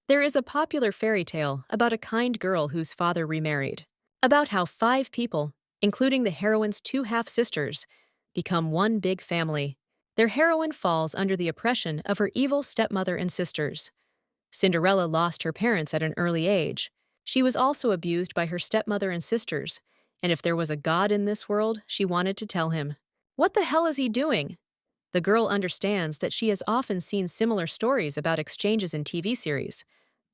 There is a popular fairy tale about a kind girl whose father remarried, about how five people, including the heroine's two half-sisters, become one big family. Their heroine falls under the oppression of her evil stepmother and sisters. Cinderella lost her parents at an early age. She was also abused by her stepmother and sisters, and if there was a god in this world, she wanted to tell him. What the hell is he doing? The girl understands that she has often seen similar stories about exchanges in TV series,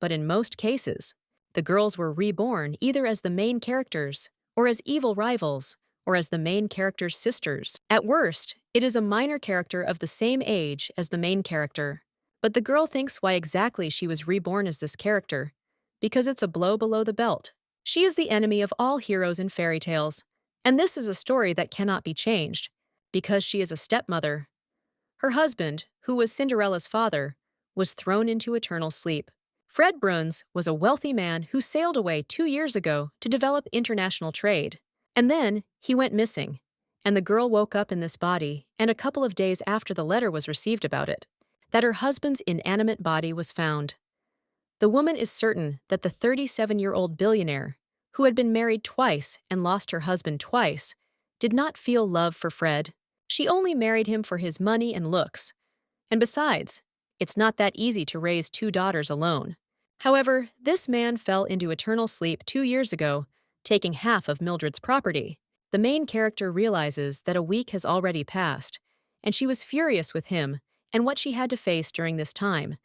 but in most cases, the girls were reborn either as the main characters, or as evil rivals, or as the main character's sisters. At worst, it is a minor character of the same age as the main character. But the girl thinks why exactly she was reborn as this character, because it's a blow below the belt. She is the enemy of all heroes in fairy tales, and this is a story that cannot be changed, because she is a stepmother. Her husband, who was Cinderella's father, was thrown into eternal sleep. Fred Bruns was a wealthy man who sailed away 2 years ago to develop international trade. And then he went missing, and the girl woke up in this body, and a couple of days after the letter was received about it, that her husband's inanimate body was found. The woman is certain that the 37-year-old billionaire, who had been married twice and lost her husband twice, did not feel love for Fred. She only married him for his money and looks. And besides, it's not that easy to raise two daughters alone. However, this man fell into eternal sleep 2 years ago, taking half of Mildred's property. The main character realizes that a week has already passed, and she was furious with him and what she had to face during this time.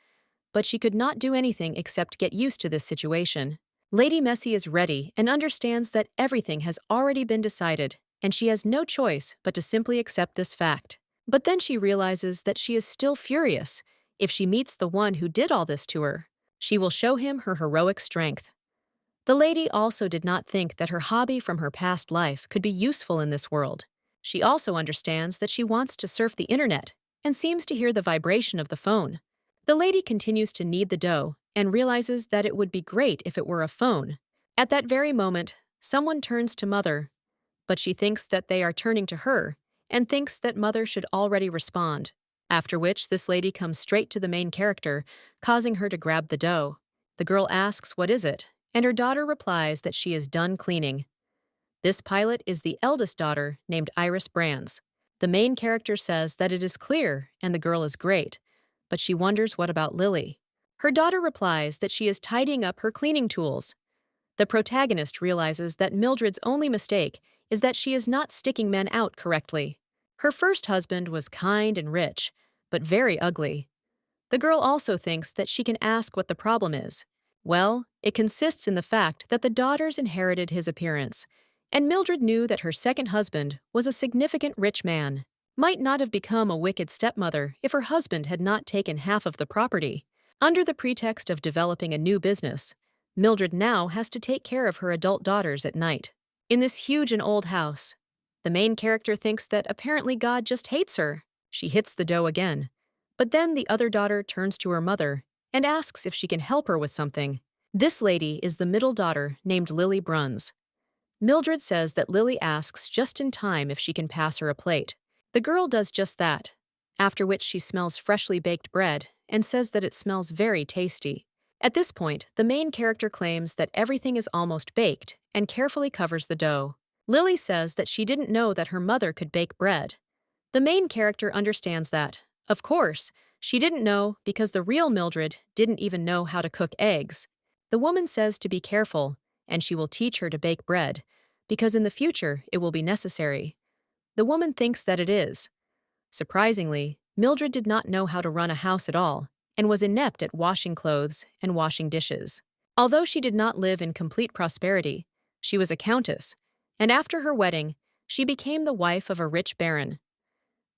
But she could not do anything except get used to this situation. Lady Messi is ready and understands that everything has already been decided, and she has no choice but to simply accept this fact. But then she realizes that she is still furious. If she meets the one who did all this to her, she will show him her heroic strength. The lady also did not think that her hobby from her past life could be useful in this world. She also understands that she wants to surf the internet and seems to hear the vibration of the phone. The lady continues to knead the dough and realizes that it would be great if it were a phone. At that very moment, someone turns to Mother, but she thinks that they are turning to her and thinks that Mother should already respond. After which, this lady comes straight to the main character, causing her to grab the dough. The girl asks, "What is it?" and her daughter replies that she is done cleaning. This pilot is the eldest daughter, named Iris Brands. The main character says that it is clear and the girl is great, but she wonders what about Lily. Her daughter replies that she is tidying up her cleaning tools. The protagonist realizes that Mildred's only mistake is that she is not sticking men out correctly. Her first husband was kind and rich, but very ugly. The girl also thinks that she can ask what the problem is. Well, it consists in the fact that the daughters inherited his appearance, and Mildred knew that her second husband was a significant rich man. Might not have become a wicked stepmother if her husband had not taken half of the property. Under the pretext of developing a new business, Mildred now has to take care of her adult daughters at night. In this huge and old house, the main character thinks that apparently God just hates her. She hits the dough again. But then the other daughter turns to her mother and asks if she can help her with something. This lady is the middle daughter named Lily Bruns. Mildred says that Lily asks just in time if she can pass her a plate. The girl does just that, after which she smells freshly baked bread and says that it smells very tasty. At this point, the main character claims that everything is almost baked and carefully covers the dough. Lily says that she didn't know that her mother could bake bread. The main character understands that, of course, she didn't know because the real Mildred didn't even know how to cook eggs. The woman says to be careful, and she will teach her to bake bread, because in the future it will be necessary. The woman thinks that it is. Surprisingly, Mildred did not know how to run a house at all, and was inept at washing clothes and washing dishes. Although she did not live in complete prosperity, she was a countess, and after her wedding, she became the wife of a rich baron.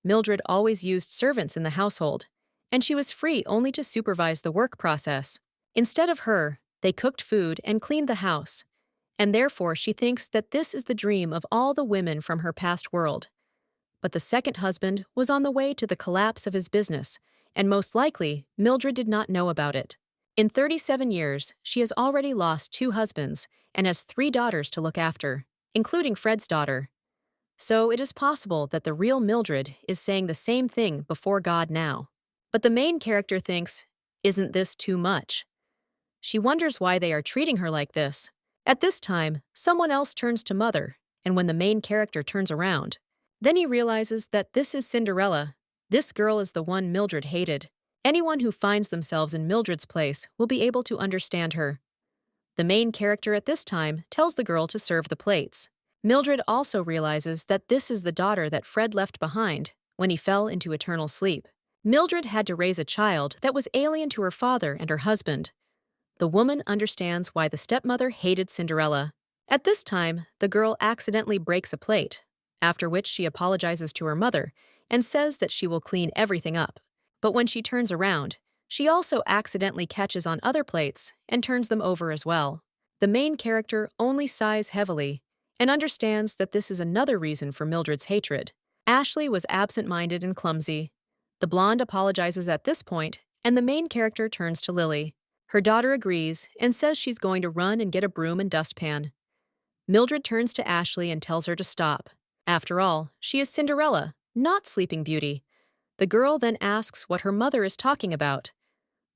Mildred always used servants in the household, and she was free only to supervise the work process. Instead of her, they cooked food and cleaned the house, and therefore she thinks that this is the dream of all the women from her past world. But the second husband was on the way to the collapse of his business, and most likely, Mildred did not know about it. In 37 years, she has already lost 2 husbands and has 3 daughters to look after, including Fred's daughter. So it is possible that the real Mildred is saying the same thing before God now. But the main character thinks, isn't this too much? She wonders why they are treating her like this. At this time, someone else turns to Mother, and when the main character turns around, then he realizes that this is Cinderella. This girl is the one Mildred hated. Anyone who finds themselves in Mildred's place will be able to understand her. The main character at this time tells the girl to serve the plates. Mildred also realizes that this is the daughter that Fred left behind when he fell into eternal sleep. Mildred had to raise a child that was alien to her father and her husband. The woman understands why the stepmother hated Cinderella. At this time, the girl accidentally breaks a plate, after which she apologizes to her mother and says that she will clean everything up. But when she turns around, she also accidentally catches on other plates and turns them over as well. The main character only sighs heavily and understands that this is another reason for Mildred's hatred. Ashley was absent-minded and clumsy. The blonde apologizes at this point, and the main character turns to Lily. Her daughter agrees and says she's going to run and get a broom and dustpan. Mildred turns to Ashley and tells her to stop. After all, she is Cinderella, not Sleeping Beauty. The girl then asks what her mother is talking about.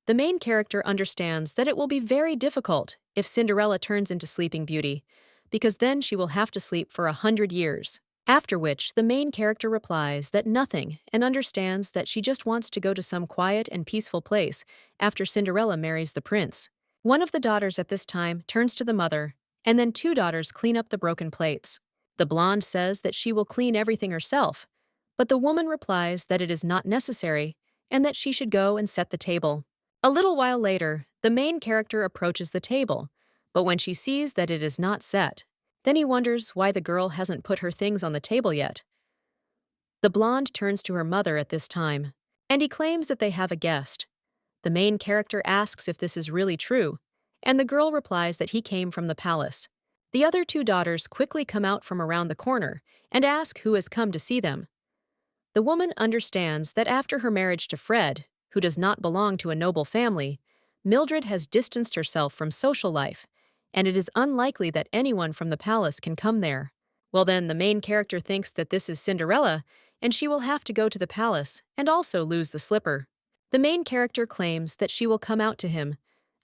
The main character understands that it will be very difficult if Cinderella turns into Sleeping Beauty, because then she will have to sleep for 100 years. After which, the main character replies that nothing and understands that she just wants to go to some quiet and peaceful place after Cinderella marries the prince. One of the daughters at this time turns to the mother, and then two daughters clean up the broken plates. The blonde says that she will clean everything herself, but the woman replies that it is not necessary and that she should go and set the table. A little while later, the main character approaches the table, but when she sees that it is not set, then he wonders why the girl hasn't put her things on the table yet. The blonde turns to her mother at this time, and he claims that they have a guest. The main character asks if this is really true, and the girl replies that he came from the palace. The other two daughters quickly come out from around the corner and ask who has come to see them. The woman understands that after her marriage to Fred, who does not belong to a noble family, Mildred has distanced herself from social life, and it is unlikely that anyone from the palace can come there. Well then, the main character thinks that this is Cinderella, and she will have to go to the palace and also lose the slipper. The main character claims that she will come out to him,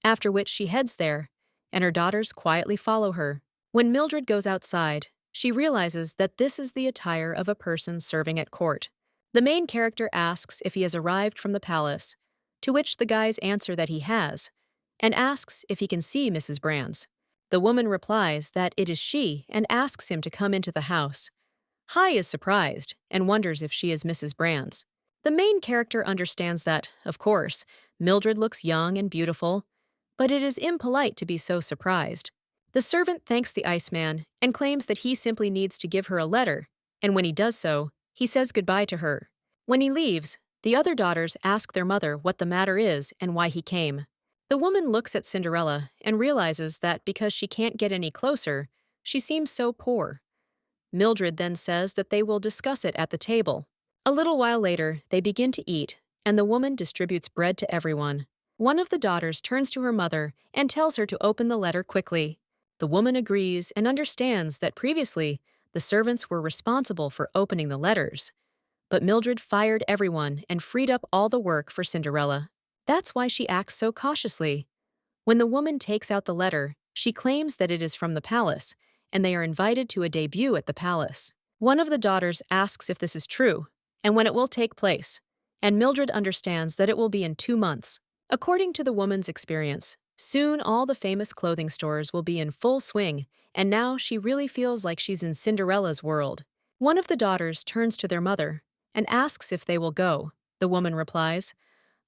after which she heads there, and her daughters quietly follow her. When Mildred goes outside, she realizes that this is the attire of a person serving at court. The main character asks if he has arrived from the palace, to which the guys answer that he has, and asks if he can see Mrs. Brands. The woman replies that it is she and asks him to come into the house. Hi is surprised and wonders if she is Mrs. Brands. The main character understands that, of course, Mildred looks young and beautiful, but it is impolite to be so surprised. The servant thanks the Iceman and claims that he simply needs to give her a letter, and when he does so, he says goodbye to her. When he leaves, the other daughters ask their mother what the matter is and why he came. The woman looks at Cinderella and realizes that because she can't get any closer, she seems so poor. Mildred then says that they will discuss it at the table. A little while later, they begin to eat, and the woman distributes bread to everyone. One of the daughters turns to her mother and tells her to open the letter quickly. The woman agrees and understands that previously, the servants were responsible for opening the letters. But Mildred fired everyone and freed up all the work for Cinderella. That's why she acts so cautiously. When the woman takes out the letter, she claims that it is from the palace, and they are invited to a debut at the palace. One of the daughters asks if this is true, and when it will take place, and Mildred understands that it will be in 2 months. According to the woman's experience, soon all the famous clothing stores will be in full swing, and now she really feels like she's in Cinderella's world. One of the daughters turns to their mother and asks if they will go. The woman replies,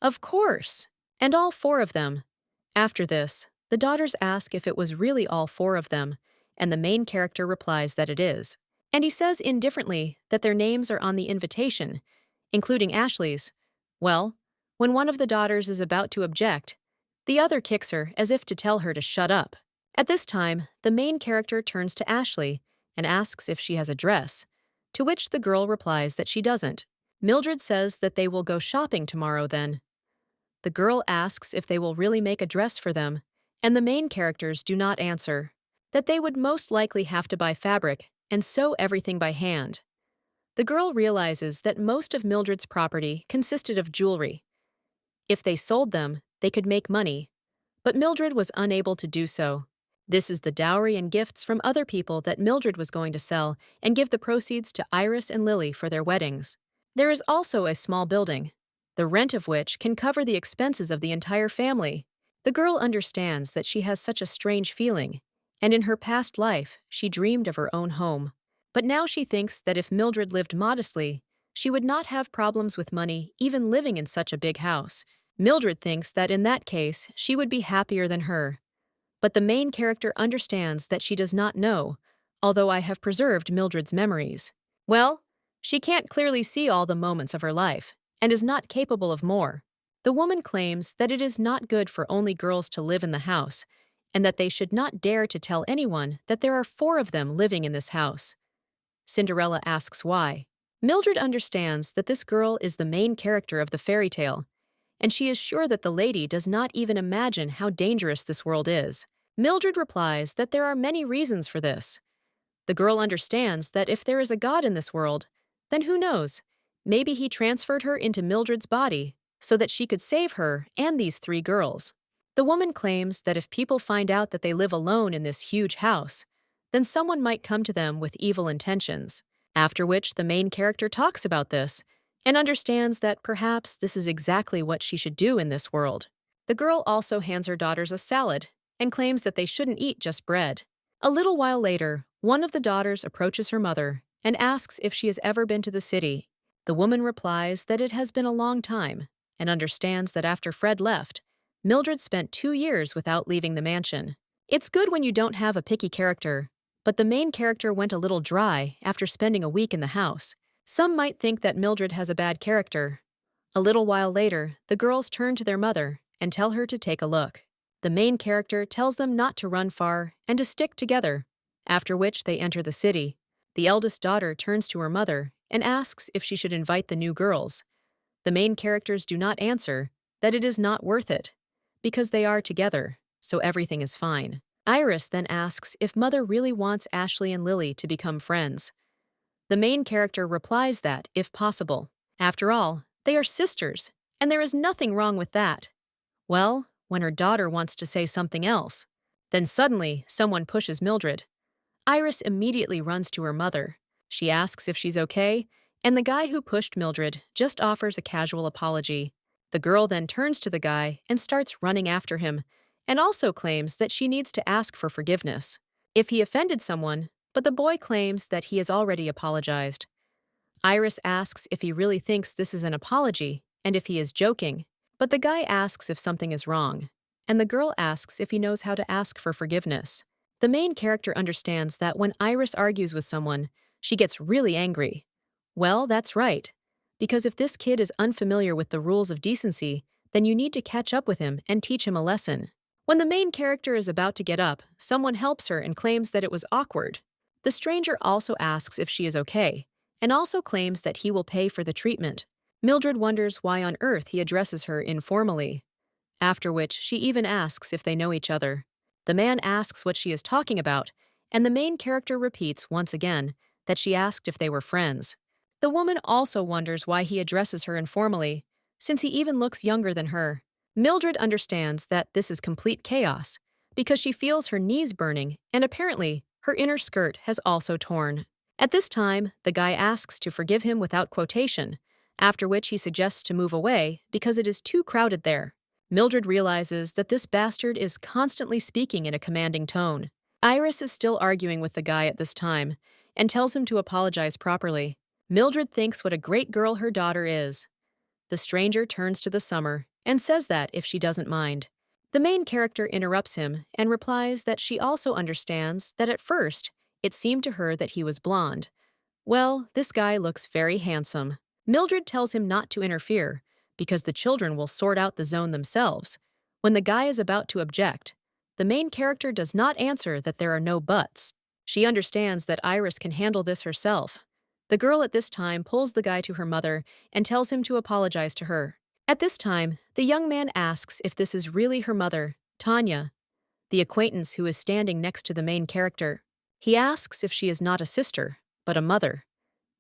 "Of course," and all 4 of them. After this, the daughters ask if it was really all 4 of them, and the main character replies that it is. And he says indifferently that their names are on the invitation, including Ashley's. Well, when one of the daughters is about to object, the other kicks her as if to tell her to shut up. At this time, the main character turns to Ashley and asks if she has a dress, to which the girl replies that she doesn't. Mildred says that they will go shopping tomorrow then. The girl asks if they will really make a dress for them, and the main characters do not answer, that they would most likely have to buy fabric and sew everything by hand. The girl realizes that most of Mildred's property consisted of jewelry. If they sold them, they could make money, but Mildred was unable to do so. This is the dowry and gifts from other people that Mildred was going to sell and give the proceeds to Iris and Lily for their weddings. There is also a small building, the rent of which can cover the expenses of the entire family. The girl understands that she has such a strange feeling, and in her past life, she dreamed of her own home. But now she thinks that if Mildred lived modestly, she would not have problems with money even living in such a big house. Mildred thinks that in that case, she would be happier than her. But the main character understands that she does not know, although I have preserved Mildred's memories. Well, she can't clearly see all the moments of her life, and is not capable of more. The woman claims that it is not good for only girls to live in the house, and that they should not dare to tell anyone that there are 4 of them living in this house. Cinderella asks why. Mildred understands that this girl is the main character of the fairy tale, and she is sure that the lady does not even imagine how dangerous this world is. Mildred replies that there are many reasons for this. The girl understands that if there is a God in this world, then who knows? Maybe he transferred her into Mildred's body so that she could save her and these 3 girls. The woman claims that if people find out that they live alone in this huge house, then someone might come to them with evil intentions, after which the main character talks about this and understands that perhaps this is exactly what she should do in this world. The girl also hands her daughters a salad and claims that they shouldn't eat just bread. A little while later, one of the daughters approaches her mother and asks if she has ever been to the city. The woman replies that it has been a long time and understands that after Fred left, Mildred spent 2 years without leaving the mansion. It's good when you don't have a picky character, but the main character went a little dry after spending a week in the house. Some might think that Mildred has a bad character. A little while later, the girls turn to their mother and tell her to take a look. The main character tells them not to run far and to stick together, after which they enter the city. The eldest daughter turns to her mother and asks if she should invite the new girls. The main characters do not answer that it is not worth it, because they are together, so everything is fine. Iris then asks if Mother really wants Ashley and Lily to become friends. The main character replies that, if possible. After all, they are sisters, and there is nothing wrong with that. Well, when her daughter wants to say something else, then suddenly someone pushes Mildred. Iris immediately runs to her mother. She asks if she's okay, and the guy who pushed Mildred just offers a casual apology. The girl then turns to the guy and starts running after him, and also claims that she needs to ask for forgiveness if he offended someone, but the boy claims that he has already apologized. Iris asks if he really thinks this is an apology and if he is joking, but the guy asks if something is wrong, and the girl asks if he knows how to ask for forgiveness. The main character understands that when Iris argues with someone, she gets really angry. Well, that's right, because if this kid is unfamiliar with the rules of decency, then you need to catch up with him and teach him a lesson. When the main character is about to get up, someone helps her and claims that it was awkward. The stranger also asks if she is okay, and also claims that he will pay for the treatment. Mildred wonders why on earth he addresses her informally, after which she even asks if they know each other. The man asks what she is talking about, and the main character repeats once again that she asked if they were friends. The woman also wonders why he addresses her informally, since he even looks younger than her. Mildred understands that this is complete chaos, because she feels her knees burning, and apparently, her inner skirt has also torn. At this time, the guy asks to forgive him without quotation, after which he suggests to move away because it is too crowded there. Mildred realizes that this bastard is constantly speaking in a commanding tone. Iris is still arguing with the guy at this time and tells him to apologize properly. Mildred thinks what a great girl her daughter is. The stranger turns to the summer and says that if she doesn't mind. The main character interrupts him and replies that she also understands that at first it seemed to her that he was blonde. Well, this guy looks very handsome. Mildred tells him not to interfere because the children will sort out the zone themselves. When the guy is about to object, the main character does not answer that there are no buts. She understands that Iris can handle this herself. The girl at this time pulls the guy to her mother and tells him to apologize to her. At this time, the young man asks if this is really her mother, Tanya, the acquaintance who is standing next to the main character. He asks if she is not a sister, but a mother.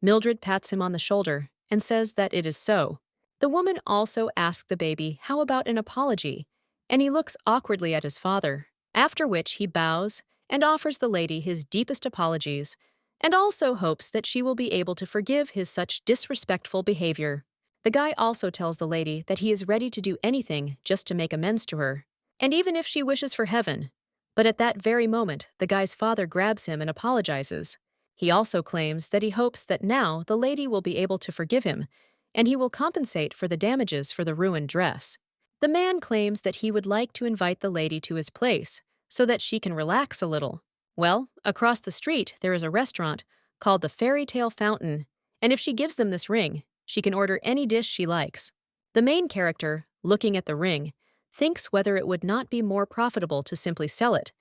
Mildred pats him on the shoulder and says that it is so. The woman also asks the baby how about an apology, and he looks awkwardly at his father, after which he bows and offers the lady his deepest apologies, and also hopes that she will be able to forgive his such disrespectful behavior. The guy also tells the lady that he is ready to do anything just to make amends to her, and even if she wishes for heaven. But at that very moment, the guy's father grabs him and apologizes. He also claims that he hopes that now the lady will be able to forgive him, and he will compensate for the damages for the ruined dress. The man claims that he would like to invite the lady to his place so that she can relax a little. Well, across the street there is a restaurant called the Fairy Tale Fountain, and if she gives them this ring, she can order any dish she likes. The main character, looking at the ring, thinks whether it would not be more profitable to simply sell it,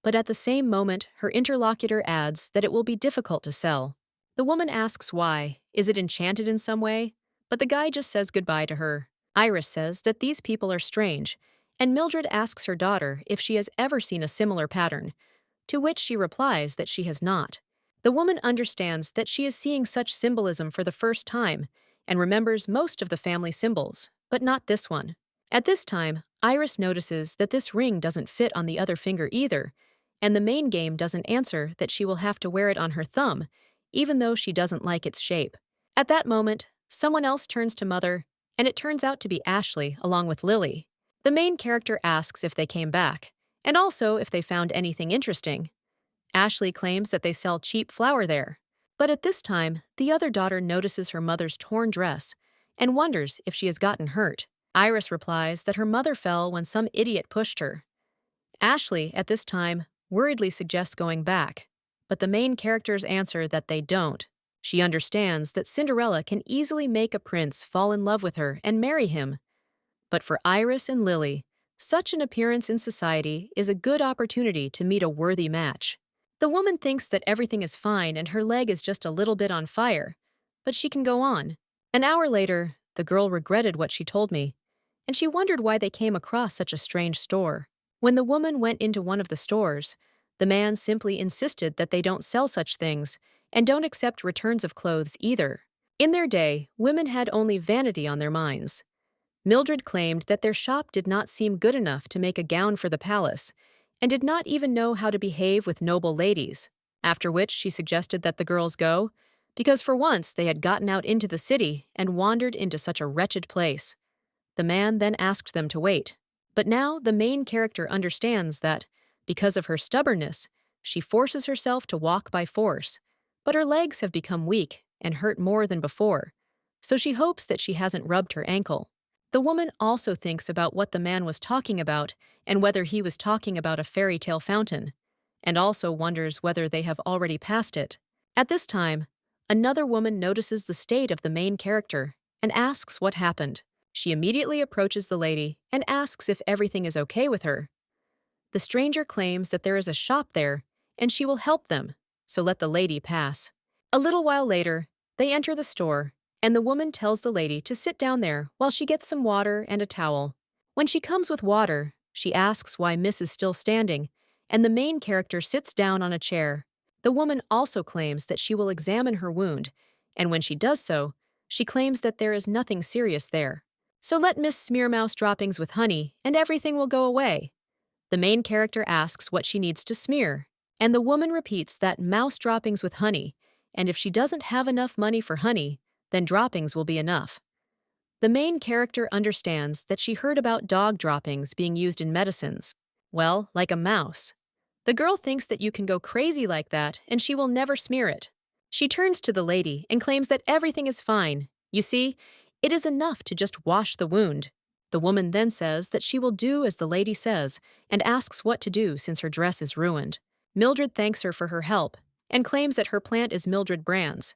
but at the same moment her interlocutor adds that it will be difficult to sell. The woman asks why, is it enchanted in some way? But the guy just says goodbye to her. Iris says that these people are strange, and Mildred asks her daughter if she has ever seen a similar pattern, to which she replies that she has not. The woman understands that she is seeing such symbolism for the first time and remembers most of the family symbols, but not this one. At this time, Iris notices that this ring doesn't fit on the other finger either, and the main game doesn't answer that she will have to wear it on her thumb, even though she doesn't like its shape. At that moment, someone else turns to Mother, and it turns out to be Ashley along with Lily. The main character asks if they came back, and also if they found anything interesting. Ashley claims that they sell cheap flour there, but at this time, the other daughter notices her mother's torn dress and wonders if she has gotten hurt. Iris replies that her mother fell when some idiot pushed her. Ashley, at this time, worriedly suggests going back, but the main characters answer that they don't. She understands that Cinderella can easily make a prince fall in love with her and marry him. But for Iris and Lily, such an appearance in society is a good opportunity to meet a worthy match. The woman thinks that everything is fine and her leg is just a little bit on fire, but she can go on. An hour later, the girl regretted what she told me, and she wondered why they came across such a strange store. When the woman went into one of the stores, the man simply insisted that they don't sell such things and don't accept returns of clothes either. In their day, women had only vanity on their minds. Mildred claimed that their shop did not seem good enough to make a gown for the palace, and did not even know how to behave with noble ladies, after which she suggested that the girls go, because for once they had gotten out into the city and wandered into such a wretched place. The man then asked them to wait, but now the main character understands that, because of her stubbornness, she forces herself to walk by force, but her legs have become weak and hurt more than before, so she hopes that she hasn't rubbed her ankle. The woman also thinks about what the man was talking about and whether he was talking about a fairy tale fountain, and also wonders whether they have already passed it. At this time, another woman notices the state of the main character and asks what happened. She immediately approaches the lady and asks if everything is okay with her. The stranger claims that there is a shop there and she will help them, so let the lady pass. A little while later, they enter the store, and the woman tells the lady to sit down there while she gets some water and a towel. When she comes with water, she asks why Miss is still standing, and the main character sits down on a chair. The woman also claims that she will examine her wound, and when she does so, she claims that there is nothing serious there. So let Miss smear mouse droppings with honey, and everything will go away. The main character asks what she needs to smear, and the woman repeats that mouse droppings with honey, and if she doesn't have enough money for honey, then droppings will be enough. The main character understands that she heard about dog droppings being used in medicines. Well, like a mouse. The girl thinks that you can go crazy like that and she will never smear it. She turns to the lady and claims that everything is fine. You see, it is enough to just wash the wound. The woman then says that she will do as the lady says and asks what to do since her dress is ruined. Mildred thanks her for her help and claims that her plant is Mildred Brand's.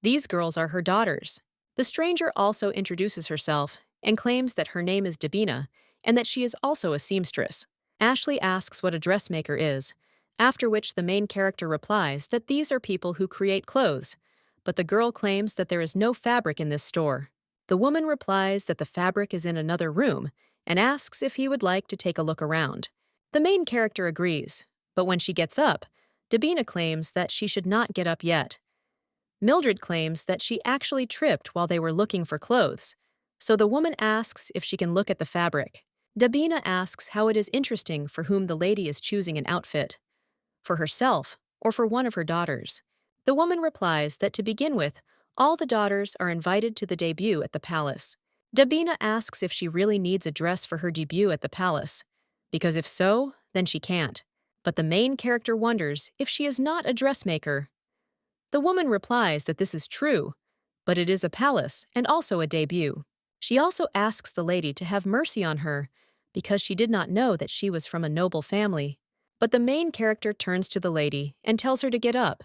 These girls are her daughters. The stranger also introduces herself and claims that her name is Dabina and that she is also a seamstress. Ashley asks what a dressmaker is, after which the main character replies that these are people who create clothes, but the girl claims that there is no fabric in this store. The woman replies that the fabric is in another room and asks if he would like to take a look around. The main character agrees, but when she gets up, Dabina claims that she should not get up yet. Mildred claims that she actually tripped while they were looking for clothes, so the woman asks if she can look at the fabric. Dabina asks how it is interesting for whom the lady is choosing an outfit, for herself or for one of her daughters. The woman replies that to begin with, all the daughters are invited to the debut at the palace. Dabina asks if she really needs a dress for her debut at the palace, because if so, then she can't. But the main character wonders if she is not a dressmaker. The woman replies that this is true, but it is a palace and also a debut. She also asks the lady to have mercy on her because she did not know that she was from a noble family. But the main character turns to the lady and tells her to get up,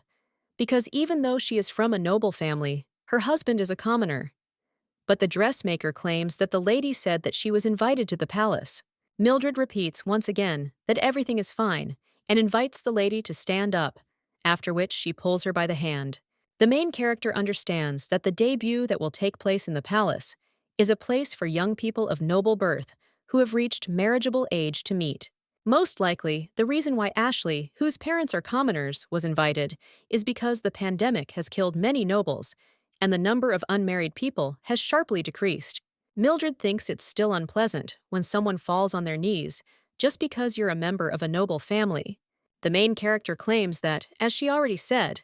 because even though she is from a noble family, her husband is a commoner. But the dressmaker claims that the lady said that she was invited to the palace. Mildred repeats once again that everything is fine and invites the lady to stand up, after which she pulls her by the hand. The main character understands that the debut that will take place in the palace is a place for young people of noble birth who have reached marriageable age to meet. Most likely, the reason why Ashley, whose parents are commoners, was invited is because the pandemic has killed many nobles, and the number of unmarried people has sharply decreased. Mildred thinks it's still unpleasant when someone falls on their knees just because you're a member of a noble family. The main character claims that, as she already said,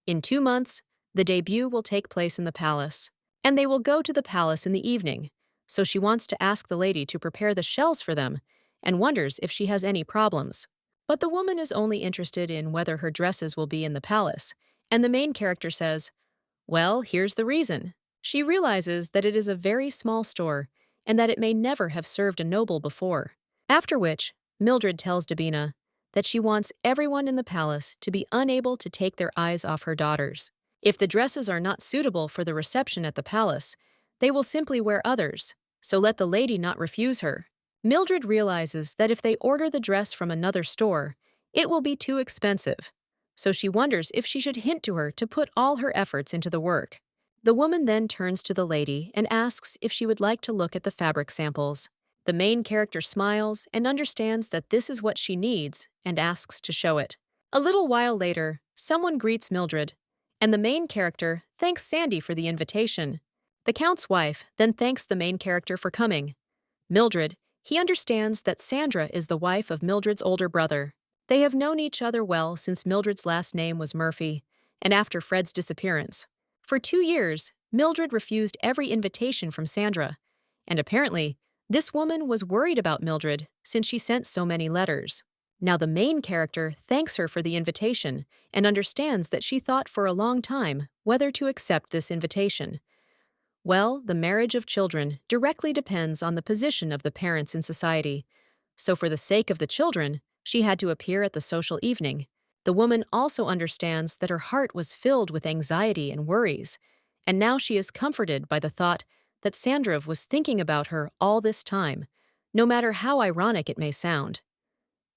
in 2 months, the debut will take place in the palace, and they will go to the palace in the evening, so she wants to ask the lady to prepare the shells for them and wonders if she has any problems. But the woman is only interested in whether her dresses will be in the palace, and the main character says, well, here's the reason. She realizes that it is a very small store and that it may never have served a noble before. After which, Mildred tells Dabina that she wants everyone in the palace to be unable to take their eyes off her daughters. If the dresses are not suitable for the reception at the palace, they will simply wear others, so let the lady not refuse her. Mildred realizes that if they order the dress from another store, it will be too expensive, so she wonders if she should hint to her to put all her efforts into the work. The woman then turns to the lady and asks if she would like to look at the fabric samples. The main character smiles and understands that this is what she needs and asks to show it. A little while later, someone greets Mildred, and the main character thanks Sandy for the invitation. The Count's wife then thanks the main character for coming. Mildred, he understands that Sandra is the wife of Mildred's older brother. They have known each other well since Mildred's last name was Murphy, and after Fred's disappearance. For 2 years, Mildred refused every invitation from Sandra, and apparently, this woman was worried about Mildred since she sent so many letters. Now the main character thanks her for the invitation and understands that she thought for a long time whether to accept this invitation. Well, the marriage of children directly depends on the position of the parents in society. So for the sake of the children, she had to appear at the social evening. The woman also understands that her heart was filled with anxiety and worries, and now she is comforted by the thought that Sandra was thinking about her all this time, no matter how ironic it may sound.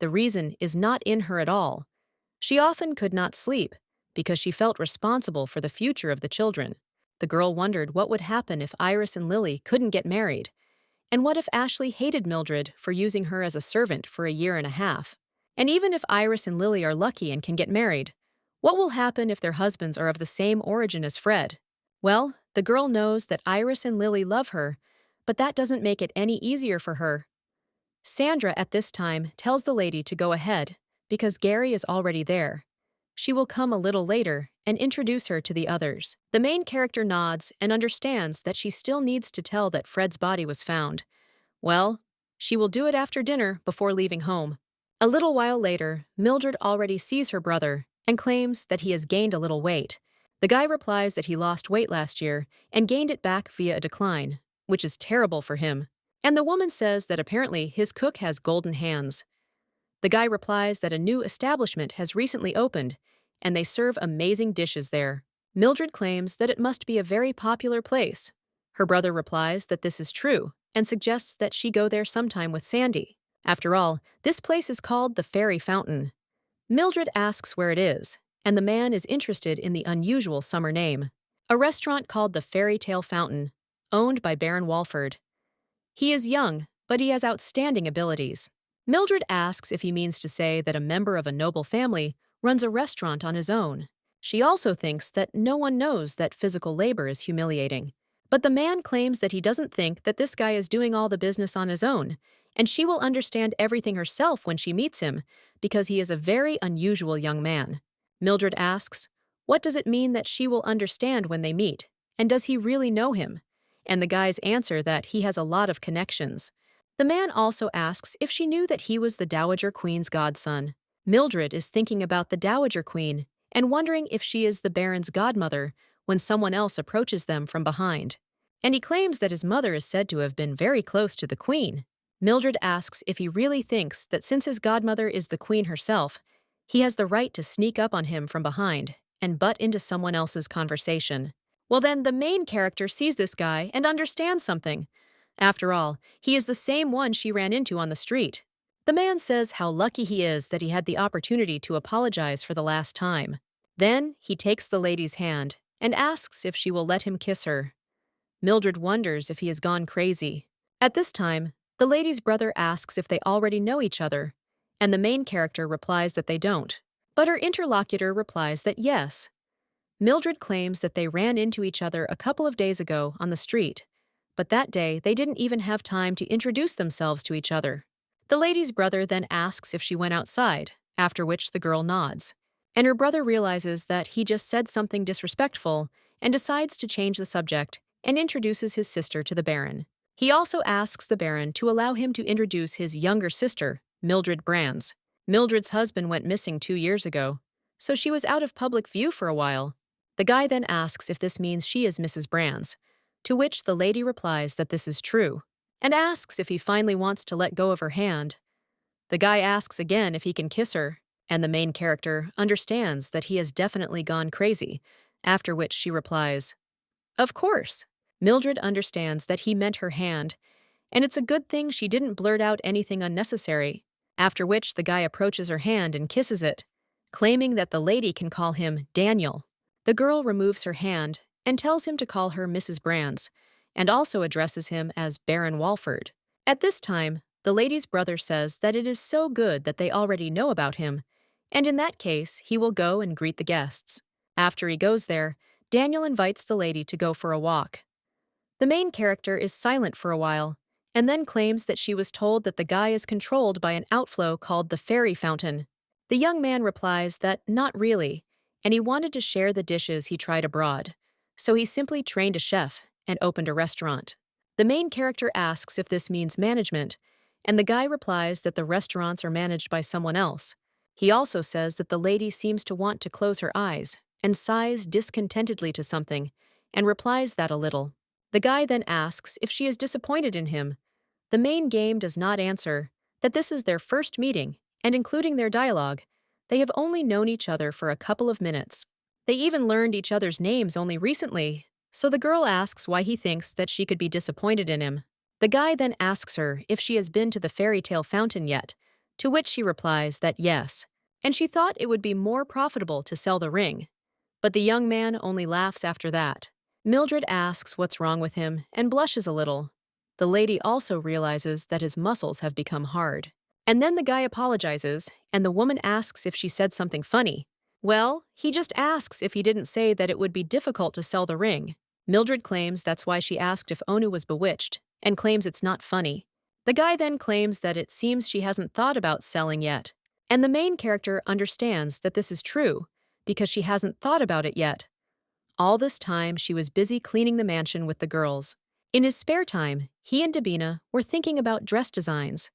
The reason is not in her at all. She often could not sleep because she felt responsible for the future of the children. The girl wondered what would happen if Iris and Lily couldn't get married, and what if Ashley hated Mildred for using her as a servant for a year and a half. And even if Iris and Lily are lucky and can get married, what will happen if their husbands are of the same origin as Fred? Well, the girl knows that Iris and Lily love her, but that doesn't make it any easier for her. Sandra at this time tells the lady to go ahead, because Gary is already there. She will come a little later and introduce her to the others. The main character nods and understands that she still needs to tell that Fred's body was found. Well, she will do it after dinner before leaving home. A little while later, Mildred already sees her brother and claims that he has gained a little weight. The guy replies that he lost weight last year and gained it back via a decline, which is terrible for him. And the woman says that apparently his cook has golden hands. The guy replies that a new establishment has recently opened, and they serve amazing dishes there. Mildred claims that it must be a very popular place. Her brother replies that this is true and suggests that she go there sometime with Sandy. After all, this place is called the Fairy Fountain. Mildred asks where it is, and the man is interested in the unusual summer name. A restaurant called the Fairy Tale Fountain, owned by Baron Walford. He is young, but he has outstanding abilities. Mildred asks if he means to say that a member of a noble family runs a restaurant on his own. She also thinks that no one knows that physical labor is humiliating. But the man claims that he doesn't think that this guy is doing all the business on his own, and she will understand everything herself when she meets him because he is a very unusual young man. Mildred asks, what does it mean that she will understand when they meet, and does he really know him? And the guys answer that he has a lot of connections. The man also asks if she knew that he was the Dowager Queen's godson. Mildred is thinking about the Dowager Queen and wondering if she is the Baron's godmother when someone else approaches them from behind. And he claims that his mother is said to have been very close to the Queen. Mildred asks if he really thinks that since his godmother is the Queen herself, he has the right to sneak up on him from behind and butt into someone else's conversation. Well then, the main character sees this guy and understands something. After all, he is the same one she ran into on the street. The man says how lucky he is that he had the opportunity to apologize for the last time. Then, he takes the lady's hand and asks if she will let him kiss her. Mildred wonders if he has gone crazy. At this time, the lady's brother asks if they already know each other, and the main character replies that they don't. But her interlocutor replies that yes. Mildred claims that they ran into each other a couple of days ago on the street, but that day they didn't even have time to introduce themselves to each other. The lady's brother then asks if she went outside, after which the girl nods. And her brother realizes that he just said something disrespectful and decides to change the subject and introduces his sister to the Baron. He also asks the Baron to allow him to introduce his younger sister, Mildred Brands. Mildred's husband went missing 2 years ago, so she was out of public view for a while. The guy then asks if this means she is Mrs. Brands, to which the lady replies that this is true, and asks if he finally wants to let go of her hand. The guy asks again if he can kiss her, and the main character understands that he has definitely gone crazy, after which she replies, "Of course." Mildred understands that he meant her hand, and it's a good thing she didn't blurt out anything unnecessary, after which the guy approaches her hand and kisses it, claiming that the lady can call him Daniel. The girl removes her hand and tells him to call her Mrs. Brands, and also addresses him as Baron Walford. At this time, the lady's brother says that it is so good that they already know about him, and in that case, he will go and greet the guests. After he goes there, Daniel invites the lady to go for a walk. The main character is silent for a while, and then claims that she was told that the guy is controlled by an outflow called the fairy fountain. The young man replies that not really, and he wanted to share the dishes he tried abroad, so he simply trained a chef and opened a restaurant. The main character asks if this means management, and the guy replies that the restaurants are managed by someone else. He also says that the lady seems to want to close her eyes and sighs discontentedly to something, and replies that a little. The guy then asks if she is disappointed in him. The main game does not answer that this is their first meeting, and including their dialogue, they have only known each other for a couple of minutes. They even learned each other's names only recently, so the girl asks why he thinks that she could be disappointed in him. The guy then asks her if she has been to the fairy tale fountain yet, to which she replies that yes, and she thought it would be more profitable to sell the ring. But the young man only laughs after that. Mildred asks what's wrong with him and blushes a little. The lady also realizes that his muscles have become hard. And then the guy apologizes, and the woman asks if she said something funny. Well, he just asks if he didn't say that it would be difficult to sell the ring. Mildred claims that's why she asked if Onu was bewitched, and claims it's not funny. The guy then claims that it seems she hasn't thought about selling yet, and the main character understands that this is true, because she hasn't thought about it yet. All this time, she was busy cleaning the mansion with the girls. In his spare time, he and Davina were thinking about dress designs.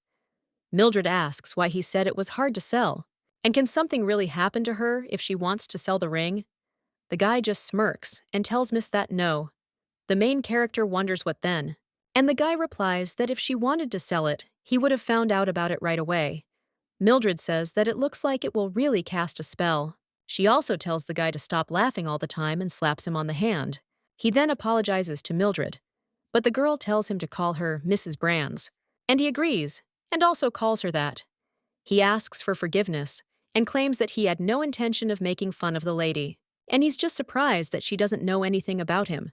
Mildred asks why he said it was hard to sell, and can something really happen to her if she wants to sell the ring? The guy just smirks and tells Miss that no. The main character wonders what then, and the guy replies that if she wanted to sell it, he would have found out about it right away. Mildred says that it looks like it will really cast a spell. She also tells the guy to stop laughing all the time and slaps him on the hand. He then apologizes to Mildred, but the girl tells him to call her Mrs. Brands, and he agrees, and also calls her that. He asks for forgiveness, and claims that he had no intention of making fun of the lady, and he's just surprised that she doesn't know anything about him.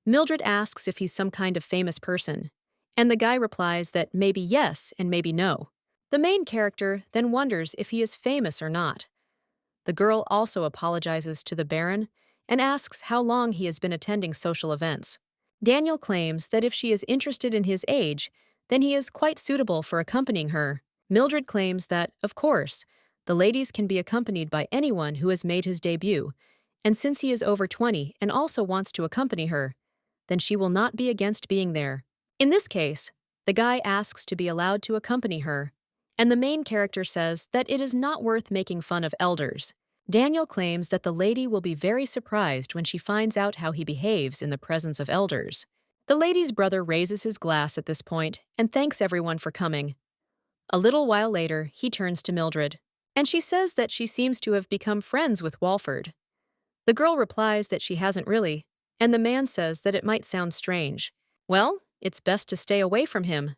Mildred asks if he's some kind of famous person, and the guy replies that maybe yes and maybe no. The main character then wonders if he is famous or not. The girl also apologizes to the Baron and asks how long he has been attending social events. Daniel claims that if she is interested in his age, then he is quite suitable for accompanying her. Mildred claims that, of course, the ladies can be accompanied by anyone who has made his debut, and since he is over 20 and also wants to accompany her, then she will not be against being there. In this case, the guy asks to be allowed to accompany her, and the main character says that it is not worth making fun of elders. Daniel claims that the lady will be very surprised when she finds out how he behaves in the presence of elders. The lady's brother raises his glass at this point and thanks everyone for coming. A little while later, he turns to Mildred, and she says that she seems to have become friends with Walford. The girl replies that she hasn't really, and the man says that it might sound strange. Well, it's best to stay away from him.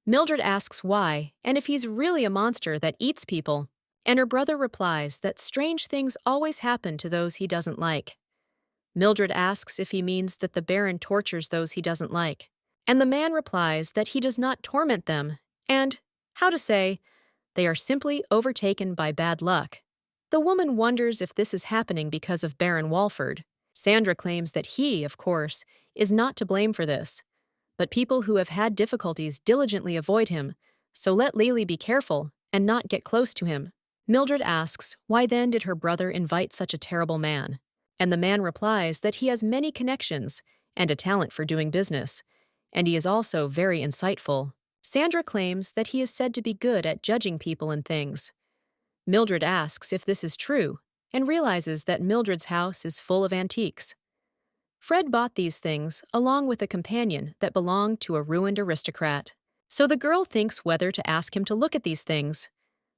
Mildred asks why, and if he's really a monster that eats people, and her brother replies that strange things always happen to those he doesn't like. Mildred asks if he means that the Baron tortures those he doesn't like, and the man replies that he does not torment them, and, how to say, they are simply overtaken by bad luck. The woman wonders if this is happening because of Baron Walford. Sandra claims that he, of course, is not to blame for this, but people who have had difficulties diligently avoid him, so let Lily be careful and not get close to him. Mildred asks why then did her brother invite such a terrible man, and the man replies that he has many connections and a talent for doing business, and he is also very insightful. Sandra claims that he is said to be good at judging people and things. Mildred asks if this is true, and realizes that Mildred's house is full of antiques. Fred bought these things along with a companion that belonged to a ruined aristocrat. So the girl thinks whether to ask him to look at these things.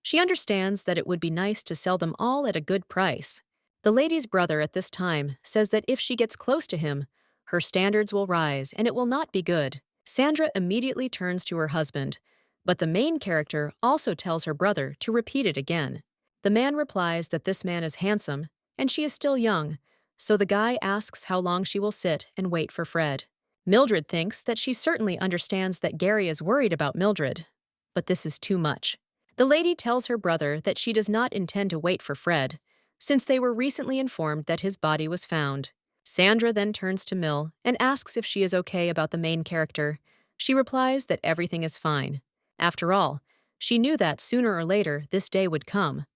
She understands that it would be nice to sell them all at a good price. The lady's brother at this time says that if she gets close to him, her standards will rise and it will not be good. Sandra immediately turns to her husband, but the main character also tells her brother to repeat it again. The man replies that this man is handsome and she is still young, so the guy asks how long she will sit and wait for Fred. Mildred thinks that she certainly understands that Gary is worried about Mildred, but this is too much. The lady tells her brother that she does not intend to wait for Fred, since they were recently informed that his body was found. Sandra then turns to Mill and asks if she is okay about the main character. She replies that everything is fine. After all, she knew that sooner or later this day would come.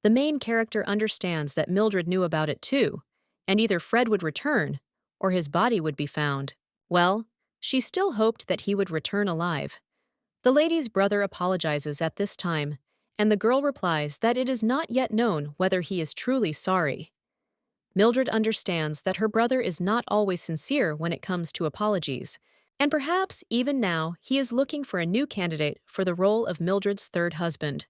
The main character understands that Mildred knew about it too, and either Fred would return or his body would be found. Well, she still hoped that he would return alive. The lady's brother apologizes at this time, and the girl replies that it is not yet known whether he is truly sorry. Mildred understands that her brother is not always sincere when it comes to apologies, and perhaps even now he is looking for a new candidate for the role of Mildred's third husband.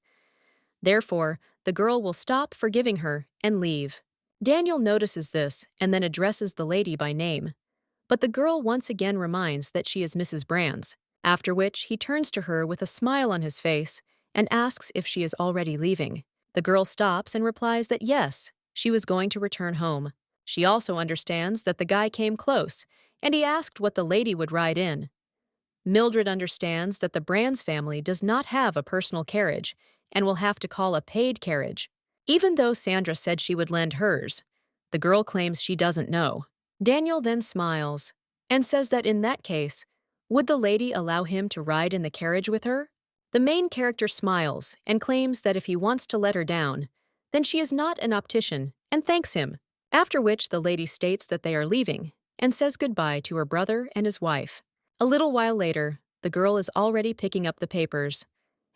Therefore, the girl will stop forgiving her and leave. Daniel notices this and then addresses the lady by name, but the girl once again reminds that she is Mrs. Brands, after which he turns to her with a smile on his face and asks if she is already leaving. The girl stops and replies that yes, she was going to return home. She also understands that the guy came close, and he asked what the lady would ride in. Mildred understands that the Brands family does not have a personal carriage and will have to call a paid carriage. Even though Sandra said she would lend hers, the girl claims she doesn't know. Daniel then smiles and says that in that case, would the lady allow him to ride in the carriage with her? The main character smiles and claims that if he wants to let her down, then she is not an optician and thanks him, after which the lady states that they are leaving and says goodbye to her brother and his wife. A little while later, the girl is already picking up the papers.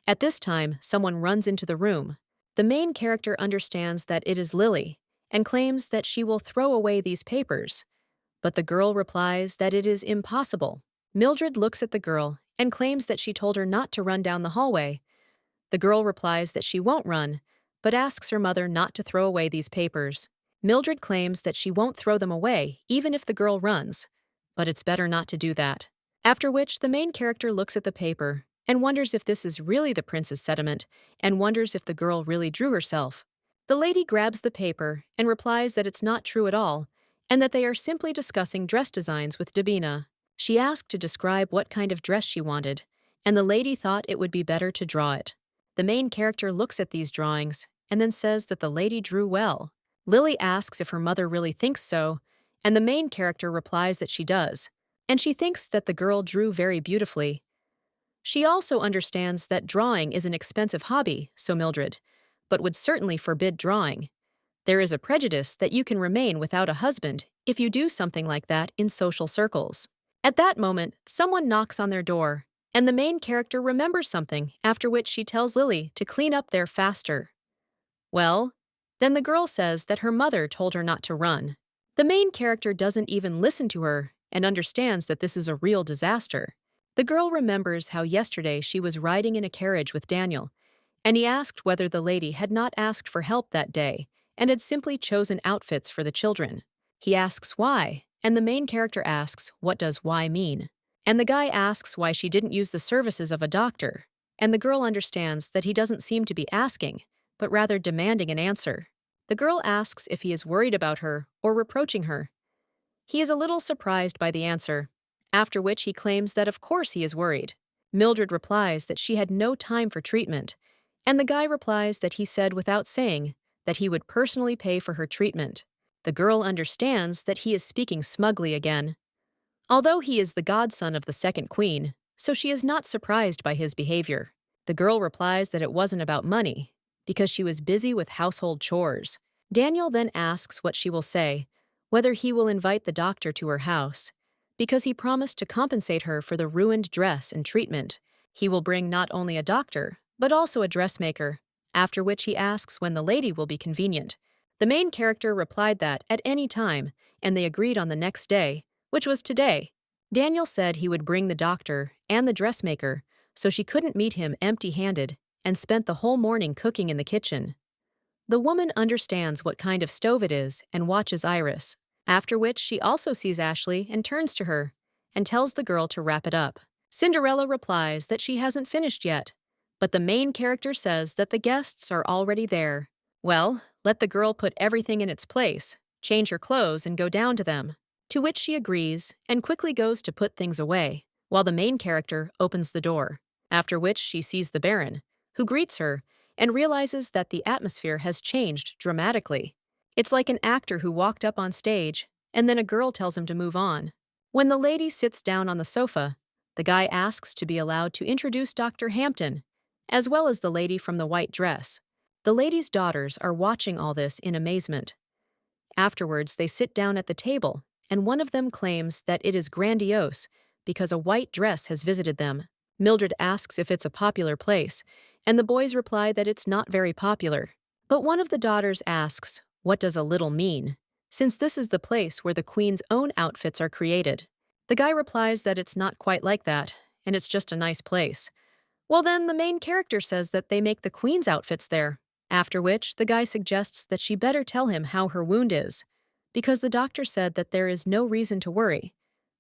At this time, someone runs into the room. The main character understands that it is Lily and claims that she will throw away these papers, but the girl replies that it is impossible. Mildred looks at the girl and claims that she told her not to run down the hallway. The girl replies that she won't run, but asks her mother not to throw away these papers. Mildred claims that she won't throw them away even if the girl runs, but it's better not to do that. After which, the main character looks at the paper and wonders if this is really the prince's sediment and wonders if the girl really drew herself. The lady grabs the paper and replies that it's not true at all and that they are simply discussing dress designs with Davina. She asked to describe what kind of dress she wanted, and the lady thought it would be better to draw it. The main character looks at these drawings and then says that the lady drew well. Lily asks if her mother really thinks so, and the main character replies that she does, and she thinks that the girl drew very beautifully. She also understands that drawing is an expensive hobby, so Mildred, but would certainly forbid drawing. There is a prejudice that you can remain without a husband if you do something like that in social circles. At that moment, someone knocks on their door, and the main character remembers something, after which she tells Lily to clean up there faster. Well, then the girl says that her mother told her not to run. The main character doesn't even listen to her and understands that this is a real disaster. The girl remembers how yesterday she was riding in a carriage with Daniel, and he asked whether the lady had not asked for help that day and had simply chosen outfits for the children. He asks why, and the main character asks, what does why mean? And the guy asks why she didn't use the services of a doctor, and the girl understands that he doesn't seem to be asking, but rather demanding an answer. The girl asks if he is worried about her or reproaching her. He is a little surprised by the answer, after which he claims that of course he is worried. Mildred replies that she had no time for treatment, and the guy replies that he said without saying that he would personally pay for her treatment. The girl understands that he is speaking smugly again, although he is the godson of the second queen, so she is not surprised by his behavior. The girl replies that it wasn't about money, because she was busy with household chores. Daniel then asks what she will say, whether he will invite the doctor to her house, because he promised to compensate her for the ruined dress and treatment. He will bring not only a doctor, but also a dressmaker, after which he asks when the lady will be convenient. The main character replied that at any time, and they agreed on the next day, which was today. Daniel said he would bring the doctor and the dressmaker, so she couldn't meet him empty-handed, and spent the whole morning cooking in the kitchen. The woman understands what kind of stove it is and watches Iris, after which she also sees Ashley and turns to her and tells the girl to wrap it up. Cinderella replies that she hasn't finished yet, but the main character says that the guests are already there. Well, let the girl put everything in its place, change her clothes, and go down to them, to which she agrees and quickly goes to put things away, while the main character opens the door, after which she sees the Baron, who greets her and realizes that the atmosphere has changed dramatically. It's like an actor who walked up on stage, and then a girl tells him to move on. When the lady sits down on the sofa, the guy asks to be allowed to introduce Dr. Hampton, as well as the lady from the white dress. The lady's daughters are watching all this in amazement. Afterwards, they sit down at the table, and one of them claims that it is grandiose because a white dress has visited them. Mildred asks if it's a popular place, and the boys reply that it's not very popular. But one of the daughters asks, what does a little mean, since this is the place where the queen's own outfits are created? The guy replies that it's not quite like that, and it's just a nice place. Well then, the main character says that they make the queen's outfits there, after which the guy suggests that she better tell him how her wound is, because the doctor said that there is no reason to worry.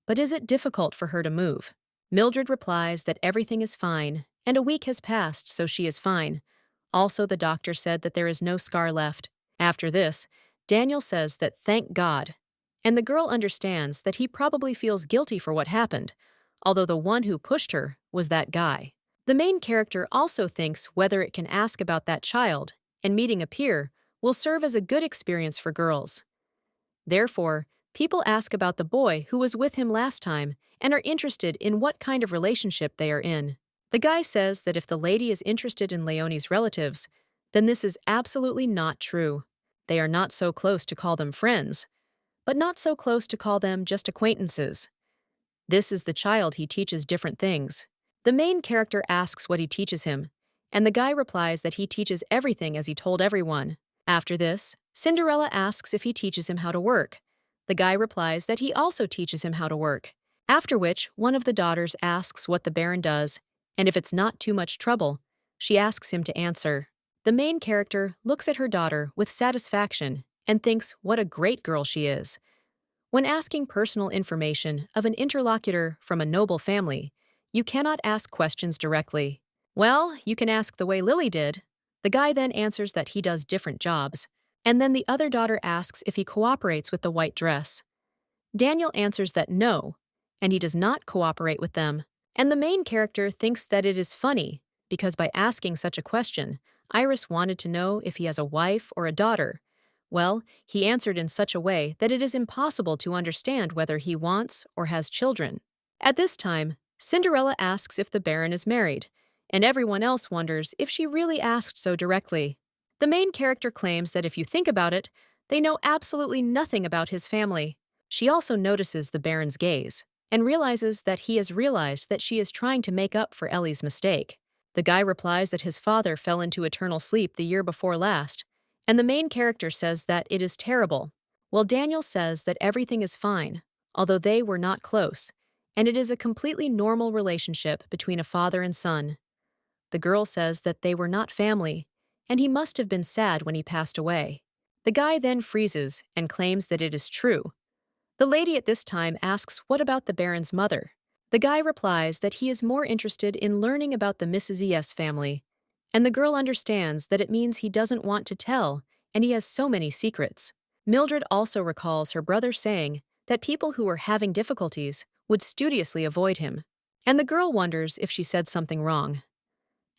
But is it difficult for her to move? Mildred replies that everything is fine, and a week has passed, so she is fine. Also, the doctor said that there is no scar left. After this, Daniel says that thank God, and the girl understands that he probably feels guilty for what happened, although the one who pushed her was that guy. The main character also thinks whether it can ask about that child, and meeting a peer will serve as a good experience for girls. Therefore, people ask about the boy who was with him last time and are interested in what kind of relationship they are in. The guy says that if the lady is interested in Leonie's relatives, then this is absolutely not true. They are not so close to call them friends, but not so close to call them just acquaintances. This is the child he teaches different things. The main character asks what he teaches him, and the guy replies that he teaches everything as he told everyone. After this, Cinderella asks if he teaches him how to work. The guy replies that he also teaches him how to work, after which one of the daughters asks what the Baron does, and if it's not too much trouble, she asks him to answer. The main character looks at her daughter with satisfaction and thinks what a great girl she is. When asking personal information of an interlocutor from a noble family, you cannot ask questions directly. Well, you can ask the way Lily did. The guy then answers that he does different jobs, and then the other daughter asks if he cooperates with the white dress. Daniel answers that no, and he does not cooperate with them. And the main character thinks that it is funny, because by asking such a question, Iris wanted to know if he has a wife or a daughter. Well, he answered in such a way that it is impossible to understand whether he wants or has children. At this time, Cinderella asks if the Baron is married, and everyone else wonders if she really asked so directly. The main character claims that if you think about it, they know absolutely nothing about his family. She also notices the Baron's gaze and realizes that he has realized that she is trying to make up for Ellie's mistake. The guy replies that his father fell into eternal sleep the year before last, and the main character says that it is terrible, while Daniel says that everything is fine, although they were not close, and it is a completely normal relationship between a father and son. The girl says that they were not family, and he must have been sad when he passed away. The guy then freezes and claims that it is true. The lady at this time asks what about the Baron's mother. The guy replies that he is more interested in learning about the Mrs. E.S. family, and the girl understands that it means he doesn't want to tell, and he has so many secrets. Mildred also recalls her brother saying that people who were having difficulties would studiously avoid him, and the girl wonders if she said something wrong.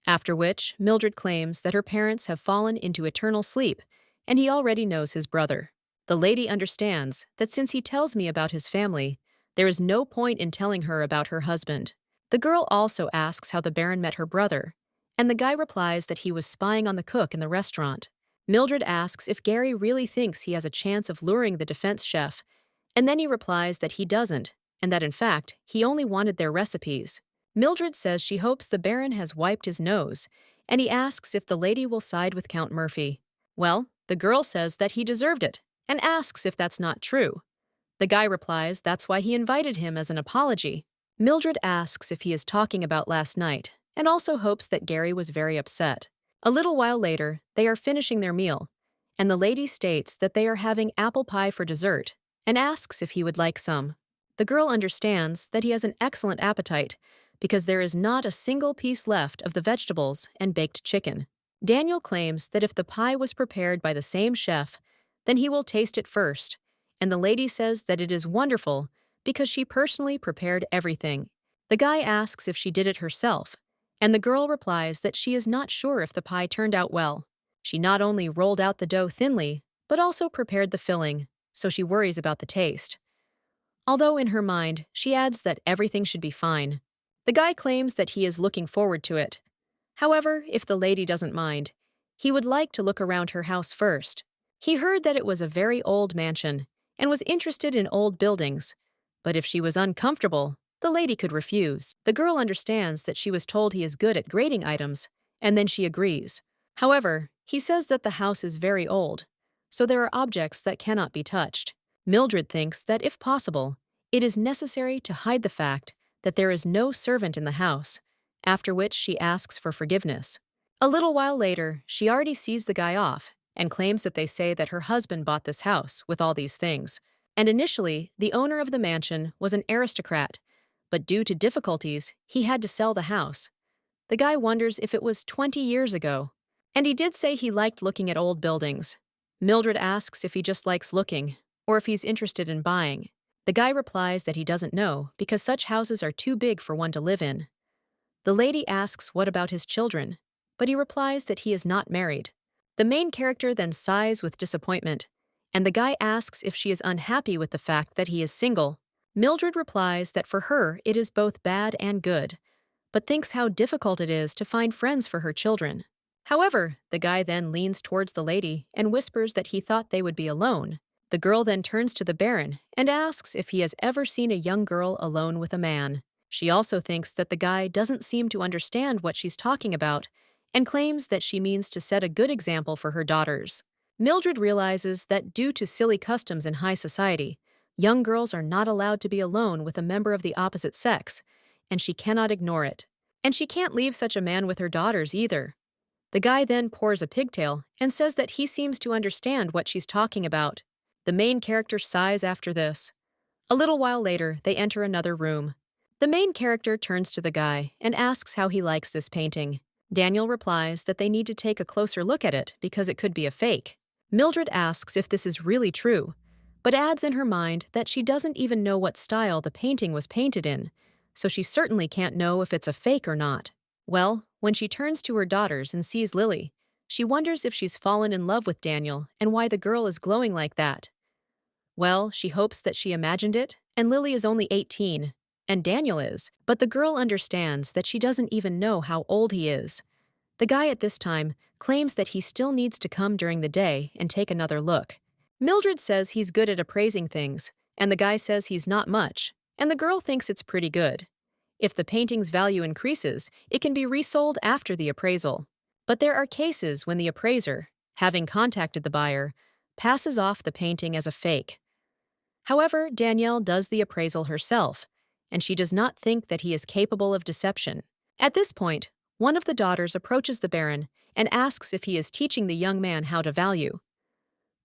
After which, Mildred claims that her parents have fallen into eternal sleep, and he already knows his brother. The lady understands that since he tells me about his family, there is no point in telling her about her husband. The girl also asks how the Baron met her brother, and the guy replies that he was spying on the cook in the restaurant. Mildred asks if Gary really thinks he has a chance of luring the defense chef, and then he replies that he doesn't, and that in fact, he only wanted their recipes. Mildred says she hopes the Baron has wiped his nose, and he asks if the lady will side with Count Murphy. Well, the girl says that he deserved it, and asks if that's not true. The guy replies that's why he invited him as an apology. Mildred asks if he is talking about last night, and also hopes that Gary was very upset. A little while later, they are finishing their meal, and the lady states that they are having apple pie for dessert, and asks if he would like some. The girl understands that he has an excellent appetite, because there is not a single piece left of the vegetables and baked chicken. Daniel claims that if the pie was prepared by the same chef, then he will taste it first, and the lady says that it is wonderful because she personally prepared everything. The guy asks if she did it herself, and the girl replies that she is not sure if the pie turned out well. She not only rolled out the dough thinly, but also prepared the filling, so she worries about the taste. Although in her mind, she adds that everything should be fine. The guy claims that he is looking forward to it. However, if the lady doesn't mind, he would like to look around her house first. He heard that it was a very old mansion and was interested in old buildings, but if she was uncomfortable, the lady could refuse. The girl understands that she was told he is good at grading items, and then she agrees. However, he says that the house is very old, so there are objects that cannot be touched. Mildred thinks that if possible, it is necessary to hide the fact that there is no servant in the house, after which she asks for forgiveness. A little while later, she already sees the guy off and claims that they say that her husband bought this house with all these things. And initially, the owner of the mansion was an aristocrat, but due to difficulties, he had to sell the house. The guy wonders if it was 20 years ago, and he did say he liked looking at old buildings. Mildred asks if he just likes looking, or if he's interested in buying. The guy replies that he doesn't know because such houses are too big for one to live in. The lady asks what about his children, but he replies that he is not married. The main character then sighs with disappointment, and the guy asks if she is unhappy with the fact that he is single. Mildred replies that for her it is both bad and good, but thinks how difficult it is to find friends for her children. However, the guy then leans towards the lady and whispers that he thought they would be alone. The girl then turns to the Baron and asks if he has ever seen a young girl alone with a man. She also thinks that the guy doesn't seem to understand what she's talking about and claims that she means to set a good example for her daughters. Mildred realizes that due to silly customs in high society, young girls are not allowed to be alone with a member of the opposite sex, and she cannot ignore it. And she can't leave such a man with her daughters either. The guy then pours a pigtail and says that he seems to understand what she's talking about. The main character sighs after this. A little while later, they enter another room. The main character turns to the guy and asks how he likes this painting. Daniel replies that they need to take a closer look at it because it could be a fake. Mildred asks if this is really true, but adds in her mind that she doesn't even know what style the painting was painted in, so she certainly can't know if it's a fake or not. Well, when she turns to her daughters and sees Lily, she wonders if she's fallen in love with Daniel and why the girl is glowing like that. Well, she hopes that she imagined it, and Lily is only 18, and Daniel is, but the girl understands that she doesn't even know how old he is. The guy at this time claims that he still needs to come during the day and take another look. Mildred says he's good at appraising things, and the guy says he's not much, and the girl thinks it's pretty good. If the painting's value increases, it can be resold after the appraisal. But there are cases when the appraiser, having contacted the buyer, passes off the painting as a fake. However, Danielle does the appraisal herself, and she does not think that he is capable of deception. At this point, one of the daughters approaches the Baron and asks if he is teaching the young man how to value.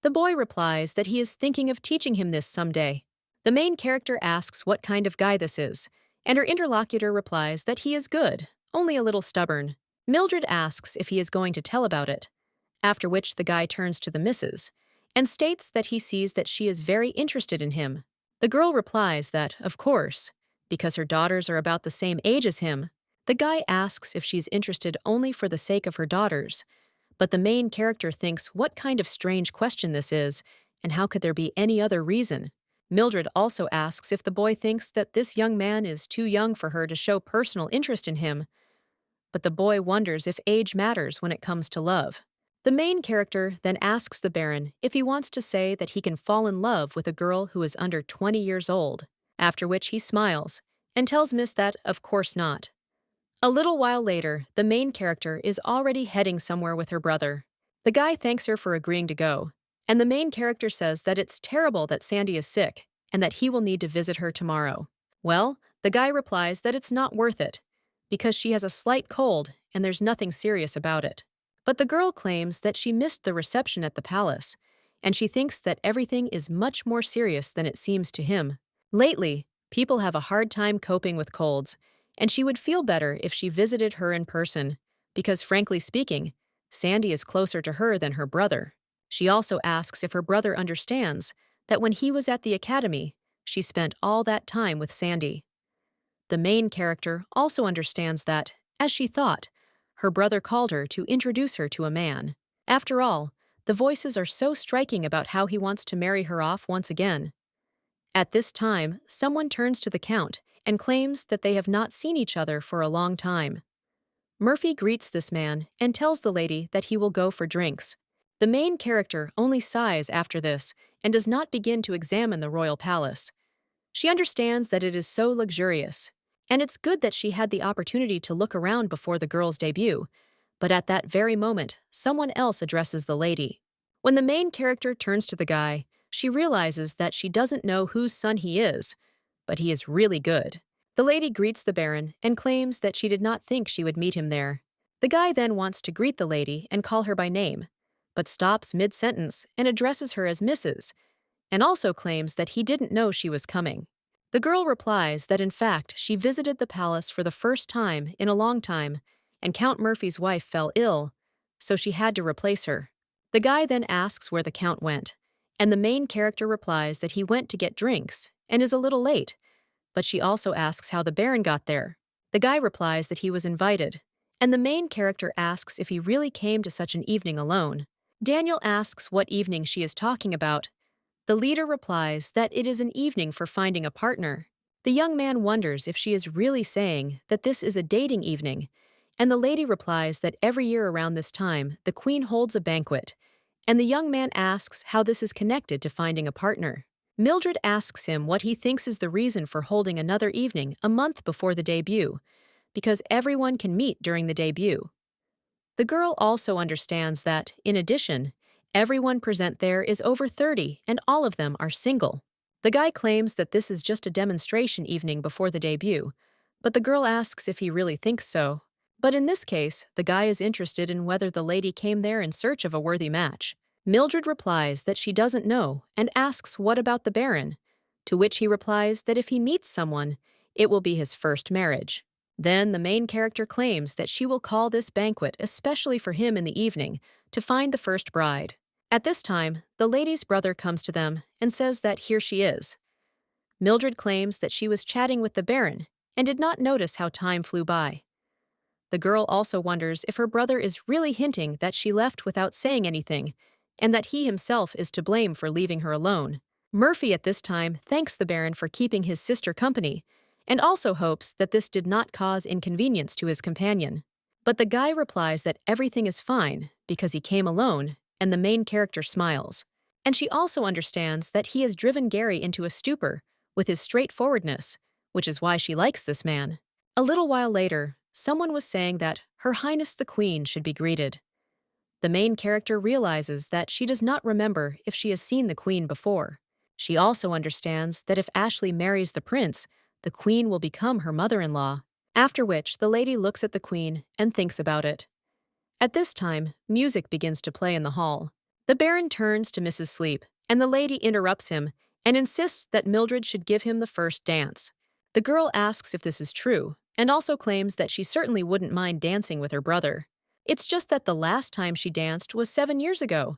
The boy replies that he is thinking of teaching him this someday. The main character asks what kind of guy this is, and her interlocutor replies that he is good, only a little stubborn. Mildred asks if he is going to tell about it, after which the guy turns to the missus and states that he sees that she is very interested in him. The girl replies that, of course, because her daughters are about the same age as him. The guy asks if she's interested only for the sake of her daughters, but the main character thinks what kind of strange question this is, and how could there be any other reason? Mildred also asks if the boy thinks that this young man is too young for her to show personal interest in him, but the boy wonders if age matters when it comes to love. The main character then asks the Baron if he wants to say that he can fall in love with a girl who is under 20 years old, after which he smiles and tells Miss that of course not. A little while later, the main character is already heading somewhere with her brother. The guy thanks her for agreeing to go, and the main character says that it's terrible that Sandy is sick and that he will need to visit her tomorrow. Well, the guy replies that it's not worth it, because she has a slight cold and there's nothing serious about it. But the girl claims that she missed the reception at the palace, and she thinks that everything is much more serious than it seems to him. Lately, people have a hard time coping with colds, and she would feel better if she visited her in person, because frankly speaking, Sandy is closer to her than her brother. She also asks if her brother understands that when he was at the academy, she spent all that time with Sandy. The main character also understands that, as she thought, her brother called her to introduce her to a man. After all, the voices are so striking about how he wants to marry her off once again. At this time, someone turns to the Count and claims that they have not seen each other for a long time. Murphy greets this man and tells the lady that he will go for drinks. The main character only sighs after this and does not begin to examine the royal palace. She understands that it is so luxurious, and it's good that she had the opportunity to look around before the girl's debut, but at that very moment, someone else addresses the lady. When the main character turns to the guy, she realizes that she doesn't know whose son he is, but he is really good. The lady greets the Baron and claims that she did not think she would meet him there. The guy then wants to greet the lady and call her by name, but stops mid-sentence and addresses her as Mrs., and also claims that he didn't know she was coming. The girl replies that in fact she visited the palace for the first time in a long time, and Count Murphy's wife fell ill, so she had to replace her. The guy then asks where the Count went, and the main character replies that he went to get drinks and is a little late, but she also asks how the Baron got there. The guy replies that he was invited, and the main character asks if he really came to such an evening alone. Daniel asks what evening she is talking about. The leader replies that it is an evening for finding a partner. The young man wonders if she is really saying that this is a dating evening, and the lady replies that every year around this time, the queen holds a banquet, and the young man asks how this is connected to finding a partner. Mildred asks him what he thinks is the reason for holding another evening a month before the debut, because everyone can meet during the debut. The girl also understands that, in addition, everyone present there is over 30 and all of them are single. The guy claims that this is just a demonstration evening before the debut, but the girl asks if he really thinks so. But in this case, the guy is interested in whether the lady came there in search of a worthy match. Mildred replies that she doesn't know and asks what about the Baron, to which he replies that if he meets someone, it will be his first marriage. Then the main character claims that she will call this banquet especially for him in the evening to find the first bride. At this time, the lady's brother comes to them and says that here she is. Mildred claims that she was chatting with the Baron and did not notice how time flew by. The girl also wonders if her brother is really hinting that she left without saying anything, and that he himself is to blame for leaving her alone. Murphy at this time thanks the Baron for keeping his sister company, and also hopes that this did not cause inconvenience to his companion. But the guy replies that everything is fine because he came alone, and the main character smiles. And she also understands that he has driven Gary into a stupor with his straightforwardness, which is why she likes this man. A little while later, someone was saying that Her Highness the Queen should be greeted. The main character realizes that she does not remember if she has seen the Queen before. She also understands that if Ashley marries the prince, the Queen will become her mother-in-law, after which the lady looks at the Queen and thinks about it. At this time, music begins to play in the hall. The Baron turns to Mrs. Sleep, and the lady interrupts him and insists that Mildred should give him the first dance. The girl asks if this is true, and also claims that she certainly wouldn't mind dancing with her brother. It's just that the last time she danced was 7 years ago,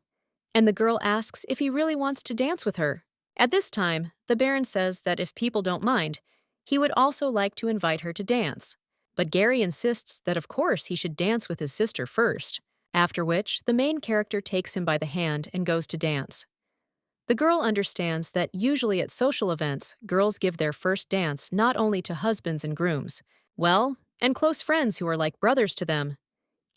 and the girl asks if he really wants to dance with her. At this time, the Baron says that if people don't mind, he would also like to invite her to dance. But Gary insists that of course he should dance with his sister first, after which the main character takes him by the hand and goes to dance. The girl understands that usually at social events, girls give their first dance not only to husbands and grooms, and close friends who are like brothers to them.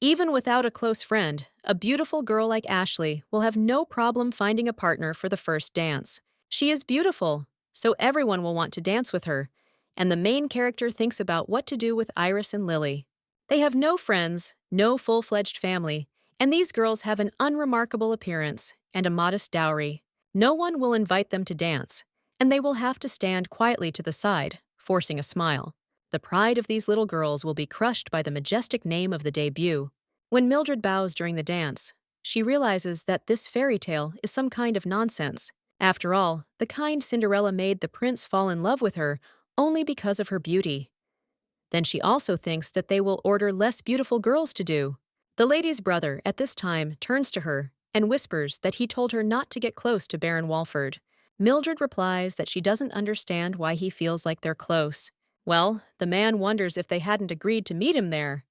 Even without a close friend, a beautiful girl like Ashley will have no problem finding a partner for the first dance. She is beautiful, so everyone will want to dance with her, and the main character thinks about what to do with Iris and Lily. They have no friends, no full-fledged family, and these girls have an unremarkable appearance and a modest dowry. No one will invite them to dance, and they will have to stand quietly to the side, forcing a smile. The pride of these little girls will be crushed by the majestic name of the debut. When Mildred bows during the dance, she realizes that this fairy tale is some kind of nonsense. After all, the kind Cinderella made the prince fall in love with her only because of her beauty. Then she also thinks that they will order less beautiful girls to do. The lady's brother, at this time, turns to her and whispers that he told her not to get close to Baron Walford. Mildred replies that she doesn't understand why he feels like they're close. Well, the man wonders if they hadn't agreed to meet him there.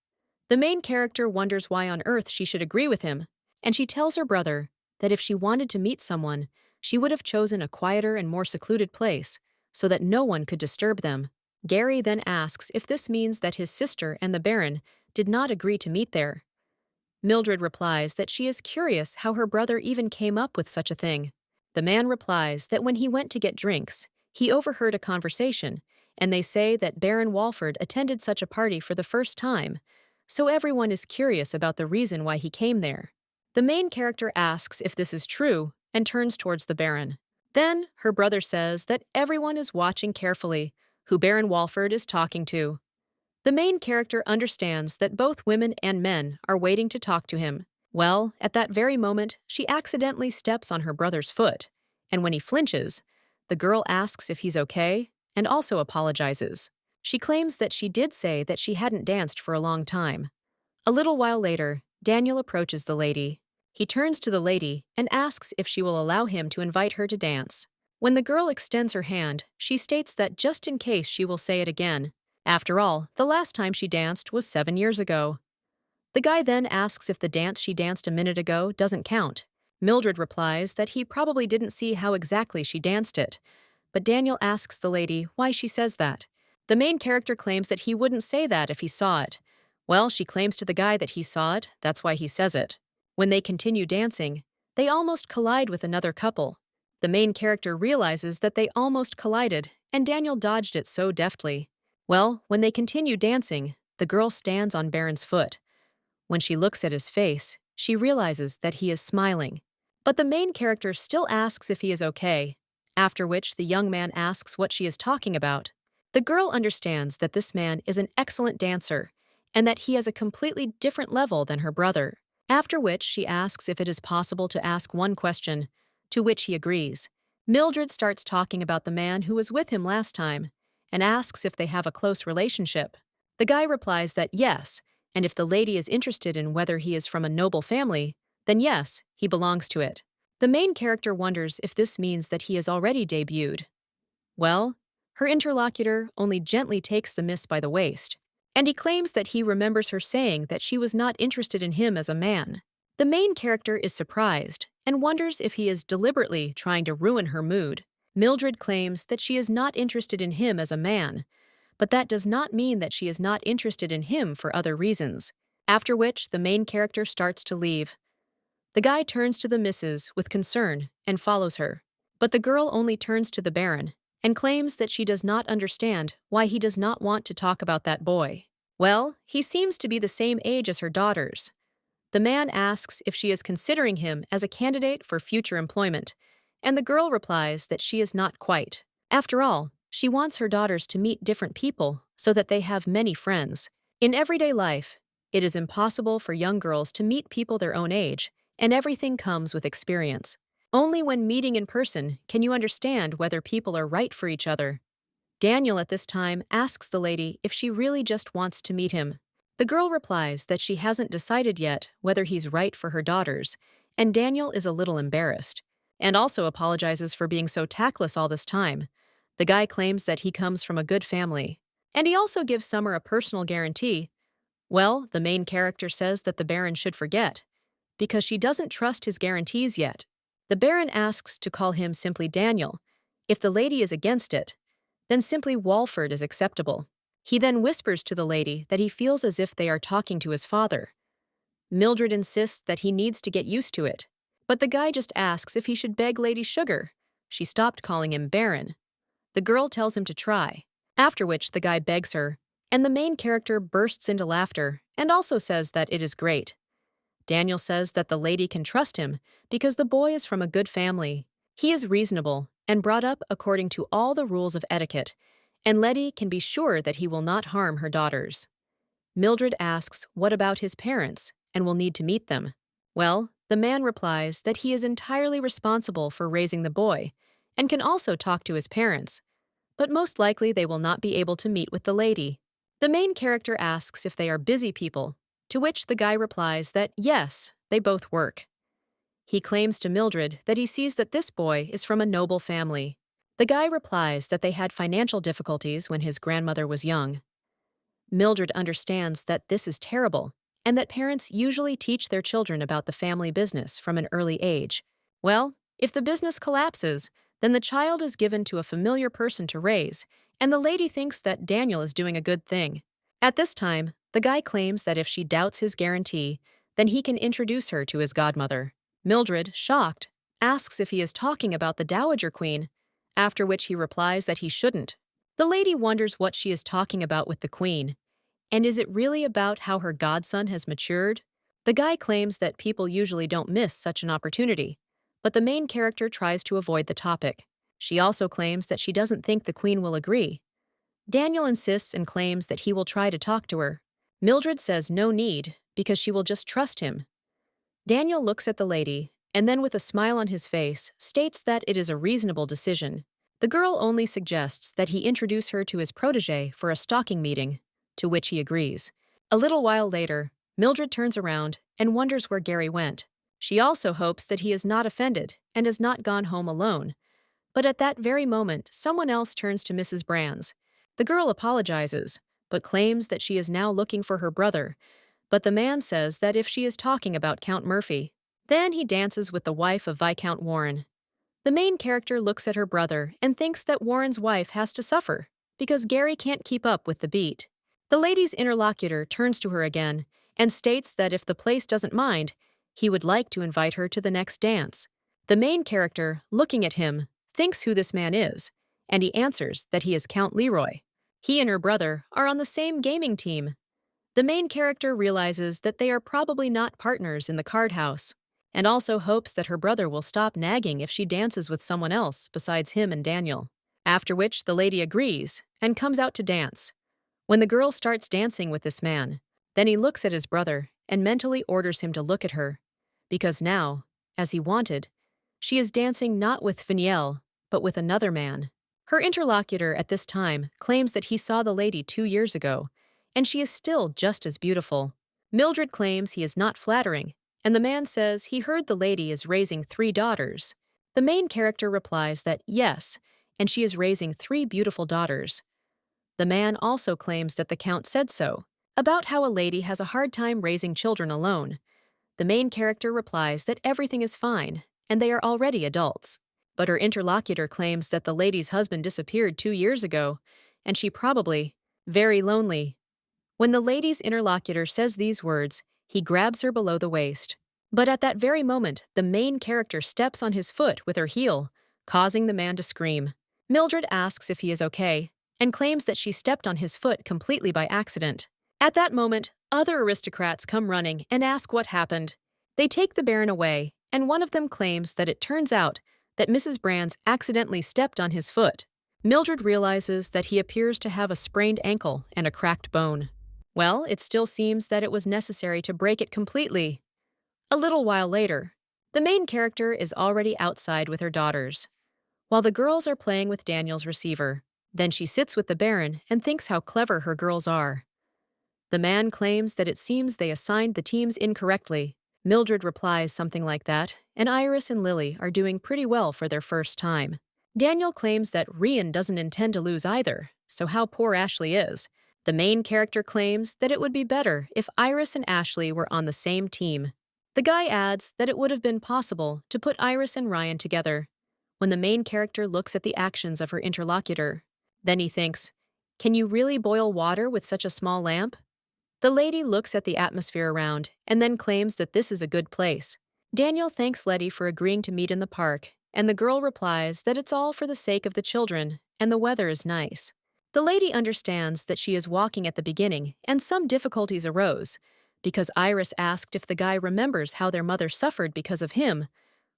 The main character wonders why on earth she should agree with him, and she tells her brother that if she wanted to meet someone, she would have chosen a quieter and more secluded place, so that no one could disturb them. Gary then asks if this means that his sister and the Baron did not agree to meet there. Mildred replies that she is curious how her brother even came up with such a thing. The man replies that when he went to get drinks, he overheard a conversation, and they say that Baron Walford attended such a party for the first time, so everyone is curious about the reason why he came there. The main character asks if this is true and turns towards the Baron. Then her brother says that everyone is watching carefully who Baron Walford is talking to. The main character understands that both women and men are waiting to talk to him. Well, at that very moment, she accidentally steps on her brother's foot, and when he flinches, the girl asks if he's okay and also apologizes. She claims that she did say that she hadn't danced for a long time. A little while later, Daniel approaches the lady. He turns to the lady and asks if she will allow him to invite her to dance. When the girl extends her hand, she states that just in case she will say it again. After all, the last time she danced was 7 years ago. The guy then asks if the dance she danced a minute ago doesn't count. Mildred replies that he probably didn't see how exactly she danced it, but Daniel asks the lady why she says that. The main character claims that he wouldn't say that if he saw it. Well, she claims to the guy that he saw it, that's why he says it. When they continue dancing, they almost collide with another couple. The main character realizes that they almost collided, and Daniel dodged it so deftly. Well, when they continue dancing, the girl stands on Baron's foot. When she looks at his face, she realizes that he is smiling. But the main character still asks if he is okay, after which the young man asks what she is talking about. The girl understands that this man is an excellent dancer, and that he has a completely different level than her brother. After which she asks if it is possible to ask one question, to which he agrees. Mildred starts talking about the man who was with him last time, and asks if they have a close relationship. The guy replies that yes, and if the lady is interested in whether he is from a noble family, then yes, he belongs to it. The main character wonders if this means that he has already debuted. Well, her interlocutor only gently takes the miss by the waist, and he claims that he remembers her saying that she was not interested in him as a man. The main character is surprised and wonders if he is deliberately trying to ruin her mood. Mildred claims that she is not interested in him as a man, But that does not mean that she is not interested in him for other reasons. After which, the main character starts to leave. The guy turns to the missus with concern and follows her. But the girl only turns to the Baron and claims that she does not understand why he does not want to talk about that boy. Well, he seems to be the same age as her daughters. The man asks if she is considering him as a candidate for future employment, and the girl replies that she is not quite. After all, she wants her daughters to meet different people so that they have many friends. In everyday life, it is impossible for young girls to meet people their own age, and everything comes with experience. Only when meeting in person can you understand whether people are right for each other. Daniel at this time asks the lady if she really just wants to meet him. The girl replies that she hasn't decided yet whether he's right for her daughters, and Daniel is a little embarrassed, and also apologizes for being so tactless all this time. The guy claims that he comes from a good family, and he also gives Summer a personal guarantee. Well, the main character says that the Baron should forget, because she doesn't trust his guarantees yet. The Baron asks to call him simply Daniel. If the lady is against it, then simply Walford is acceptable. He then whispers to the lady that he feels as if they are talking to his father. Mildred insists that he needs to get used to it, but the guy just asks if he should beg Lady Sugar. She stopped calling him Baron. The girl tells him to try, after which the guy begs her, and the main character bursts into laughter and also says that it is great. Daniel says that the lady can trust him because the boy is from a good family. He is reasonable and brought up according to all the rules of etiquette, and Letty can be sure that he will not harm her daughters. Mildred asks what about his parents and will need to meet them. Well, the man replies that he is entirely responsible for raising the boy and can also talk to his parents, but most likely they will not be able to meet with the lady. The main character asks if they are busy people, to which the guy replies that yes, they both work. He claims to Mildred that he sees that this boy is from a noble family. The guy replies that they had financial difficulties when his grandmother was young. Mildred understands that this is terrible, and that parents usually teach their children about the family business from an early age. Well, if the business collapses, then the child is given to a familiar person to raise, and the lady thinks that Daniel is doing a good thing. At this time, the guy claims that if she doubts his guarantee, then he can introduce her to his godmother. Mildred, shocked, asks if he is talking about the Dowager Queen, after which he replies that he shouldn't. The lady wonders what she is talking about with the Queen, and is it really about how her godson has matured? The guy claims that people usually don't miss such an opportunity, but the main character tries to avoid the topic. She also claims that she doesn't think the Queen will agree. Daniel insists and claims that he will try to talk to her. Mildred says no need, because she will just trust him. Daniel looks at the lady, and then with a smile on his face, states that it is a reasonable decision. The girl only suggests that he introduce her to his protégé for a stalking meeting, to which he agrees. A little while later, Mildred turns around and wonders where Gary went. She also hopes that he is not offended and has not gone home alone. But at that very moment, someone else turns to Mrs. Brands. The girl apologizes, but claims that she is now looking for her brother. But the man says that if she is talking about Count Murphy, then he dances with the wife of Viscount Warren. The main character looks at her brother and thinks that Warren's wife has to suffer, because Gary can't keep up with the beat. The lady's interlocutor turns to her again and states that if the place doesn't mind, he would like to invite her to the next dance. The main character, looking at him, thinks who this man is, and he answers that he is Count Leroy. He and her brother are on the same gaming team. The main character realizes that they are probably not partners in the card house, and also hopes that her brother will stop nagging if she dances with someone else besides him and Daniel. After which the lady agrees and comes out to dance. When the girl starts dancing with this man, then he looks at his brother and mentally orders him to look at her, because now, as he wanted, she is dancing not with Finiel, but with another man. Her interlocutor at this time claims that he saw the lady 2 years ago, and she is still just as beautiful. Mildred claims he is not flattering, and the man says he heard the lady is raising 3 daughters. The main character replies that yes, and she is raising 3 beautiful daughters. The man also claims that the Count said so, about how a lady has a hard time raising children alone. The main character replies that everything is fine, and they are already adults. But her interlocutor claims that the lady's husband disappeared 2 years ago, and she probably very lonely. When the lady's interlocutor says these words, he grabs her below the waist. But at that very moment, the main character steps on his foot with her heel, causing the man to scream. Mildred asks if he is okay, and claims that she stepped on his foot completely by accident. At that moment, other aristocrats come running and ask what happened. They take the Baron away, and one of them claims that it turns out that Mrs. Brands accidentally stepped on his foot. Mildred realizes that he appears to have a sprained ankle and a cracked bone. Well, it still seems that it was necessary to break it completely. A little while later, the main character is already outside with her daughters, while the girls are playing with Daniel's receiver. Then she sits with the Baron and thinks how clever her girls are. The man claims that it seems they assigned the teams incorrectly. Mildred replies something like that, and Iris and Lily are doing pretty well for their first time. Daniel claims that Rian doesn't intend to lose either, so how poor Ashley is. The main character claims that it would be better if Iris and Ashley were on the same team. The guy adds that it would have been possible to put Iris and Ryan together. When the main character looks at the actions of her interlocutor, then he thinks, "Can you really boil water with such a small lamp?" The lady looks at the atmosphere around and then claims that this is a good place. Daniel thanks Letty for agreeing to meet in the park, and the girl replies that it's all for the sake of the children and the weather is nice. The lady understands that she is walking at the beginning and some difficulties arose because Iris asked if the guy remembers how their mother suffered because of him.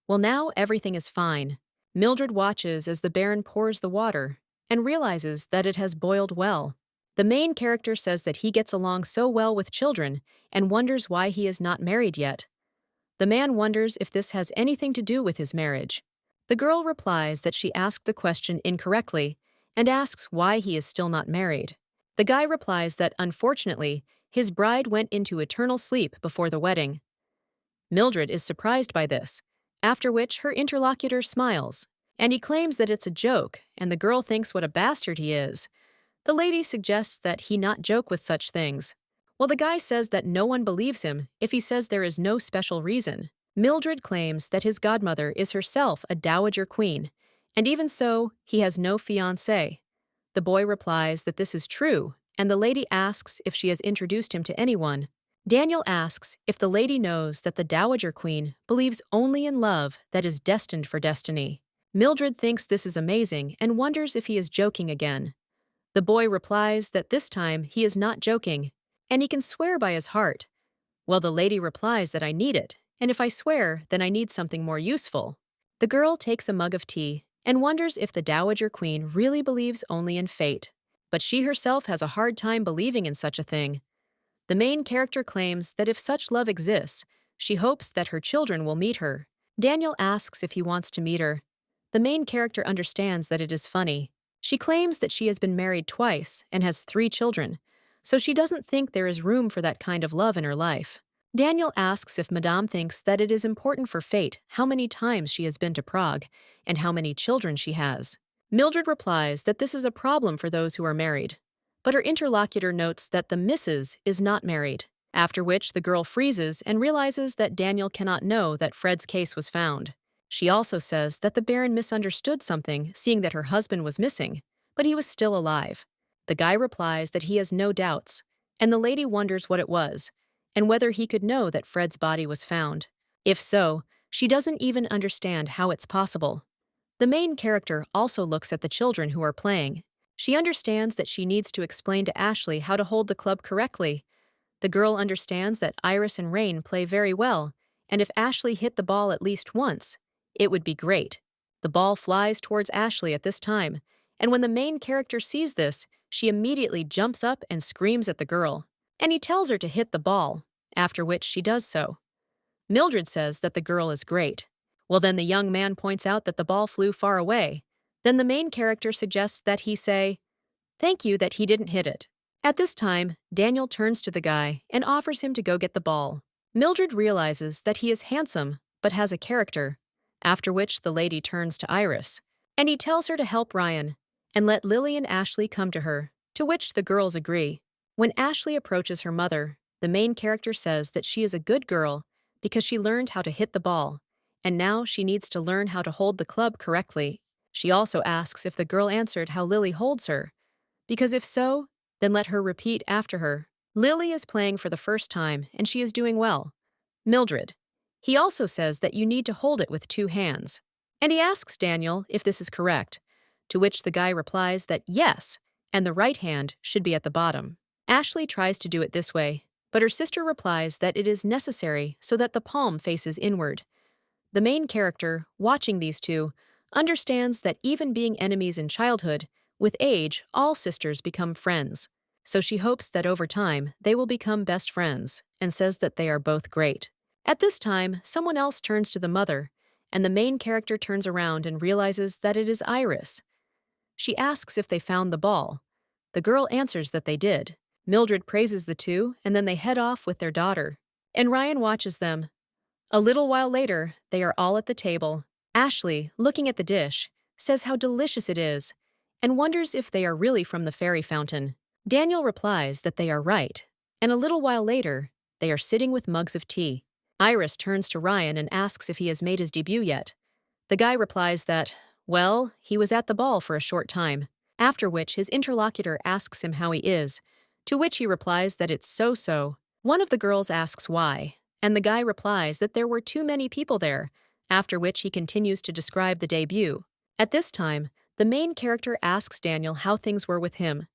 Well, now everything is fine. Mildred watches as the Baron pours the water and realizes that it has boiled well. The main character says that he gets along so well with children and wonders why he is not married yet. The man wonders if this has anything to do with his marriage. The girl replies that she asked the question incorrectly and asks why he is still not married. The guy replies that, unfortunately, his bride went into eternal sleep before the wedding. Mildred is surprised by this, after which her interlocutor smiles, and he claims that it's a joke, and the girl thinks what a bastard he is. The lady suggests that he not joke with such things. Well, the guy says that no one believes him if he says there is no special reason. Mildred claims that his godmother is herself a dowager queen, and even so, he has no fiancé. The boy replies that this is true, and the lady asks if she has introduced him to anyone. Daniel asks if the lady knows that the dowager queen believes only in love that is destined for destiny. Mildred thinks this is amazing and wonders if he is joking again. The boy replies that this time he is not joking, and he can swear by his heart. Well, the lady replies that I need it, and if I swear, then I need something more useful. The girl takes a mug of tea and wonders if the dowager queen really believes only in fate, but she herself has a hard time believing in such a thing. The main character claims that if such love exists, she hopes that her children will meet her. Daniel asks if he wants to meet her. The main character understands that it is funny. She claims that she has been married twice and has 3 children, so she doesn't think there is room for that kind of love in her life. Daniel asks if Madame thinks that it is important for fate how many times she has been to Prague and how many children she has. Mildred replies that this is a problem for those who are married, but her interlocutor notes that the Mrs. is not married, after which the girl freezes and realizes that Daniel cannot know that Fred's case was found. She also says that the Baron misunderstood something, seeing that her husband was missing, but he was still alive. The guy replies that he has no doubts, and the lady wonders what it was, and whether he could know that Fred's body was found. If so, she doesn't even understand how it's possible. The main character also looks at the children who are playing. She understands that she needs to explain to Ashley how to hold the club correctly. The girl understands that Iris and Rain play very well, and if Ashley hit the ball at least once, it would be great. The ball flies towards Ashley at this time, and when the main character sees this, she immediately jumps up and screams at the girl, and he tells her to hit the ball, after which she does so. Mildred says that the girl is great. Well, then the young man points out that the ball flew far away. Then the main character suggests that he say, "Thank you that he didn't hit it." At this time, Daniel turns to the guy and offers him to go get the ball. Mildred realizes that he is handsome, but has a character, after which the lady turns to Iris, and he tells her to help Ryan and let Lily and Ashley come to her, to which the girls agree. When Ashley approaches her mother, the main character says that she is a good girl because she learned how to hit the ball, and now she needs to learn how to hold the club correctly. She also asks if the girl answered how Lily holds her, because if so, then let her repeat after her. Lily is playing for the first time, and she is doing well. Mildred. He also says that you need to hold it with two hands. And he asks Daniel if this is correct, to which the guy replies that yes, and the right hand should be at the bottom. Ashley tries to do it this way, but her sister replies that it is necessary so that the palm faces inward. The main character, watching these two, understands that even being enemies in childhood, with age, all sisters become friends. So she hopes that over time, they will become best friends, and says that they are both great. At this time, someone else turns to the mother, and the main character turns around and realizes that it is Iris. She asks if they found the ball. The girl answers that they did. Mildred praises the two, and then they head off with their daughter. And Ryan watches them. A little while later, they are all at the table. Ashley, looking at the dish, says how delicious it is, and wonders if they are really from the fairy fountain. Daniel replies that they are right, and a little while later, they are sitting with mugs of tea. Iris turns to Ryan and asks if he has made his debut yet. The guy replies that, well, he was at the ball for a short time, after which his interlocutor asks him how he is, to which he replies that it's so-so. One of the girls asks why, and the guy replies that there were too many people there, after which he continues to describe the debut. At this time, the main character asks Daniel how things were with him.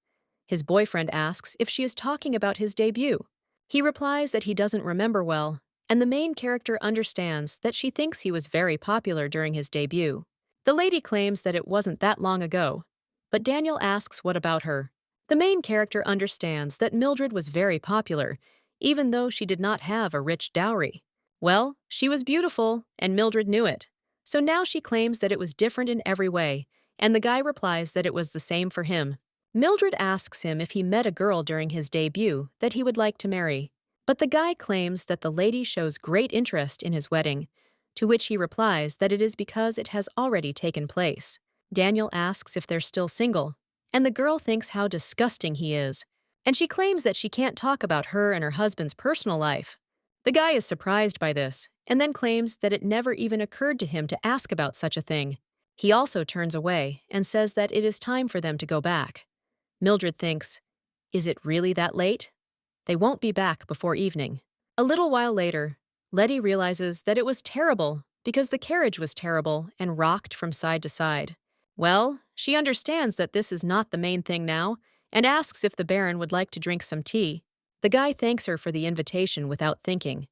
His boyfriend asks if she is talking about his debut. He replies that he doesn't remember well, and the main character understands that she thinks he was very popular during his debut. The lady claims that it wasn't that long ago, but Daniel asks what about her. The main character understands that Mildred was very popular, even though she did not have a rich dowry. Well, she was beautiful, and Mildred knew it. So now she claims that it was different in every way, and the guy replies that it was the same for him. Mildred asks him if he met a girl during his debut that he would like to marry. But the guy claims that the lady shows great interest in his wedding, to which he replies that it is because it has already taken place. Daniel asks if they're still single, and the girl thinks how disgusting he is, and she claims that she can't talk about her and her husband's personal life. The guy is surprised by this, and then claims that it never even occurred to him to ask about such a thing. He also turns away and says that it is time for them to go back. Mildred thinks, is it really that late? They won't be back before evening. A little while later, Letty realizes that it was terrible because the carriage was terrible and rocked from side to side. Well, she understands that this is not the main thing now and asks if the Baron would like to drink some tea. The guy thanks her for the invitation without thinking.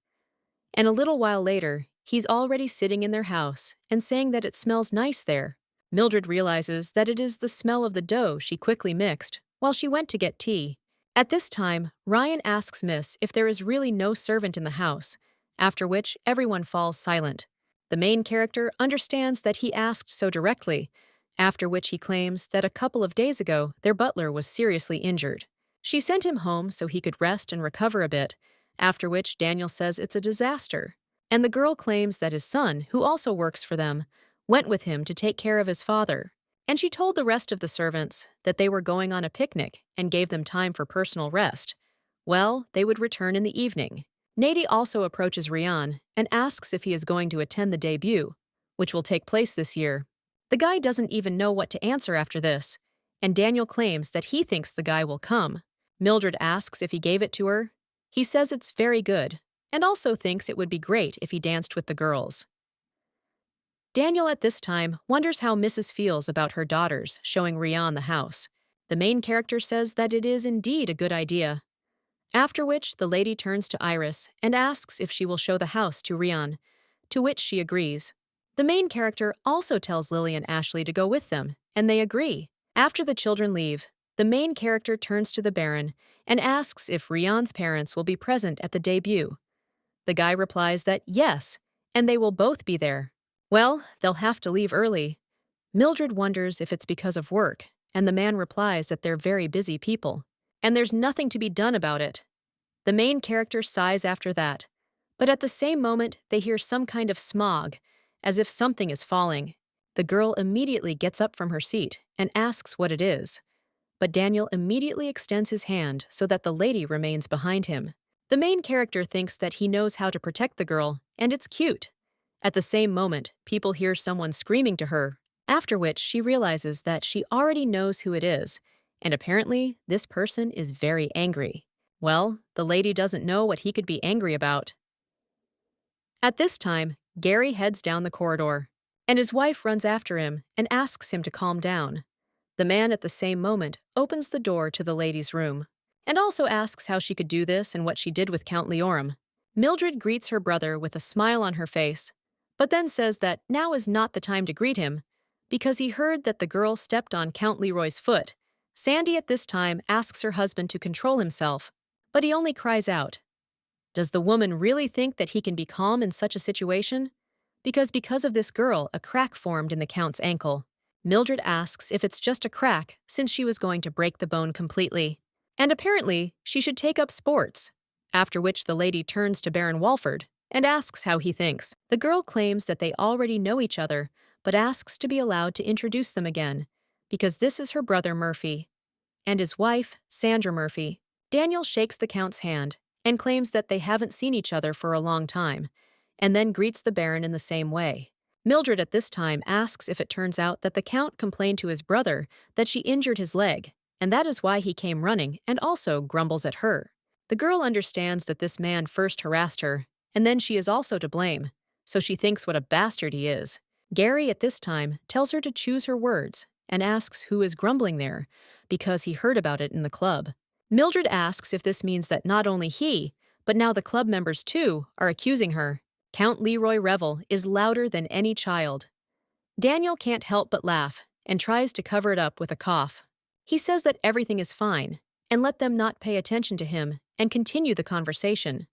And a little while later, he's already sitting in their house and saying that it smells nice there. Mildred realizes that it is the smell of the dough she quickly mixed while she went to get tea. At this time, Ryan asks Miss if there is really no servant in the house, after which everyone falls silent. The main character understands that he asked so directly, after which he claims that a couple of days ago their butler was seriously injured. She sent him home so he could rest and recover a bit, after which Daniel says it's a disaster. And the girl claims that his son, who also works for them, went with him to take care of his father. And she told the rest of the servants that they were going on a picnic and gave them time for personal rest. Well, they would return in the evening. Nady also approaches Rian and asks if he is going to attend the debut, which will take place this year. The guy doesn't even know what to answer after this, and Daniel claims that he thinks the guy will come. Mildred asks if he gave it to her. He says it's very good, and also thinks it would be great if he danced with the girls. Daniel at this time wonders how Mrs. feels about her daughters showing Rian the house. The main character says that it is indeed a good idea. After which, the lady turns to Iris and asks if she will show the house to Rian, to which she agrees. The main character also tells Lily and Ashley to go with them, and they agree. After the children leave, the main character turns to the Baron and asks if Rian's parents will be present at the debut. The guy replies that yes, and they will both be there. Well, they'll have to leave early. Mildred wonders if it's because of work, and the man replies that they're very busy people, and there's nothing to be done about it. The main character sighs after that, but at the same moment they hear some kind of smog, as if something is falling. The girl immediately gets up from her seat and asks what it is, but Daniel immediately extends his hand so that the lady remains behind him. The main character thinks that he knows how to protect the girl, and it's cute. At the same moment, people hear someone screaming to her, after which she realizes that she already knows who it is, and apparently this person is very angry. Well, the lady doesn't know what he could be angry about. At this time, Gary heads down the corridor, and his wife runs after him and asks him to calm down. The man at the same moment opens the door to the lady's room, and also asks how she could do this and what she did with Count Leoram. Mildred greets her brother with a smile on her face, but then says that now is not the time to greet him, because he heard that the girl stepped on Count Leroy's foot. Sandy at this time asks her husband to control himself, but he only cries out. Does the woman really think that he can be calm in such a situation? Because of this girl, a crack formed in the Count's ankle. Mildred asks if it's just a crack since she was going to break the bone completely. And apparently, she should take up sports. After which the lady turns to Baron Walford and asks how he thinks. The girl claims that they already know each other, but asks to be allowed to introduce them again, because this is her brother Murphy and his wife, Sandra Murphy. Daniel shakes the Count's hand and claims that they haven't seen each other for a long time, and then greets the Baron in the same way. Mildred at this time asks if it turns out that the Count complained to his brother that she injured his leg, and that is why he came running, and also grumbles at her. The girl understands that this man first harassed her, and then she is also to blame, so she thinks what a bastard he is. Gary at this time tells her to choose her words and asks who is grumbling there, because he heard about it in the club. Mildred asks if this means that not only he, but now the club members too, are accusing her. Count Leroy Revel is louder than any child. Daniel can't help but laugh and tries to cover it up with a cough. He says that everything is fine and let them not pay attention to him and continue the conversation.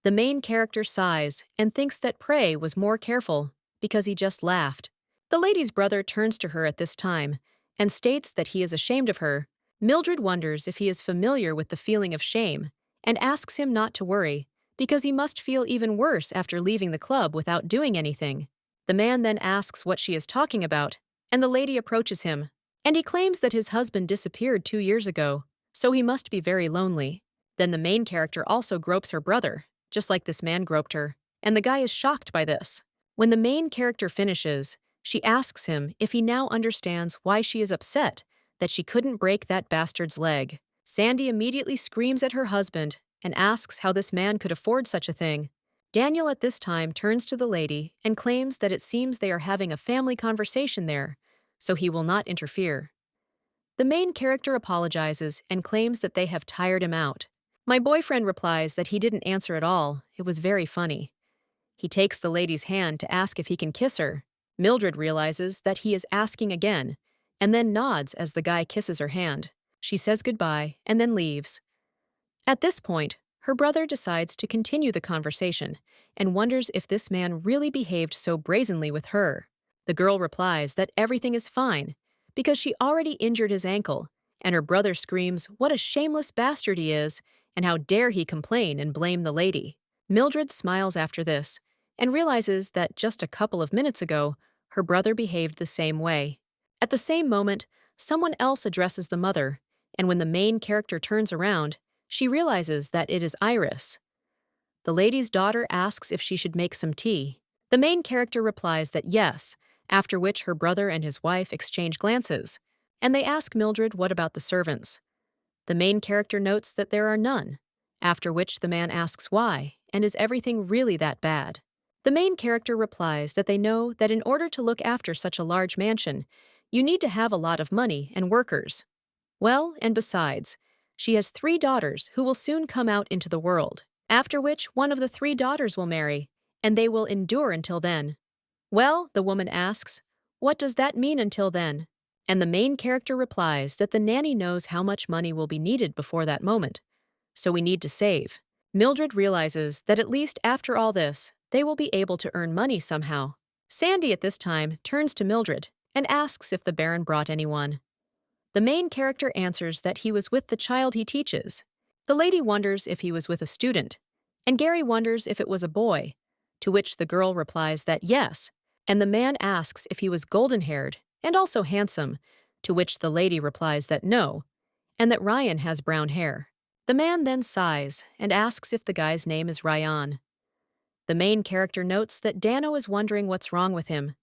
The main character sighs and thinks that Prey was more careful because he just laughed. The lady's brother turns to her at this time and states that he is ashamed of her. Mildred wonders if he is familiar with the feeling of shame and asks him not to worry, because he must feel even worse after leaving the club without doing anything. The man then asks what she is talking about, and the lady approaches him, and he claims that his husband disappeared 2 years ago, so he must be very lonely. Then the main character also gropes her brother, just like this man groped her, and the guy is shocked by this. When the main character finishes, she asks him if he now understands why she is upset that she couldn't break that bastard's leg. Sandy immediately screams at her husband and asks how this man could afford such a thing. Daniel at this time turns to the lady and claims that it seems they are having a family conversation there, so he will not interfere. The main character apologizes and claims that they have tired him out. My boyfriend replies that he didn't answer at all. It was very funny. He takes the lady's hand to ask if he can kiss her. Mildred realizes that he is asking again, and then nods as the guy kisses her hand. She says goodbye and then leaves. At this point, her brother decides to continue the conversation and wonders if this man really behaved so brazenly with her. The girl replies that everything is fine because she already injured his ankle, and her brother screams what a shameless bastard he is and how dare he complain and blame the lady. Mildred smiles after this and realizes that just a couple of minutes ago, her brother behaved the same way. At the same moment, someone else addresses the mother, and when the main character turns around, she realizes that it is Iris. The lady's daughter asks if she should make some tea. The main character replies that yes, after which her brother and his wife exchange glances, and they ask Mildred what about the servants. The main character notes that there are none, after which the man asks why, and is everything really that bad? The main character replies that they know that in order to look after such a large mansion, you need to have a lot of money and workers. Well, and besides, she has 3 daughters who will soon come out into the world, after which one of the 3 daughters will marry, and they will endure until then. Well, the woman asks, what does that mean until then? And the main character replies that the nanny knows how much money will be needed before that moment, so we need to save. Mildred realizes that at least after all this, they will be able to earn money somehow. Sandy at this time turns to Mildred and asks if the Baron brought anyone. The main character answers that he was with the child he teaches. The lady wonders if he was with a student, and Gary wonders if it was a boy, to which the girl replies that yes, and the man asks if he was golden-haired and also handsome, to which the lady replies that no, and that Ryan has brown hair. The man then sighs and asks if the guy's name is Ryan. The main character notes that Dano is wondering what's wrong with him.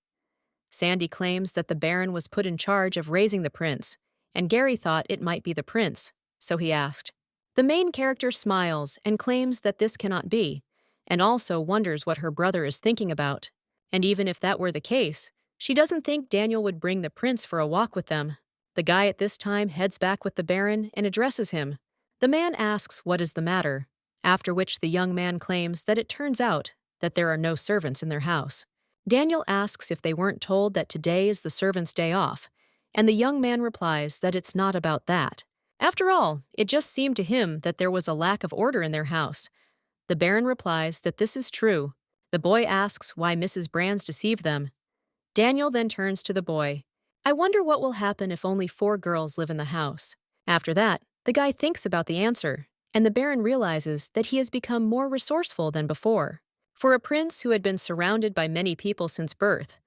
Sandy claims that the Baron was put in charge of raising the prince, and Gary thought it might be the prince, so he asked. The main character smiles and claims that this cannot be, and also wonders what her brother is thinking about. And even if that were the case, she doesn't think Daniel would bring the prince for a walk with them. The guy at this time heads back with the Baron and addresses him. The man asks what is the matter, after which the young man claims that it turns out that there are no servants in their house. Daniel asks if they weren't told that today is the servants' day off, and the young man replies that it's not about that. After all, it just seemed to him that there was a lack of order in their house. The Baron replies that this is true. The boy asks why Mrs. Brands deceived them. Daniel then turns to the boy. I wonder what will happen if only 4 girls live in the house. After that, the guy thinks about the answer, and the Baron realizes that he has become more resourceful than before. For a prince who had been surrounded by many people since birth,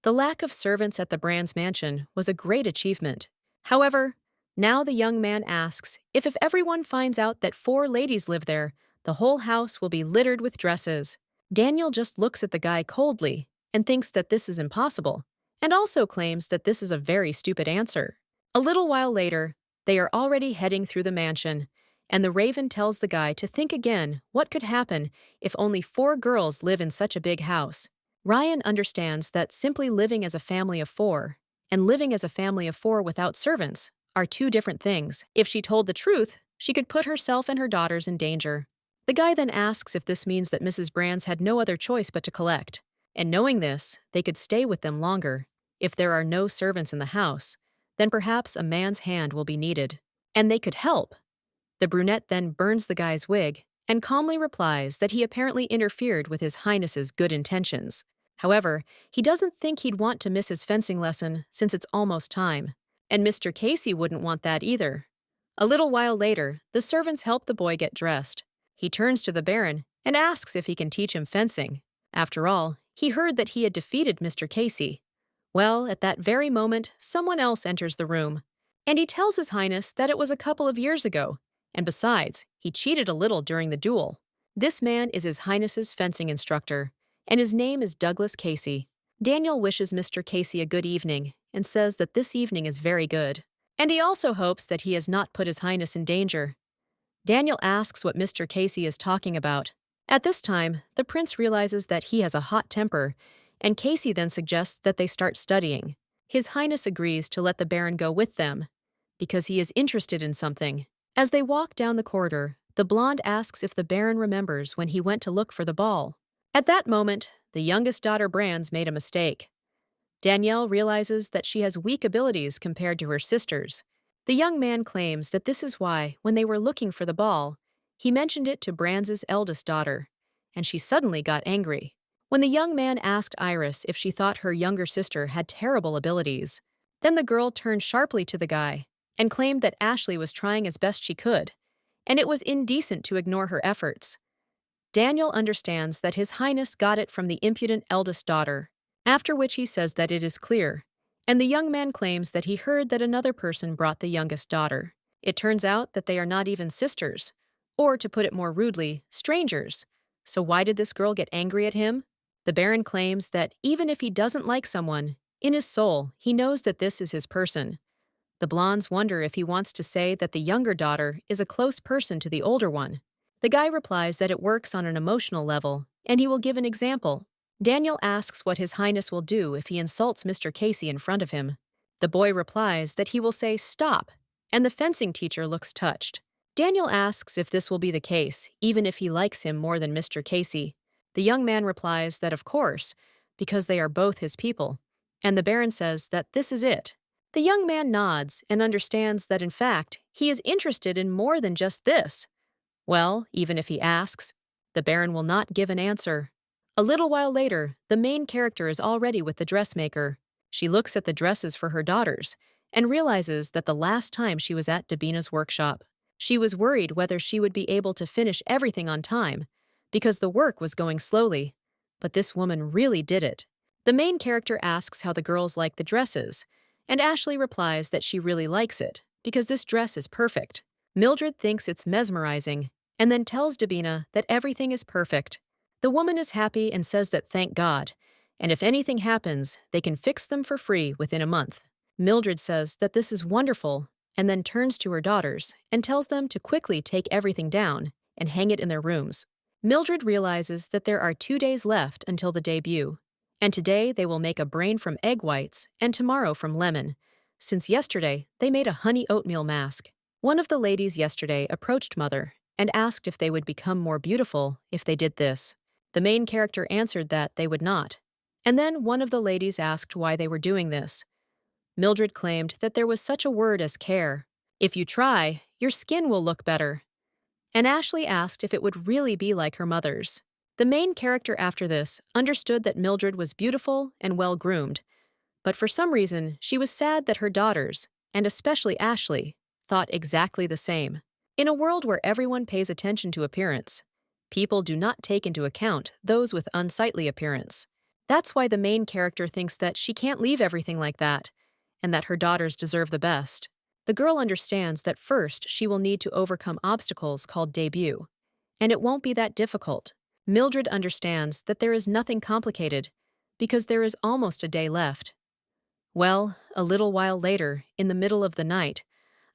the lack of servants at the Brands mansion was a great achievement. However, now the young man asks if everyone finds out that 4 ladies live there, the whole house will be littered with dresses. Daniel just looks at the guy coldly and thinks that this is impossible, and also claims that this is a very stupid answer. A little while later, they are already heading through the mansion, and the Raven tells the guy to think again what could happen if only 4 girls live in such a big house. Ryan understands that simply living as a family of 4 and living as a family of 4 without servants are 2 different things. If she told the truth, she could put herself and her daughters in danger. The guy then asks if this means that Mrs. Brands had no other choice but to collect, and knowing this, they could stay with them longer. If there are no servants in the house, then perhaps a man's hand will be needed, and they could help. The brunette then burns the guy's wig and calmly replies that he apparently interfered with His Highness's good intentions. However, he doesn't think he'd want to miss his fencing lesson since it's almost time, and Mr. Casey wouldn't want that either. A little while later, the servants help the boy get dressed. He turns to the Baron and asks if he can teach him fencing. After all, he heard that he had defeated Mr. Casey. Well, at that very moment, someone else enters the room, and he tells His Highness that it was a couple of years ago, and besides, he cheated a little during the duel. This man is His Highness's fencing instructor, and his name is Douglas Casey. Daniel wishes Mr. Casey a good evening and says that this evening is very good, and he also hopes that he has not put His Highness in danger. Daniel asks what Mr. Casey is talking about. At this time, the prince realizes that he has a hot temper, and Casey then suggests that they start studying. His Highness agrees to let the Baron go with them, because he is interested in something. As they walk down the corridor, the blonde asks if the Baron remembers when he went to look for the ball. At that moment, the youngest daughter Brands made a mistake. Danielle realizes that she has weak abilities compared to her sisters. The young man claims that this is why, when they were looking for the ball, he mentioned it to Brands' eldest daughter, and she suddenly got angry. When the young man asked Iris if she thought her younger sister had terrible abilities, then the girl turned sharply to the guy and claimed that Ashley was trying as best she could, and it was indecent to ignore her efforts. Daniel understands that His Highness got it from the impudent eldest daughter, after which he says that it is clear, and the young man claims that he heard that another person brought the youngest daughter. It turns out that they are not even sisters, or to put it more rudely, strangers. So why did this girl get angry at him? The Baron claims that even if he doesn't like someone, in his soul, he knows that this is his person. The blondes wonder if he wants to say that the younger daughter is a close person to the older one. The guy replies that it works on an emotional level, and he will give an example. Daniel asks what His Highness will do if he insults Mr. Casey in front of him. The boy replies that he will say stop, and the fencing teacher looks touched. Daniel asks if this will be the case, even if he likes him more than Mr. Casey. The young man replies that of course, because they are both his people, and the Baron says that this is it. The young man nods and understands that in fact, he is interested in more than just this. Well, even if he asks, the Baron will not give an answer. A little while later, the main character is already with the dressmaker. She looks at the dresses for her daughters and realizes that the last time she was at Davina's workshop, she was worried whether she would be able to finish everything on time because the work was going slowly. But this woman really did it. The main character asks how the girls like the dresses, and Ashley replies that she really likes it because this dress is perfect. Mildred thinks it's mesmerizing and then tells Davina that everything is perfect. The woman is happy and says that thank God, and if anything happens, they can fix them for free within a month. Mildred says that this is wonderful and then turns to her daughters and tells them to quickly take everything down and hang it in their rooms. Mildred realizes that there are 2 days left until the debut, and today they will make a brain from egg whites and tomorrow from lemon, since yesterday they made a honey oatmeal mask. One of the ladies yesterday approached Mother and asked if they would become more beautiful if they did this. The main character answered that they would not. And then one of the ladies asked why they were doing this. Mildred claimed that there was such a word as care. If you try, your skin will look better. And Ashley asked if it would really be like her mother's. The main character after this understood that Mildred was beautiful and well-groomed, but for some reason she was sad that her daughters, and especially Ashley, thought exactly the same. In a world where everyone pays attention to appearance, people do not take into account those with unsightly appearance. That's why the main character thinks that she can't leave everything like that, and that her daughters deserve the best. The girl understands that first she will need to overcome obstacles called debut, and it won't be that difficult. Mildred understands that there is nothing complicated, because there is almost a day left. Well, a little while later, in the middle of the night,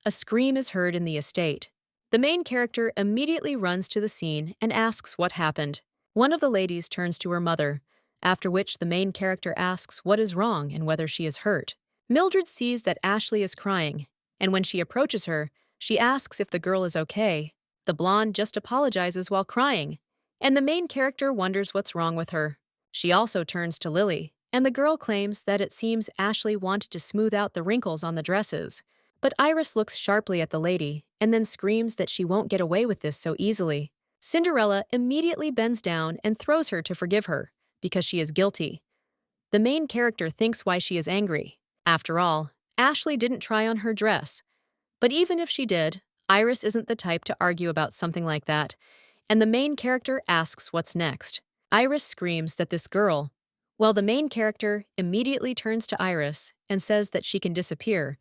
a scream is heard in the estate. The main character immediately runs to the scene and asks what happened. One of the ladies turns to her mother, after which the main character asks what is wrong and whether she is hurt. Mildred sees that Ashley is crying, and when she approaches her, she asks if the girl is okay. The blonde just apologizes while crying, and the main character wonders what's wrong with her. She also turns to Lily, and the girl claims that it seems Ashley wanted to smooth out the wrinkles on the dresses. But Iris looks sharply at the lady and then screams that she won't get away with this so easily. Cinderella immediately bends down and throws her to forgive her, because she is guilty. The main character thinks why she is angry. After all, Ashley didn't try on her dress. But even if she did, Iris isn't the type to argue about something like that, and the main character asks what's next. Iris screams that this girl, well, the main character immediately turns to Iris and says that she can disappear,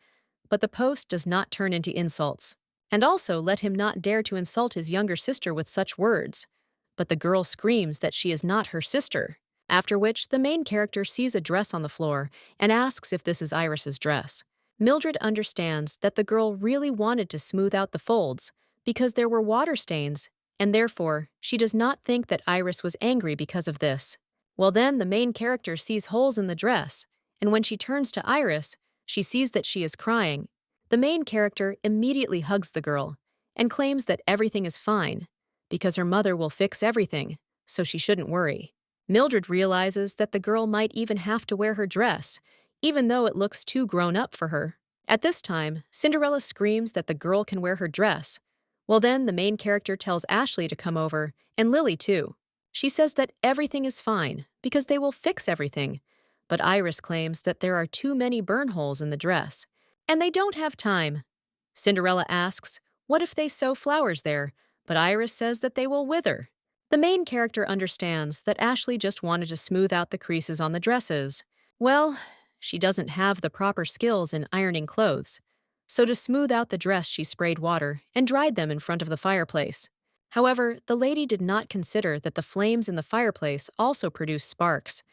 but the post does not turn into insults, and also let him not dare to insult his younger sister with such words. But the girl screams that she is not her sister, after which the main character sees a dress on the floor and asks if this is Iris's dress. Mildred understands that the girl really wanted to smooth out the folds because there were water stains, and therefore she does not think that Iris was angry because of this. Well, then the main character sees holes in the dress, and when she turns to Iris, she sees that she is crying. The main character immediately hugs the girl and claims that everything is fine because her mother will fix everything, so she shouldn't worry. Mildred realizes that the girl might even have to wear her dress, even though it looks too grown up for her. At this time, Cinderella screams that the girl can wear her dress. Well, then the main character tells Ashley to come over, and Lily too. She says that everything is fine because they will fix everything. But Iris claims that there are too many burn holes in the dress, and they don't have time. Cinderella asks, what if they sew flowers there? But Iris says that they will wither. The main character understands that Ashley just wanted to smooth out the creases on the dresses. Well, she doesn't have the proper skills in ironing clothes, so to smooth out the dress she sprayed water and dried them in front of the fireplace. However, the lady did not consider that the flames in the fireplace also produce sparks.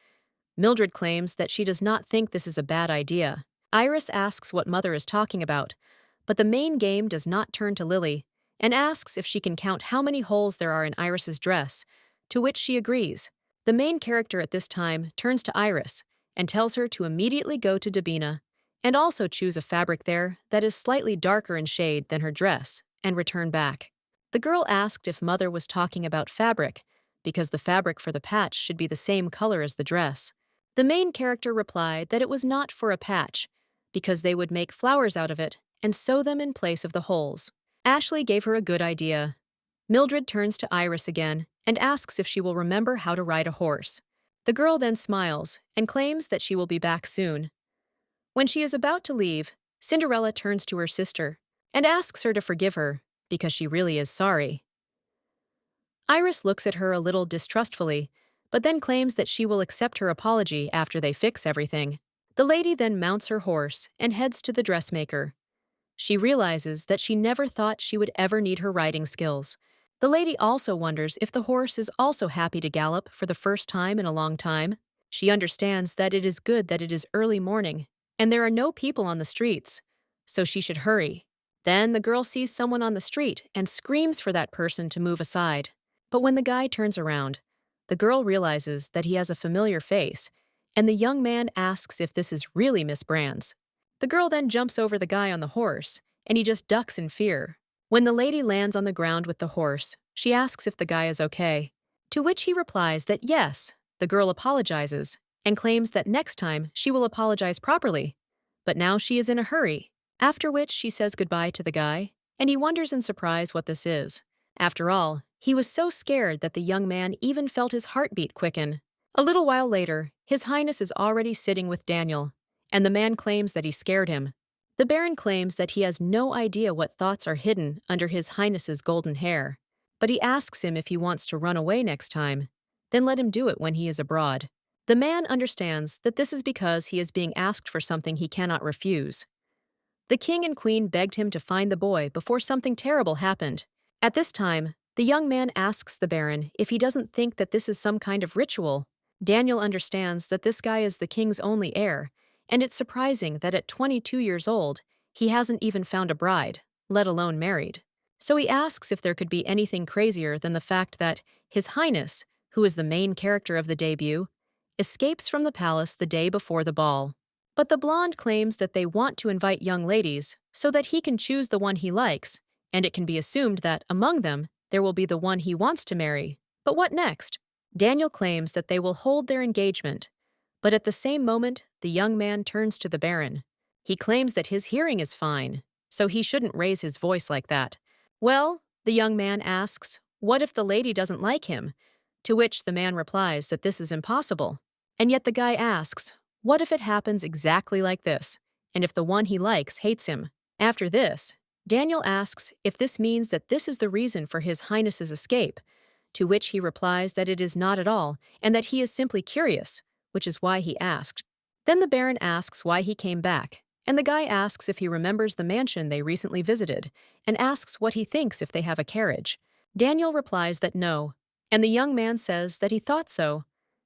Mildred claims that she does not think this is a bad idea. Iris asks what Mother is talking about, but the main game does not turn to Lily and asks if she can count how many holes there are in Iris's dress, to which she agrees. The main character at this time turns to Iris and tells her to immediately go to Dabina and also choose a fabric there that is slightly darker in shade than her dress and return back. The girl asked if Mother was talking about fabric, because the fabric for the patch should be the same color as the dress. The main character replied that it was not for a patch, because they would make flowers out of it and sew them in place of the holes. Ashley gave her a good idea. Mildred turns to Iris again and asks if she will remember how to ride a horse. The girl then smiles and claims that she will be back soon. When she is about to leave, Cinderella turns to her sister and asks her to forgive her, because she really is sorry. Iris looks at her a little distrustfully, but then claims that she will accept her apology after they fix everything. The lady then mounts her horse and heads to the dressmaker. She realizes that she never thought she would ever need her riding skills. The lady also wonders if the horse is also happy to gallop for the first time in a long time. She understands that it is good that it is early morning, and there are no people on the streets, so she should hurry. Then the girl sees someone on the street and screams for that person to move aside. But when the guy turns around, the girl realizes that he has a familiar face, and the young man asks if this is really Miss Brand's. The girl then jumps over the guy on the horse, and he just ducks in fear. When the lady lands on the ground with the horse, she asks if the guy is okay, to which he replies that yes. The girl apologizes and claims that next time she will apologize properly. But now she is in a hurry, after which she says goodbye to the guy, and he wonders in surprise what this is. After all, he was so scared that the young man even felt his heartbeat quicken. A little while later, His Highness is already sitting with Daniel, and the man claims that he scared him. The Baron claims that he has no idea what thoughts are hidden under His Highness's golden hair, but he asks him if he wants to run away next time, then let him do it when he is abroad. The man understands that this is because he is being asked for something he cannot refuse. The king and queen begged him to find the boy before something terrible happened. At this time, the young man asks the Baron if he doesn't think that this is some kind of ritual. Daniel understands that this guy is the king's only heir, and it's surprising that at 22 years old, he hasn't even found a bride, let alone married. So he asks if there could be anything crazier than the fact that His Highness, who is the main character of the debut, escapes from the palace the day before the ball. But the blonde claims that they want to invite young ladies so that he can choose the one he likes, and it can be assumed that, among them, there will be the one he wants to marry. But what next? Daniel claims that they will hold their engagement, but at the same moment, the young man turns to the Baron. He claims that his hearing is fine, so he shouldn't raise his voice like that. Well, the young man asks, what if the lady doesn't like him? To which the man replies that this is impossible. And yet the guy asks, what if it happens exactly like this, and if the one he likes hates him? After this, Daniel asks if this means that this is the reason for His Highness's escape, to which he replies that it is not at all, and that he is simply curious, which is why he asked. Then the Baron asks why he came back, and the guy asks if he remembers the mansion they recently visited, and asks what he thinks if they have a carriage. Daniel replies that no, and the young man says that he thought so,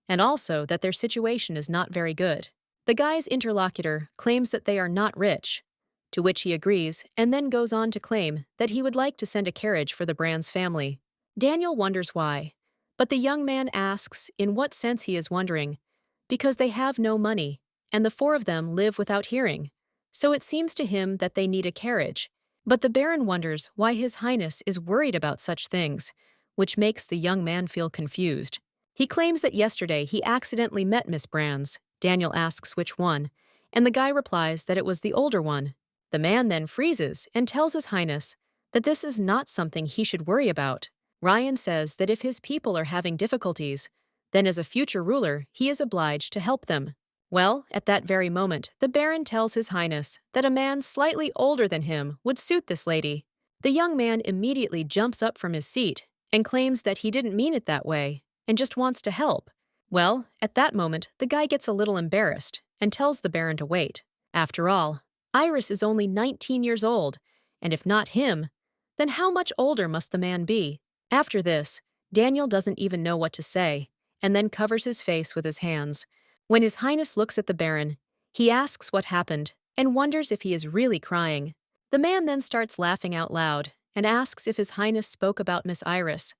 and also that their situation is not very good. The guy's interlocutor claims that they are not rich, to which he agrees and then goes on to claim that he would like to send a carriage for the Brand's family. Daniel wonders why, but the young man asks in what sense he is wondering, because they have no money, and the four of them live without hearing, so it seems to him that they need a carriage. But the Baron wonders why His Highness is worried about such things, which makes the young man feel confused. He claims that yesterday he accidentally met Miss Brand's. Daniel asks which one, and the guy replies that it was the older one. The man then freezes and tells His Highness that this is not something he should worry about. Ryan says that if his people are having difficulties, then as a future ruler, he is obliged to help them. Well, at that very moment, the Baron tells His Highness that a man slightly older than him would suit this lady. The young man immediately jumps up from his seat and claims that he didn't mean it that way and just wants to help. Well, at that moment, the guy gets a little embarrassed and tells the Baron to wait. After all, Iris is only 19 years old, and if not him, then how much older must the man be? After this, Daniel doesn't even know what to say, and then covers his face with his hands. When His Highness looks at the Baron, he asks what happened and wonders if he is really crying. The man then starts laughing out loud and asks if His Highness spoke about Miss Iris.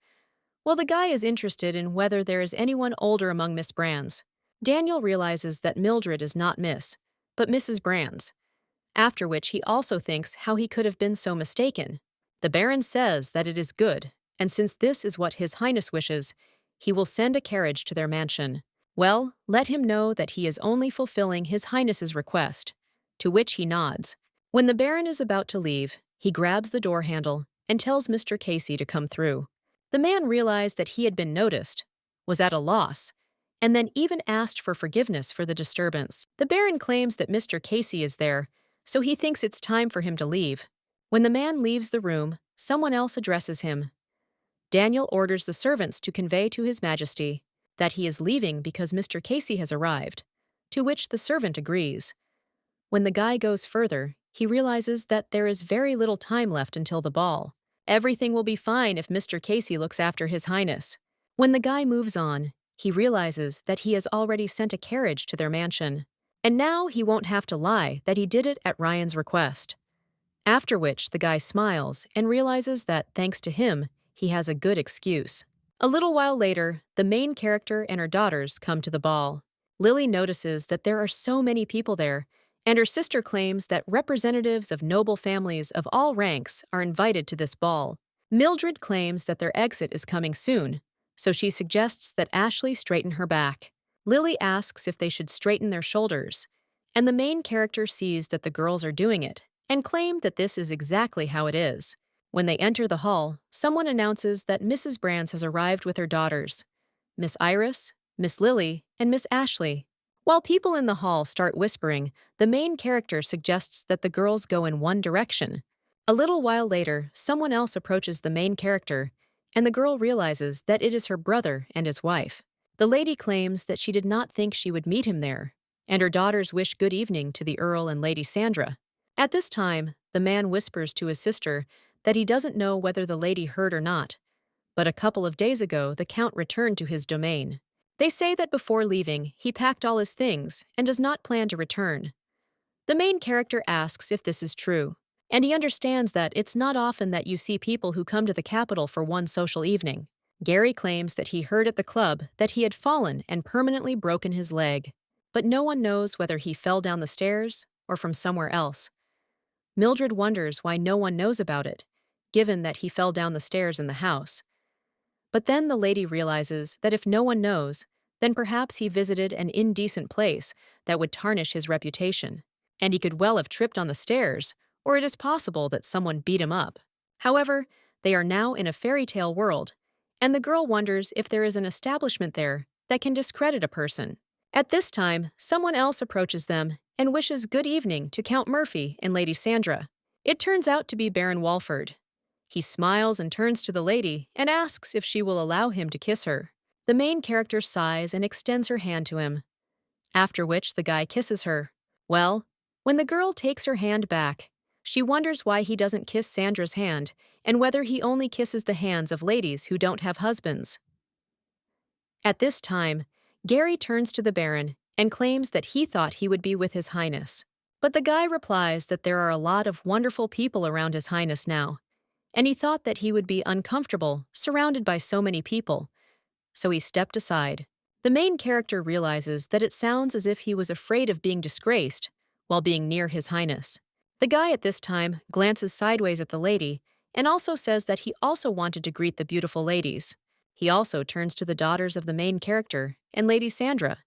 Well, the guy is interested in whether there is anyone older among Miss Brand's. Daniel realizes that Mildred is not Miss, but Mrs. Brand's, after which he also thinks how he could have been so mistaken. The Baron says that it is good, and since this is what His Highness wishes, he will send a carriage to their mansion. Well, let him know that he is only fulfilling His Highness's request, to which he nods. When the Baron is about to leave, he grabs the door handle and tells Mr. Casey to come through. The man realized that he had been noticed, was at a loss, and then even asked for forgiveness for the disturbance. The Baron claims that Mr. Casey is there, so he thinks it's time for him to leave. When the man leaves the room, someone else addresses him. Daniel orders the servants to convey to His Majesty that he is leaving because Mr. Casey has arrived, to which the servant agrees. When the guy goes further, he realizes that there is very little time left until the ball. Everything will be fine if Mr. Casey looks after His Highness. When the guy moves on, he realizes that he has already sent a carriage to their mansion, and now he won't have to lie that he did it at Ryan's request. After which, the guy smiles and realizes that, thanks to him, he has a good excuse. A little while later, the main character and her daughters come to the ball. Lily notices that there are so many people there, and her sister claims that representatives of noble families of all ranks are invited to this ball. Mildred claims that their exit is coming soon, so she suggests that Ashley straighten her back. Lily asks if they should straighten their shoulders, and the main character sees that the girls are doing it and claim that this is exactly how it is. When they enter the hall, someone announces that Mrs. Brands has arrived with her daughters, Miss Iris, Miss Lily, and Miss Ashley. While people in the hall start whispering, the main character suggests that the girls go in one direction. A little while later, someone else approaches the main character, and the girl realizes that it is her brother and his wife. The lady claims that she did not think she would meet him there, and her daughters wish good evening to the Earl and Lady Sandra. At this time, the man whispers to his sister that he doesn't know whether the lady heard or not, but a couple of days ago the Count returned to his domain. They say that before leaving, he packed all his things and does not plan to return. The main character asks if this is true, and he understands that it's not often that you see people who come to the capital for one social evening. Gary claims that he heard at the club that he had fallen and permanently broken his leg, but no one knows whether he fell down the stairs or from somewhere else. Mildred wonders why no one knows about it, given that he fell down the stairs in the house. But then the lady realizes that if no one knows, then perhaps he visited an indecent place that would tarnish his reputation, and he could well have tripped on the stairs, or it is possible that someone beat him up. However, they are now in a fairy tale world, and the girl wonders if there is an establishment there that can discredit a person. At this time, someone else approaches them and wishes good evening to Count Murphy and Lady Sandra. It turns out to be Baron Walford. He smiles and turns to the lady and asks if she will allow him to kiss her. The main character sighs and extends her hand to him, after which the guy kisses her. Well, when the girl takes her hand back, she wonders why he doesn't kiss Sandra's hand and whether he only kisses the hands of ladies who don't have husbands. At this time, Gary turns to the Baron and claims that he thought he would be with His Highness. But the guy replies that there are a lot of wonderful people around His Highness now, and he thought that he would be uncomfortable surrounded by so many people, so he stepped aside. The main character realizes that it sounds as if he was afraid of being disgraced while being near His Highness. The guy at this time glances sideways at the lady and also says that he also wanted to greet the beautiful ladies. He also turns to the daughters of the main character and Lady Sandra,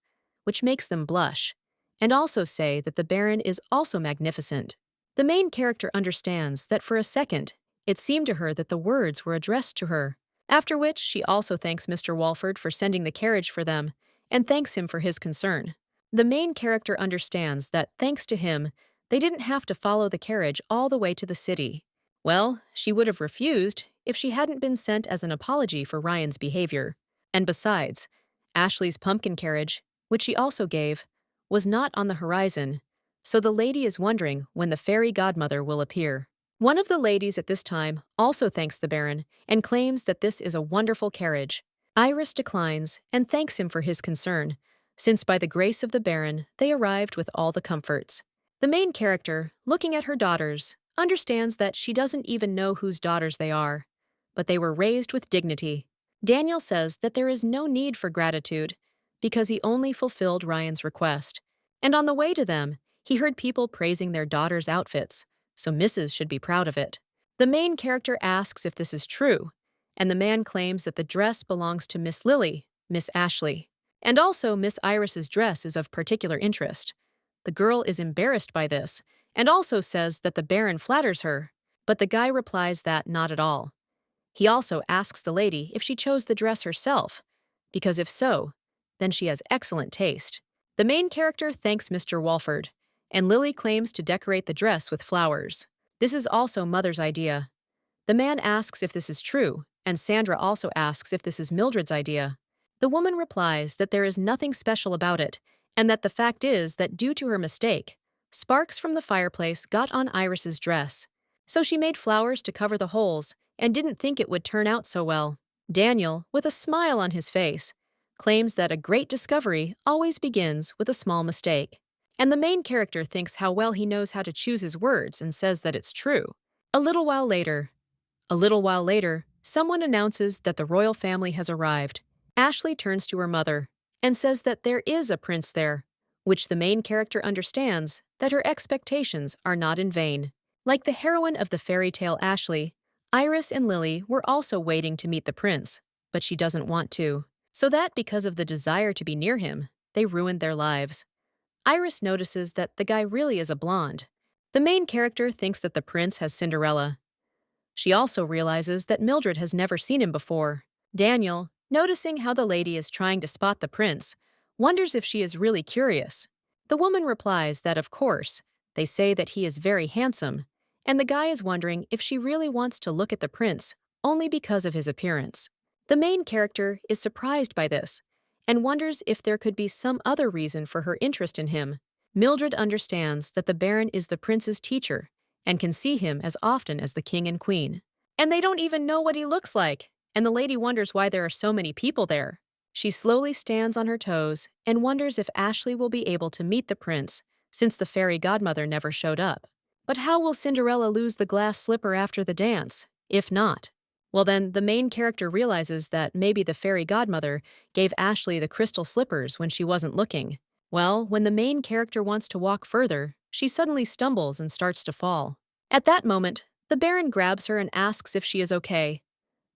which makes them blush, and also say that the Baron is also magnificent. The main character understands that for a second, it seemed to her that the words were addressed to her, after which she also thanks Mr. Walford for sending the carriage for them and thanks him for his concern. The main character understands that, thanks to him, they didn't have to follow the carriage all the way to the city. Well, she would have refused if she hadn't been sent as an apology for Ryan's behavior. And besides, Ashley's pumpkin carriage, which she also gave, was not on the horizon, so the lady is wondering when the fairy godmother will appear. One of the ladies at this time also thanks the Baron and claims that this is a wonderful carriage. Iris declines and thanks him for his concern, since by the grace of the Baron they arrived with all the comforts. The main character, looking at her daughters, understands that she doesn't even know whose daughters they are, but they were raised with dignity. Daniel says that there is no need for gratitude because he only fulfilled Ryan's request, and on the way to them, he heard people praising their daughters' outfits, so Mrs. should be proud of it. The main character asks if this is true, and the man claims that the dress belongs to Miss Lily, Miss Ashley, and also Miss Iris's dress is of particular interest. The girl is embarrassed by this, and also says that the Baron flatters her, but the guy replies that not at all. He also asks the lady if she chose the dress herself, because if so, then she has excellent taste. The main character thanks Mr. Walford, and Lily claims to decorate the dress with flowers. This is also Mother's idea. The man asks if this is true, and Sandra also asks if this is Mildred's idea. The woman replies that there is nothing special about it, and that the fact is that due to her mistake, sparks from the fireplace got on Iris's dress, so she made flowers to cover the holes and didn't think it would turn out so well. Daniel, with a smile on his face, claims that a great discovery always begins with a small mistake. And the main character thinks how well he knows how to choose his words and says that it's true. A little while later, someone announces that the royal family has arrived. Ashley turns to her mother and says that there is a prince there, which the main character understands that her expectations are not in vain. Like the heroine of the fairy tale Ashley, Iris and Lily were also waiting to meet the prince, but she doesn't want to. So that because of the desire to be near him, they ruined their lives. Iris notices that the guy really is a blonde. The main character thinks that the prince has Cinderella. She also realizes that Mildred has never seen him before. Daniel, noticing how the lady is trying to spot the prince, wonders if she is really curious. The woman replies that, of course, they say that he is very handsome, and the guy is wondering if she really wants to look at the prince only because of his appearance. The main character is surprised by this and wonders if there could be some other reason for her interest in him. Mildred understands that the Baron is the prince's teacher and can see him as often as the king and queen. And they don't even know what he looks like, and the lady wonders why there are so many people there. She slowly stands on her toes and wonders if Ashley will be able to meet the prince, since the fairy godmother never showed up. But how will Cinderella lose the glass slipper after the dance, if not? Well then, the main character realizes that maybe the fairy godmother gave Ashley the crystal slippers when she wasn't looking. Well, when the main character wants to walk further, she suddenly stumbles and starts to fall. At that moment, the Baron grabs her and asks if she is okay.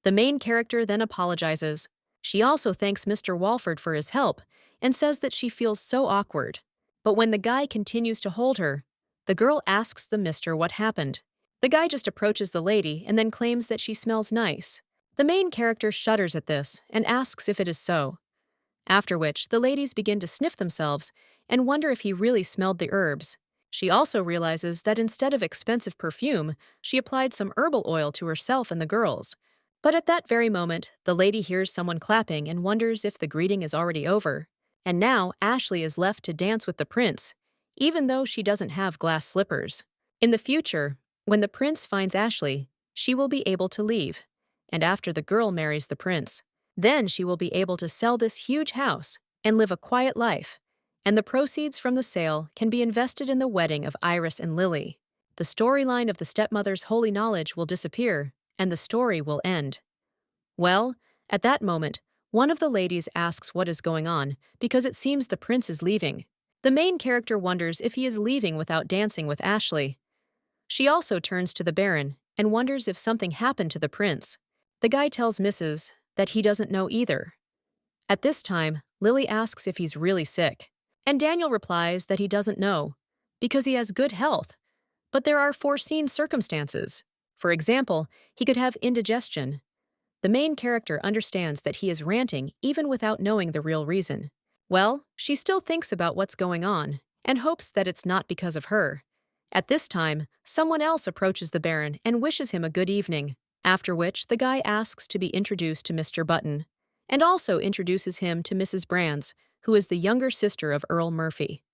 The main character then apologizes. She also thanks Mr. Walford for his help and says that she feels so awkward. But when the guy continues to hold her, the girl asks the mister what happened. The guy just approaches the lady and then claims that she smells nice. The main character shudders at this and asks if it is so. After which, the ladies begin to sniff themselves and wonder if he really smelled the herbs. She also realizes that instead of expensive perfume, she applied some herbal oil to herself and the girls. But at that very moment, the lady hears someone clapping and wonders if the greeting is already over. And now Ashley is left to dance with the prince, even though she doesn't have glass slippers. In the future, when the prince finds Ashley, she will be able to leave. And after the girl marries the prince, then she will be able to sell this huge house and live a quiet life. And the proceeds from the sale can be invested in the wedding of Iris and Lily. The storyline of the stepmother's holy knowledge will disappear, and the story will end. Well, at that moment, one of the ladies asks what is going on because it seems the prince is leaving. The main character wonders if he is leaving without dancing with Ashley. She also turns to the Baron and wonders if something happened to the prince. The guy tells Mrs. that he doesn't know either. At this time, Lily asks if he's really sick, and Daniel replies that he doesn't know, because he has good health. But there are foreseen circumstances. For example, he could have indigestion. The main character understands that he is ranting even without knowing the real reason. Well, she still thinks about what's going on and hopes that it's not because of her. At this time, someone else approaches the Baron and wishes him a good evening, after which the guy asks to be introduced to Mr. Button, and also introduces him to Mrs. Brands, who is the younger sister of Earl Murphy.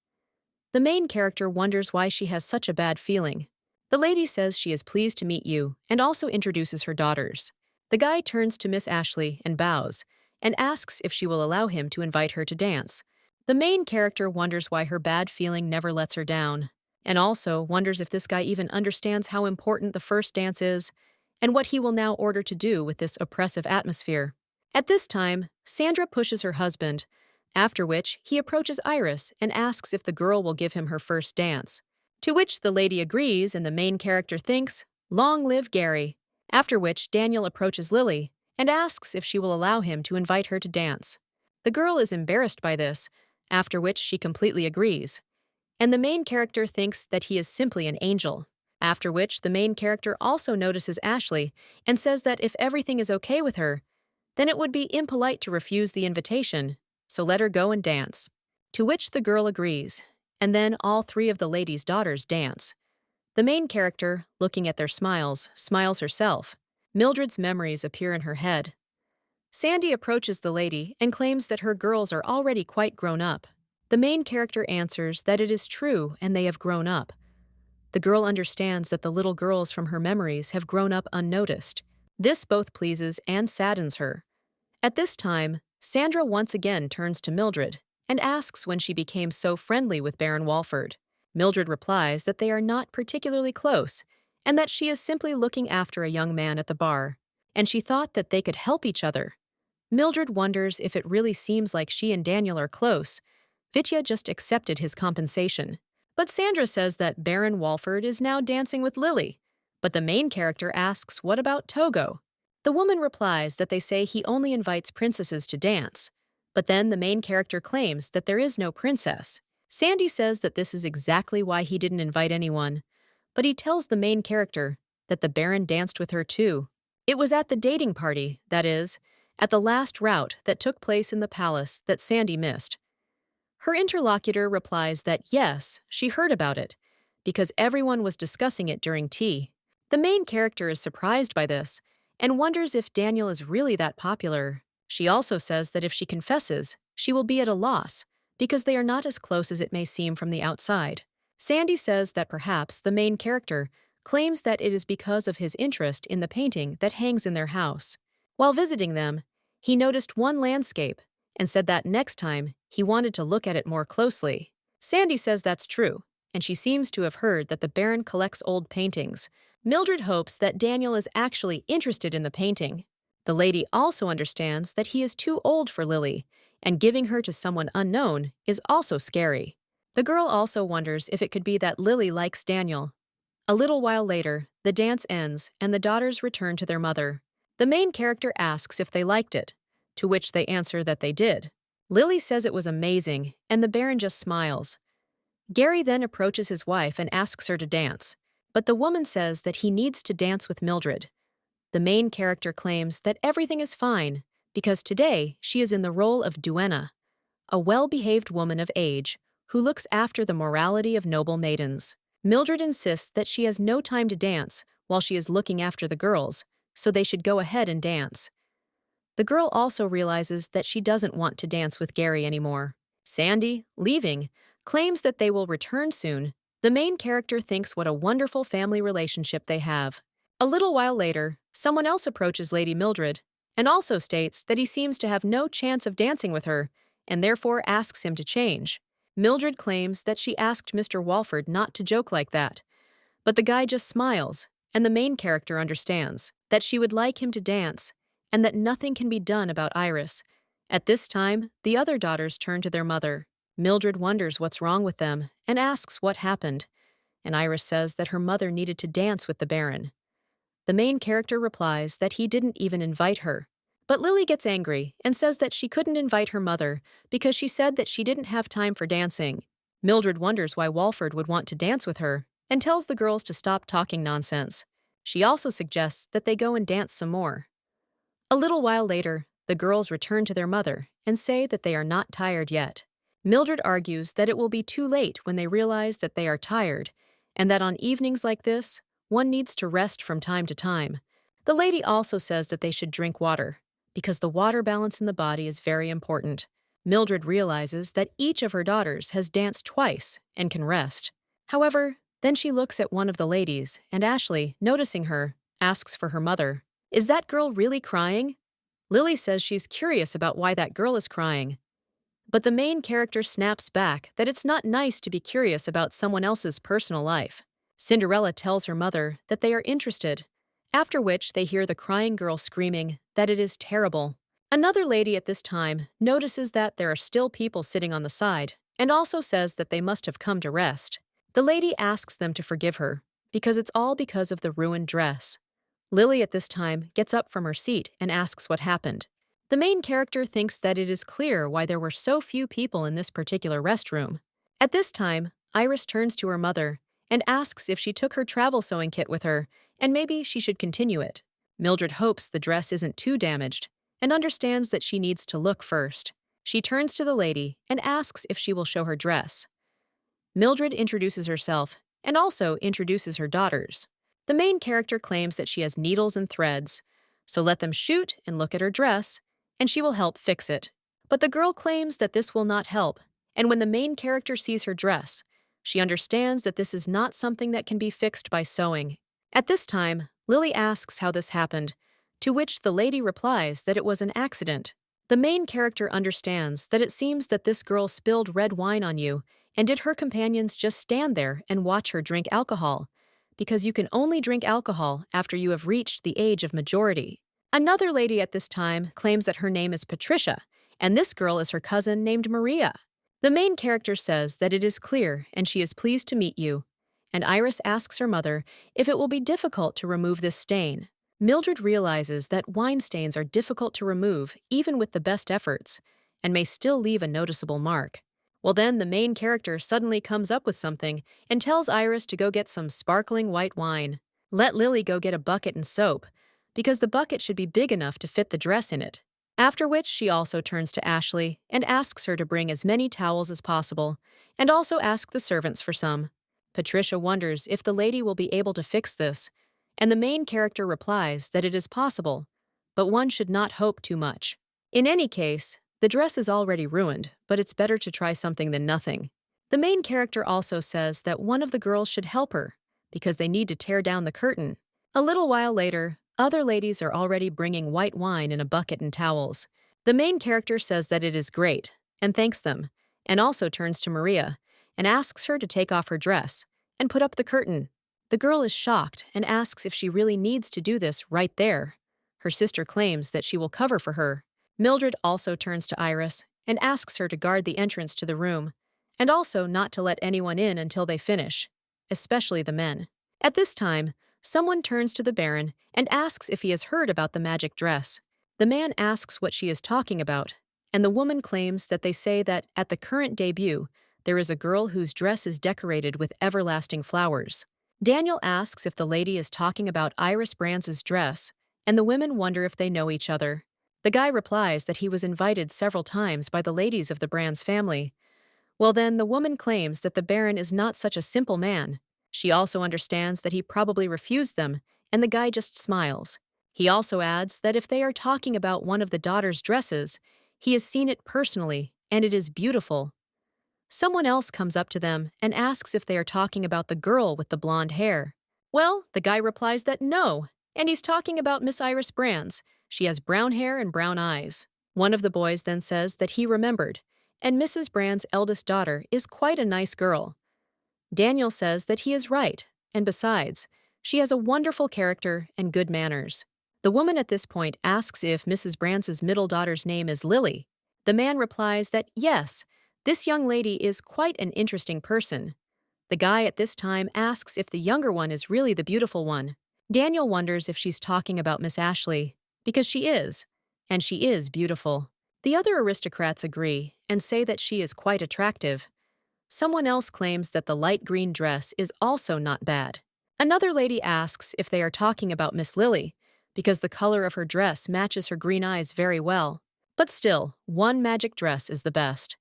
The main character wonders why she has such a bad feeling. The lady says she is pleased to meet you and also introduces her daughters. The guy turns to Miss Ashley and bows, and asks if she will allow him to invite her to dance. The main character wonders why her bad feeling never lets her down, and also wonders if this guy even understands how important the first dance is, and what he will now order to do with this oppressive atmosphere. At this time, Sandra pushes her husband, after which he approaches Iris and asks if the girl will give him her first dance. To which the lady agrees and the main character thinks, "Long live Gary." After which Daniel approaches Lily and asks if she will allow him to invite her to dance. The girl is embarrassed by this, after which she completely agrees. And the main character thinks that he is simply an angel. After which the main character also notices Ashley and says that if everything is okay with her, then it would be impolite to refuse the invitation, so let her go and dance. To which the girl agrees, and then all three of the lady's daughters dance. The main character, looking at their smiles, smiles herself. Mildred's memories appear in her head. Sandy approaches the lady and claims that her girls are already quite grown up. The main character answers that it is true and they have grown up. The girl understands that the little girls from her memories have grown up unnoticed. This both pleases and saddens her. At this time, Sandra once again turns to Mildred and asks when she became so friendly with Baron Walford. Mildred replies that they are not particularly close and that she is simply looking after a young man at the bar, and she thought that they could help each other. Mildred wonders if it really seems like she and Daniel are close. Vitya just accepted his compensation. But Sandra says that Baron Walford is now dancing with Lily. But the main character asks, what about Togo? The woman replies that they say he only invites princesses to dance. But then the main character claims that there is no princess. Sandy says that this is exactly why he didn't invite anyone. But he tells the main character that the Baron danced with her too. It was at the dating party, that is, at the last rout that took place in the palace that Sandy missed. Her interlocutor replies that yes, she heard about it, because everyone was discussing it during tea. The main character is surprised by this and wonders if Daniel is really that popular. She also says that if she confesses, she will be at a loss, because they are not as close as it may seem from the outside. Sandy says that perhaps the main character claims that it is because of his interest in the painting that hangs in their house. While visiting them, he noticed one landscape and said that next time he wanted to look at it more closely. Sandy says that's true, and she seems to have heard that the Baron collects old paintings. Mildred hopes that Daniel is actually interested in the painting. The lady also understands that he is too old for Lily, and giving her to someone unknown is also scary. The girl also wonders if it could be that Lily likes Daniel. A little while later, the dance ends and the daughters return to their mother. The main character asks if they liked it, to which they answer that they did. Lily says it was amazing, and the Baron just smiles. Gary then approaches his wife and asks her to dance, but the woman says that he needs to dance with Mildred. The main character claims that everything is fine, because today she is in the role of duenna, a well-behaved woman of age who looks after the morality of noble maidens. Mildred insists that she has no time to dance while she is looking after the girls, so they should go ahead and dance. The girl also realizes that she doesn't want to dance with Gary anymore. Sandy, leaving, claims that they will return soon. The main character thinks what a wonderful family relationship they have. A little while later, someone else approaches Lady Mildred and also states that he seems to have no chance of dancing with her and therefore asks him to change. Mildred claims that she asked Mr. Walford not to joke like that, but the guy just smiles, and the main character understands that she would like him to dance and that nothing can be done about Iris. At this time, the other daughters turn to their mother. Mildred wonders what's wrong with them and asks what happened, and Iris says that her mother needed to dance with the Baron. The main character replies that he didn't even invite her. But Lily gets angry and says that she couldn't invite her mother because she said that she didn't have time for dancing. Mildred wonders why Walford would want to dance with her and tells the girls to stop talking nonsense. She also suggests that they go and dance some more. A little while later, the girls return to their mother and say that they are not tired yet. Mildred argues that it will be too late when they realize that they are tired and that on evenings like this, one needs to rest from time to time. The lady also says that they should drink water, because the water balance in the body is very important. Mildred realizes that each of her daughters has danced twice and can rest. However, then she looks at one of the ladies, and Ashley, noticing her, asks for her mother. Is that girl really crying? Lily says she's curious about why that girl is crying. But the main character snaps back that it's not nice to be curious about someone else's personal life. Cinderella tells her mother that they are interested, after which they hear the crying girl screaming that it is terrible. Another lady at this time notices that there are still people sitting on the side and also says that they must have come to rest. The lady asks them to forgive her because it's all because of the ruined dress. Lily at this time gets up from her seat and asks what happened. The main character thinks that it is clear why there were so few people in this particular restroom. At this time, Iris turns to her mother and asks if she took her travel sewing kit with her, and maybe she should continue it. Mildred hopes the dress isn't too damaged, and understands that she needs to look first. She turns to the lady and asks if she will show her dress. Mildred introduces herself, and also introduces her daughters. The main character claims that she has needles and threads, so let them shoot and look at her dress, and she will help fix it. But the girl claims that this will not help, and when the main character sees her dress, she understands that this is not something that can be fixed by sewing. At this time, Lily asks how this happened, to which the lady replies that it was an accident. The main character understands that it seems that this girl spilled red wine on you, and did her companions just stand there and watch her drink alcohol? Because you can only drink alcohol after you have reached the age of majority. Another lady at this time claims that her name is Patricia, and this girl is her cousin named Maria. The main character says that it is clear and she is pleased to meet you, and Iris asks her mother if it will be difficult to remove this stain. Mildred realizes that wine stains are difficult to remove even with the best efforts, and may still leave a noticeable mark. Well, then the main character suddenly comes up with something and tells Iris to go get some sparkling white wine. Let Lily go get a bucket and soap, because the bucket should be big enough to fit the dress in it. After which she also turns to Ashley and asks her to bring as many towels as possible, and also ask the servants for some. Patricia wonders if the lady will be able to fix this, and the main character replies that it is possible, but one should not hope too much. In any case, the dress is already ruined, but it's better to try something than nothing. The main character also says that one of the girls should help her, because they need to tear down the curtain. A little while later, other ladies are already bringing white wine in a bucket and towels. The main character says that it is great, and thanks them, and also turns to Maria, and asks her to take off her dress, and put up the curtain. The girl is shocked and asks if she really needs to do this right there. Her sister claims that she will cover for her. Mildred also turns to Iris and asks her to guard the entrance to the room, and also not to let anyone in until they finish, especially the men. At this time, someone turns to the Baron and asks if he has heard about the magic dress. The man asks what she is talking about, and the woman claims that they say that at the current debut, there is a girl whose dress is decorated with everlasting flowers. Daniel asks if the lady is talking about Iris Brands's dress, and the women wonder if they know each other. The guy replies that he was invited several times by the ladies of the Brands family. Well then, the woman claims that the Baron is not such a simple man. She also understands that he probably refused them, and the guy just smiles. He also adds that if they are talking about one of the daughter's dresses, he has seen it personally, and it is beautiful. Someone else comes up to them and asks if they are talking about the girl with the blonde hair. Well, the guy replies that no, and he's talking about Miss Iris Brands. She has brown hair and brown eyes. One of the boys then says that he remembered, and Mrs. Brand's eldest daughter is quite a nice girl. Daniel says that he is right, and besides, she has a wonderful character and good manners. The woman at this point asks if Mrs. Brands's middle daughter's name is Lily. The man replies that yes, this young lady is quite an interesting person. The guy at this time asks if the younger one is really the beautiful one. Daniel wonders if she's talking about Miss Ashley, because she is, and she is beautiful. The other aristocrats agree and say that she is quite attractive. Someone else claims that the light green dress is also not bad. Another lady asks if they are talking about Miss Lily, because the color of her dress matches her green eyes very well. But still, one magic dress is the best.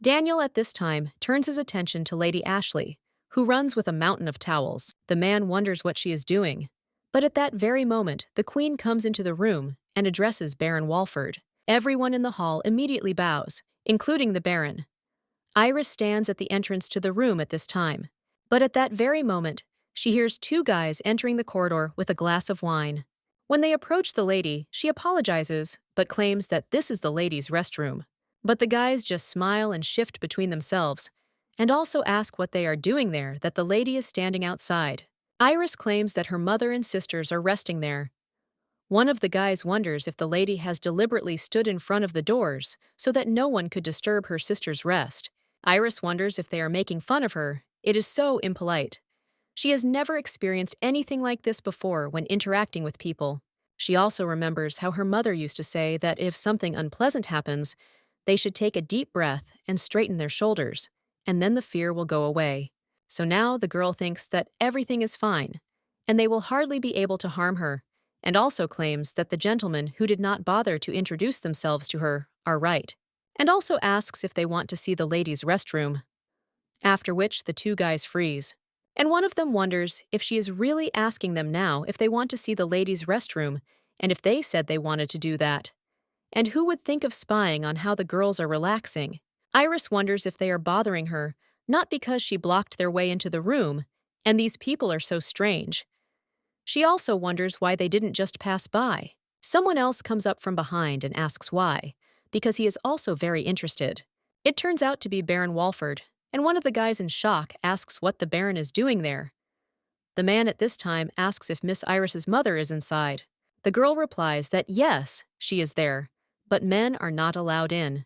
Daniel at this time turns his attention to Lady Ashley, who runs with a mountain of towels. The man wonders what she is doing. But at that very moment, the Queen comes into the room and addresses Baron Walford. Everyone in the hall immediately bows, including the Baron. Iris stands at the entrance to the room at this time. But at that very moment, she hears two guys entering the corridor with a glass of wine. When they approach the lady, she apologizes, but claims that this is the ladies' restroom. But the guys just smile and shift between themselves, and also ask what they are doing there that the lady is standing outside. Iris claims that her mother and sisters are resting there. One of the guys wonders if the lady has deliberately stood in front of the doors so that no one could disturb her sister's rest. Iris wonders if they are making fun of her. It is so impolite. She has never experienced anything like this before when interacting with people. She also remembers how her mother used to say that if something unpleasant happens, they should take a deep breath and straighten their shoulders, and then the fear will go away. So now the girl thinks that everything is fine, and they will hardly be able to harm her, and also claims that the gentlemen who did not bother to introduce themselves to her are right, and also asks if they want to see the ladies' restroom. After which the two guys freeze, and one of them wonders if she is really asking them now if they want to see the ladies' restroom, and if they said they wanted to do that. And who would think of spying on how the girls are relaxing? Iris wonders if they are bothering her, not because she blocked their way into the room, and these people are so strange. She also wonders why they didn't just pass by. Someone else comes up from behind and asks why, because he is also very interested. It turns out to be Baron Walford, and one of the guys in shock asks what the Baron is doing there. The man at this time asks if Miss Iris's mother is inside. The girl replies that yes, she is there, but men are not allowed in.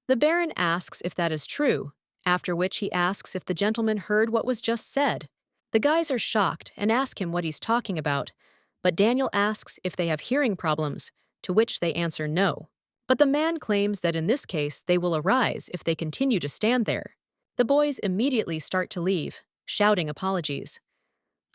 The Baron asks if that is true, after which he asks if the gentleman heard what was just said. The guys are shocked and ask him what he's talking about, but Daniel asks if they have hearing problems, to which they answer no. But the man claims that in this case they will arise if they continue to stand there. The boys immediately start to leave, shouting apologies.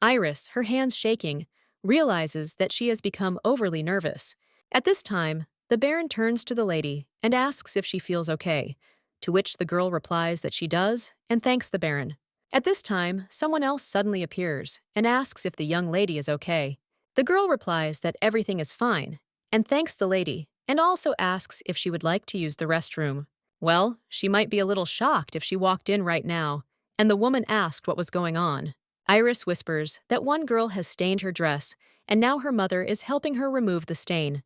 Iris, her hands shaking, realizes that she has become overly nervous. At this time, the Baron turns to the lady and asks if she feels okay, to which the girl replies that she does and thanks the Baron. At this time, someone else suddenly appears and asks if the young lady is okay. The girl replies that everything is fine and thanks the lady and also asks if she would like to use the restroom. Well, she might be a little shocked if she walked in right now, and the woman asked what was going on. Iris whispers that one girl has stained her dress, and now her mother is helping her remove the stain.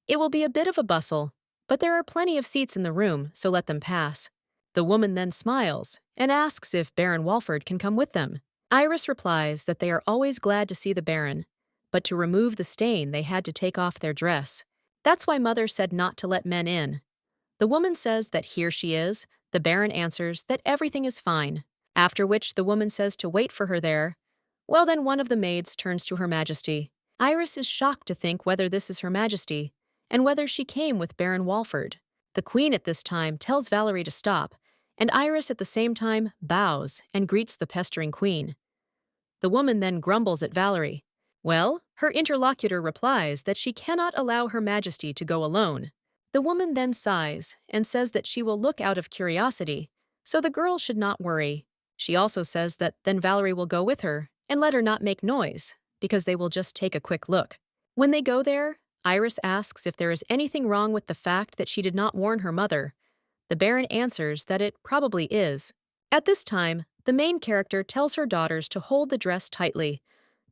It will be a bit of a bustle, but there are plenty of seats in the room, so let them pass. The woman then smiles and asks if Baron Walford can come with them. Iris replies that they are always glad to see the Baron, but to remove the stain they had to take off their dress. That's why Mother said not to let men in. The woman says that here she is. The Baron answers that everything is fine, after which the woman says to wait for her there. Well, then one of the maids turns to Her Majesty. Iris is shocked to think whether this is Her Majesty, and whether she came with Baron Walford. The Queen at this time tells Valerie to stop, and Iris at the same time bows and greets the pestering Queen. The woman then grumbles at Valerie. Well, her interlocutor replies that she cannot allow Her Majesty to go alone. The woman then sighs and says that she will look out of curiosity, so the girl should not worry. She also says that then Valerie will go with her and let her not make noise, because they will just take a quick look. When they go there, Iris asks if there is anything wrong with the fact that she did not warn her mother. The Baron answers that it probably is. At this time, the main character tells her daughters to hold the dress tightly,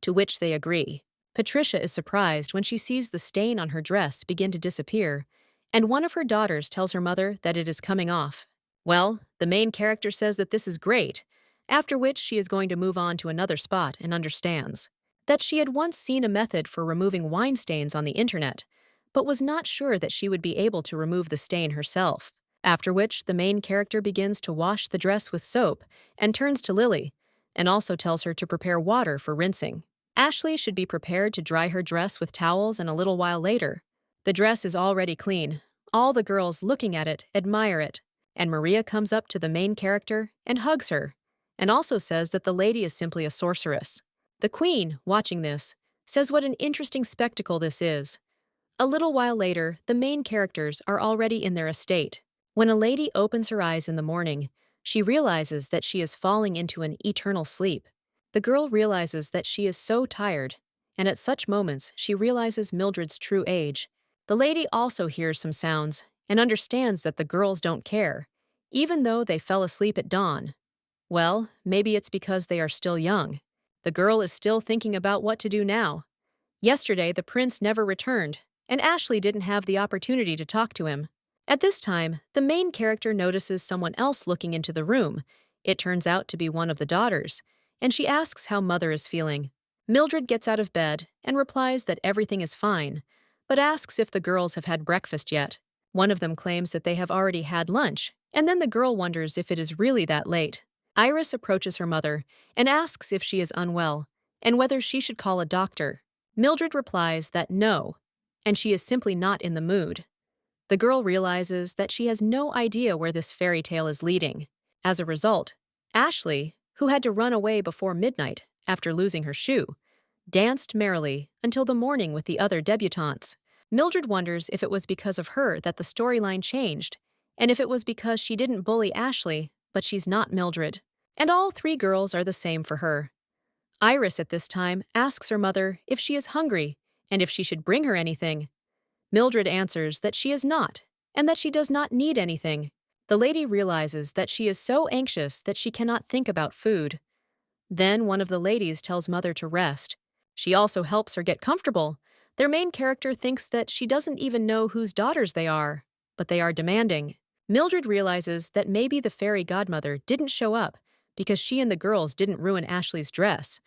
to which they agree. Patricia is surprised when she sees the stain on her dress begin to disappear, and one of her daughters tells her mother that it is coming off. Well, the main character says that this is great, after which she is going to move on to another spot and understands that she had once seen a method for removing wine stains on the internet, but was not sure that she would be able to remove the stain herself. After which, the main character begins to wash the dress with soap and turns to Lily, and also tells her to prepare water for rinsing. Ashley should be prepared to dry her dress with towels, and a little while later, the dress is already clean. All the girls looking at it admire it, and Maria comes up to the main character and hugs her, and also says that the lady is simply a sorceress. The Queen, watching this, says what an interesting spectacle this is. A little while later, the main characters are already in their estate. When a lady opens her eyes in the morning, she realizes that she is falling into an eternal sleep. The girl realizes that she is so tired, and at such moments she realizes Mildred's true age. The lady also hears some sounds and understands that the girls don't care, even though they fell asleep at dawn. Well, maybe it's because they are still young. The girl is still thinking about what to do now. Yesterday, the prince never returned, and Ashley didn't have the opportunity to talk to him. At this time, the main character notices someone else looking into the room. It turns out to be one of the daughters, and she asks how Mother is feeling. Mildred gets out of bed and replies that everything is fine, but asks if the girls have had breakfast yet. One of them claims that they have already had lunch, and then the girl wonders if it is really that late. Iris approaches her mother and asks if she is unwell and whether she should call a doctor. Mildred replies that no, and she is simply not in the mood. The girl realizes that she has no idea where this fairy tale is leading. As a result, Ashley, who had to run away before midnight after losing her shoe, danced merrily until the morning with the other debutantes. Mildred wonders if it was because of her that the storyline changed, and if it was because she didn't bully Ashley, but she's not Mildred. And all three girls are the same for her. Iris at this time asks her mother if she is hungry and if she should bring her anything. Mildred answers that she is not, and that she does not need anything. The lady realizes that she is so anxious that she cannot think about food. Then one of the ladies tells Mother to rest. She also helps her get comfortable. Their main character thinks that she doesn't even know whose daughters they are. but they are demanding. Mildred realizes that maybe the fairy godmother didn't show up because she and the girls didn't ruin Ashley's dress,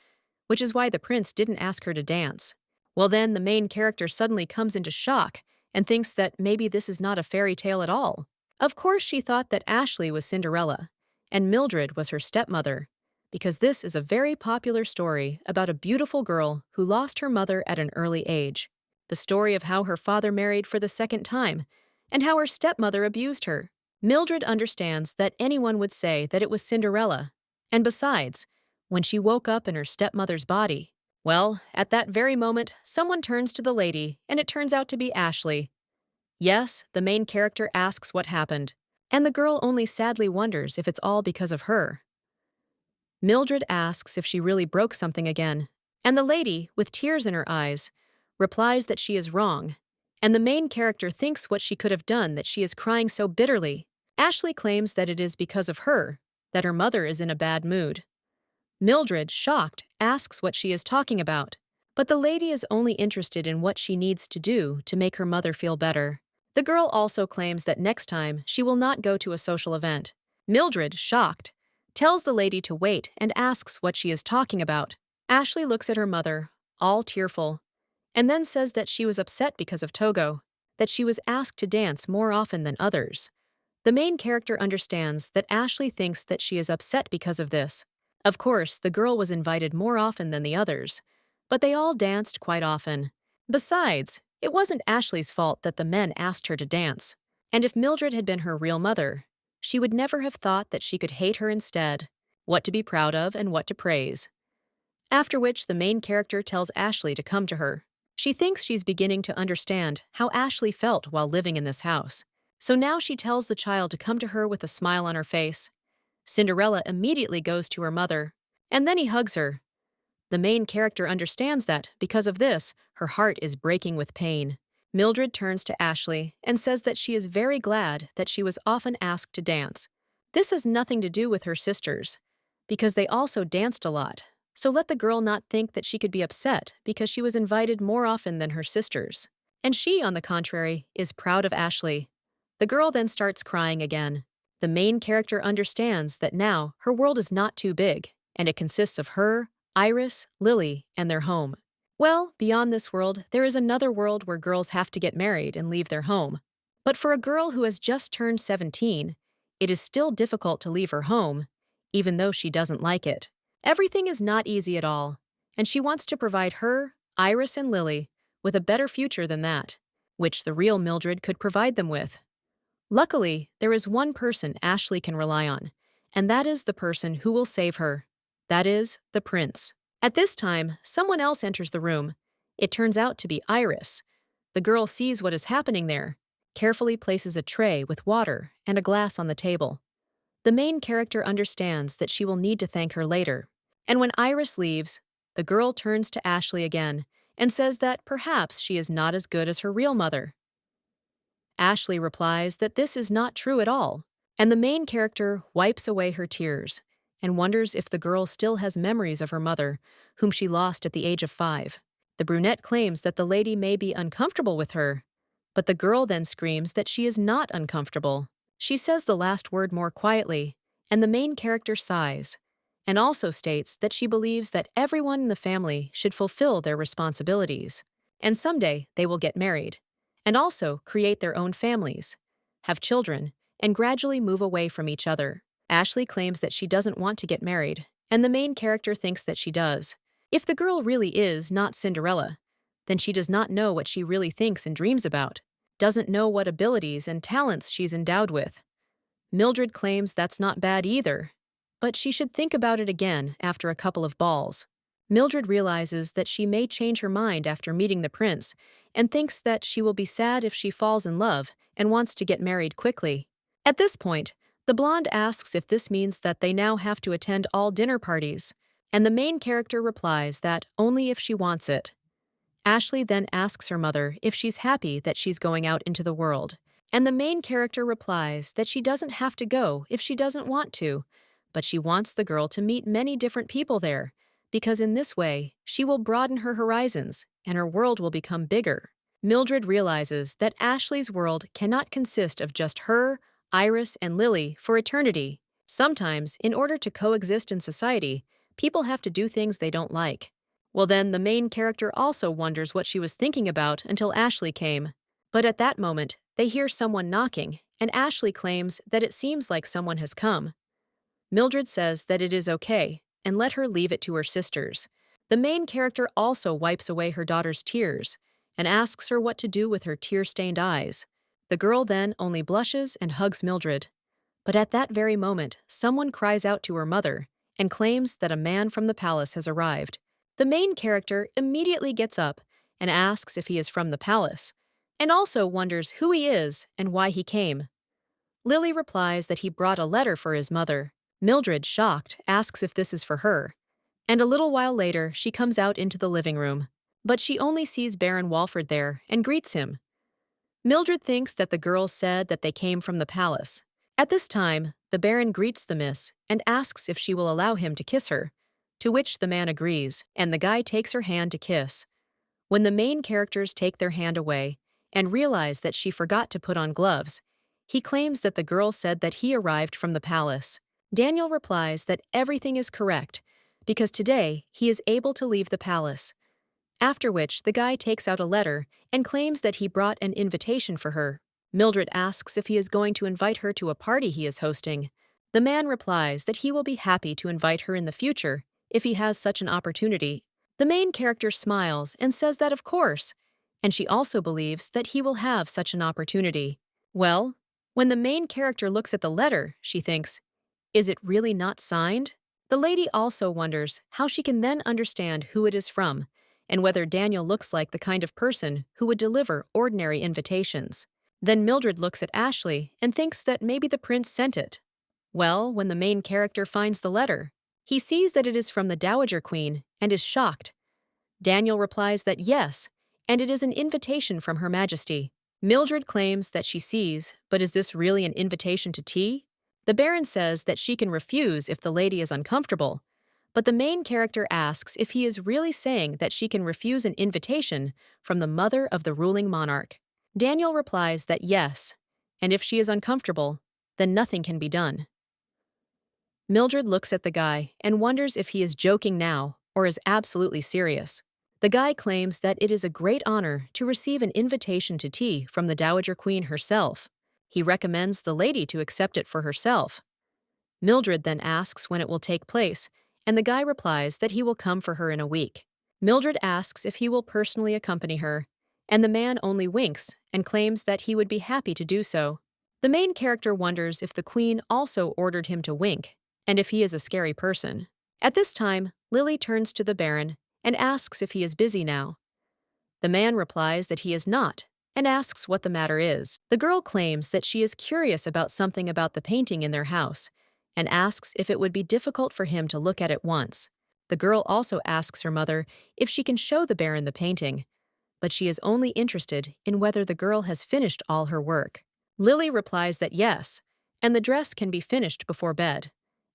which is why the prince didn't ask her to dance. Well, then the main character suddenly comes into shock and thinks that maybe this is not a fairy tale at all. Of course, she thought that Ashley was Cinderella and Mildred was her stepmother, because this is a very popular story about a beautiful girl who lost her mother at an early age. The story of how her father married for the second time and how her stepmother abused her. Mildred understands that anyone would say that it was Cinderella. And besides, when she woke up in her stepmother's body, well, at that very moment, someone turns to the lady, and it turns out to be Ashley. Yes, the main character asks what happened, and the girl only sadly wonders if it's all because of her. Mildred asks if she really broke something again, and the lady, with tears in her eyes, replies that she is wrong, and the main character thinks what she could have done that she is crying so bitterly. Ashley claims that it is because of her that her mother is in a bad mood. Mildred, shocked, asks what she is talking about, but the lady is only interested in what she needs to do to make her mother feel better. The girl also claims that next time she will not go to a social event. Mildred, shocked, tells the lady to wait and asks what she is talking about. Ashley looks at her mother, all tearful, and then says that she was upset because of Togo, that she was asked to dance more often than others. The main character understands that Ashley thinks that she is upset because of this. Of course, the girl was invited more often than the others, but they all danced quite often. Besides, it wasn't Ashley's fault that the men asked her to dance, and if Mildred had been her real mother, she would never have thought that she could hate her instead, what to be proud of and what to praise. After which, the main character tells Ashley to come to her. She thinks she's beginning to understand how Ashley felt while living in this house, so now she tells the child to come to her with a smile on her face. Cinderella immediately goes to her mother, and then he hugs her. The main character understands that, because of this, her heart is breaking with pain. Mildred turns to Ashley and says that she is very glad that she was often asked to dance. This has nothing to do with her sisters, because they also danced a lot, so let the girl not think that she could be upset because she was invited more often than her sisters. And she, on the contrary, is proud of Ashley. The girl then starts crying again. The main character understands that now her world is not too big, and it consists of her, Iris, Lily, and their home. Well, beyond this world, there is another world where girls have to get married and leave their home. But for a girl who has just turned 17, it is still difficult to leave her home, even though she doesn't like it. Everything is not easy at all, and she wants to provide her, Iris, and Lily with a better future than that, which the real Mildred could provide them with. Luckily, there is one person Ashley can rely on, and that is the person who will save her. That is, the prince. At this time, someone else enters the room. It turns out to be Iris. The girl sees what is happening there, carefully places a tray with water and a glass on the table. The main character understands that she will need to thank her later. And when Iris leaves, the girl turns to Ashley again and says that perhaps she is not as good as her real mother. Ashley replies that this is not true at all, and the main character wipes away her tears and wonders if the girl still has memories of her mother, whom she lost at the age of 5. The brunette claims that the lady may be uncomfortable with her, but the girl then screams that she is not uncomfortable. She says the last word more quietly, and the main character sighs, and also states that she believes that everyone in the family should fulfill their responsibilities, and someday they will get married, and also create their own families, have children, and gradually move away from each other. Ashley claims that she doesn't want to get married, and the main character thinks that she does. If the girl really is not Cinderella, then she does not know what she really thinks and dreams about, doesn't know what abilities and talents she's endowed with. Mildred claims that's not bad either, but she should think about it again after a couple of balls. Mildred realizes that she may change her mind after meeting the prince and thinks that she will be sad if she falls in love and wants to get married quickly. At this point, the blonde asks if this means that they now have to attend all dinner parties, and the main character replies that only if she wants it. Ashley then asks her mother if she's happy that she's going out into the world, and the main character replies that she doesn't have to go if she doesn't want to, but she wants the girl to meet many different people there, because in this way, she will broaden her horizons and her world will become bigger. Mildred realizes that Ashley's world cannot consist of just her, Iris, and Lily for eternity. Sometimes, in order to coexist in society, people have to do things they don't like. Well, then, the main character also wonders what she was thinking about until Ashley came. But at that moment, they hear someone knocking, and Ashley claims that it seems like someone has come. Mildred says that it is okay, and let her leave it to her sisters. The main character also wipes away her daughter's tears, and asks her what to do with her tear-stained eyes. The girl then only blushes and hugs Mildred. But at that very moment, someone cries out to her mother, and claims that a man from the palace has arrived. The main character immediately gets up and asks if he is from the palace, and also wonders who he is and why he came. Lily replies that he brought a letter for his mother. Mildred, shocked, asks if this is for her, and a little while later she comes out into the living room. But she only sees Baron Walford there and greets him. Mildred thinks that the girls said that they came from the palace. At this time, the Baron greets the miss and asks if she will allow him to kiss her, to which the man agrees, and the guy takes her hand to kiss. When the main characters take their hand away and realize that she forgot to put on gloves, he claims that the girl said that he arrived from the palace. Daniel replies that everything is correct, because today he is able to leave the palace. After which, the guy takes out a letter and claims that he brought an invitation for her. Mildred asks if he is going to invite her to a party he is hosting. The man replies that he will be happy to invite her in the future if he has such an opportunity. The main character smiles and says that of course, and she also believes that he will have such an opportunity. Well, when the main character looks at the letter, she thinks, is it really not signed? The lady also wonders how she can then understand who it is from, and whether Daniel looks like the kind of person who would deliver ordinary invitations. Then Mildred looks at Ashley and thinks that maybe the prince sent it. Well, when the main character finds the letter, he sees that it is from the Dowager Queen and is shocked. Daniel replies that yes, and it is an invitation from Her Majesty. Mildred claims that she sees, but is this really an invitation to tea? The Baron says that she can refuse if the lady is uncomfortable, but the main character asks if he is really saying that she can refuse an invitation from the mother of the ruling monarch. Daniel replies that yes, and if she is uncomfortable, then nothing can be done. Mildred looks at the guy and wonders if he is joking now or is absolutely serious. The guy claims that it is a great honor to receive an invitation to tea from the Dowager Queen herself. He recommends the lady to accept it for herself. Mildred then asks when it will take place, and the guy replies that he will come for her in a week. Mildred asks if he will personally accompany her, and the man only winks and claims that he would be happy to do so. The main character wonders if the queen also ordered him to wink, and if he is a scary person. At this time, Lily turns to the Baron and asks if he is busy now. The man replies that he is not, and asks what the matter is. The girl claims that she is curious about something about the painting in their house, and asks if it would be difficult for him to look at it once. The girl also asks her mother if she can show the Baron the painting, but she is only interested in whether the girl has finished all her work. Lily replies that yes, and the dress can be finished before bed,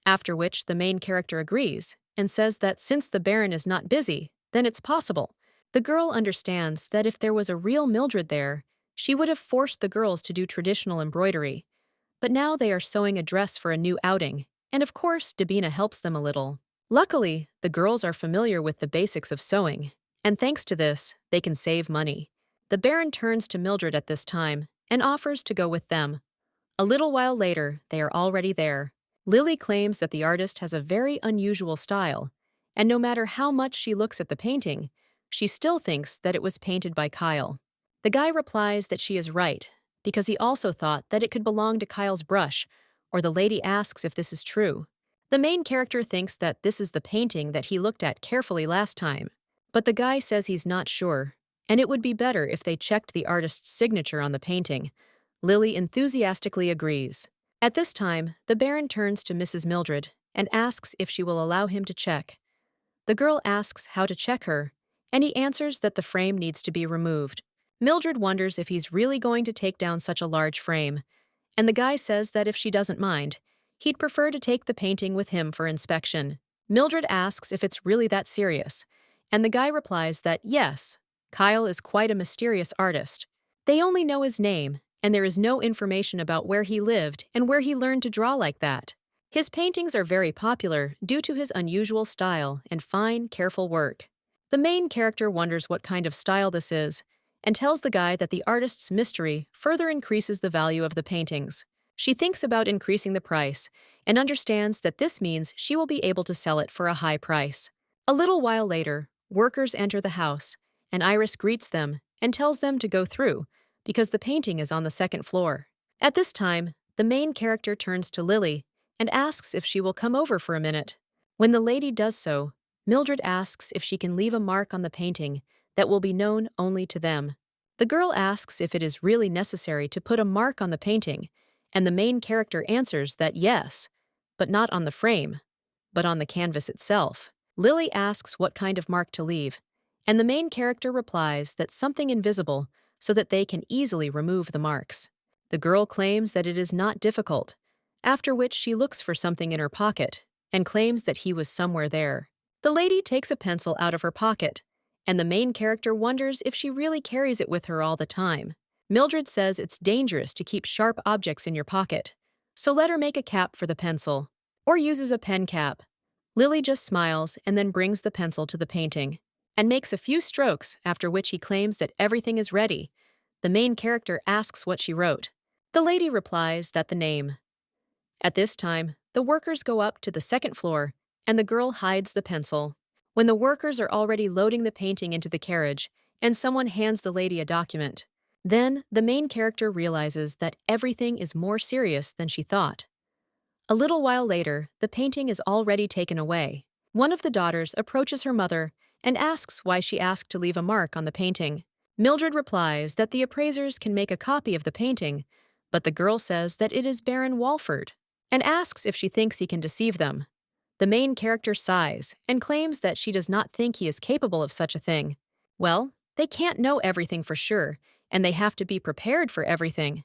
after which the main character agrees and says that since the Baron is not busy, then it's possible. The girl understands that if there was a real Mildred there, she would have forced the girls to do traditional embroidery. But now they are sewing a dress for a new outing, and of course, Dabina helps them a little. Luckily, the girls are familiar with the basics of sewing, and thanks to this, they can save money. The Baron turns to Mildred at this time and offers to go with them. A little while later, they are already there. Lily claims that the artist has a very unusual style, and no matter how much she looks at the painting, she still thinks that it was painted by Kyle. The guy replies that she is right, because he also thought that it could belong to Kyle's brush, or the lady asks if this is true. The main character thinks that this is the painting that he looked at carefully last time, but the guy says he's not sure, and it would be better if they checked the artist's signature on the painting. Lily enthusiastically agrees. At this time, the Baron turns to Mrs. Mildred and asks if she will allow him to check. The girl asks how to check her, and he answers that the frame needs to be removed. Mildred wonders if he's really going to take down such a large frame, and the guy says that if she doesn't mind, he'd prefer to take the painting with him for inspection. Mildred asks if it's really that serious, and the guy replies that yes, Kyle is quite a mysterious artist. They only know his name, and there is no information about where he lived and where he learned to draw like that. His paintings are very popular due to his unusual style and fine, careful work. The main character wonders what kind of style this is and tells the guy that the artist's mystery further increases the value of the paintings. She thinks about increasing the price and understands that this means she will be able to sell it for a high price. A little while later, workers enter the house, and Iris greets them and tells them to go through because the painting is on the second floor. At this time, the main character turns to Lily and asks if she will come over for a minute. When the lady does so, Mildred asks if she can leave a mark on the painting that will be known only to them. The girl asks if it is really necessary to put a mark on the painting, and the main character answers that yes, but not on the frame, but on the canvas itself. Lily asks what kind of mark to leave, and the main character replies that something invisible so that they can easily remove the marks. The girl claims that it is not difficult, after which she looks for something in her pocket and claims that he was somewhere there. The lady takes a pencil out of her pocket, and the main character wonders if she really carries it with her all the time. Mildred says it's dangerous to keep sharp objects in your pocket, so let her make a cap for the pencil, or uses a pen cap. Lily just smiles and then brings the pencil to the painting and makes a few strokes, after which he claims that everything is ready. The main character asks what she wrote. The lady replies that the name. At this time, the workers go up to the second floor, and the girl hides the pencil. When the workers are already loading the painting into the carriage, and someone hands the lady a document, then the main character realizes that everything is more serious than she thought. A little while later, the painting is already taken away. One of the daughters approaches her mother and asks why she asked to leave a mark on the painting. Mildred replies that the appraisers can make a copy of the painting, but the girl says that it is Baron Walford, and asks if she thinks he can deceive them. The main character sighs and claims that she does not think he is capable of such a thing. Well, they can't know everything for sure, and they have to be prepared for everything.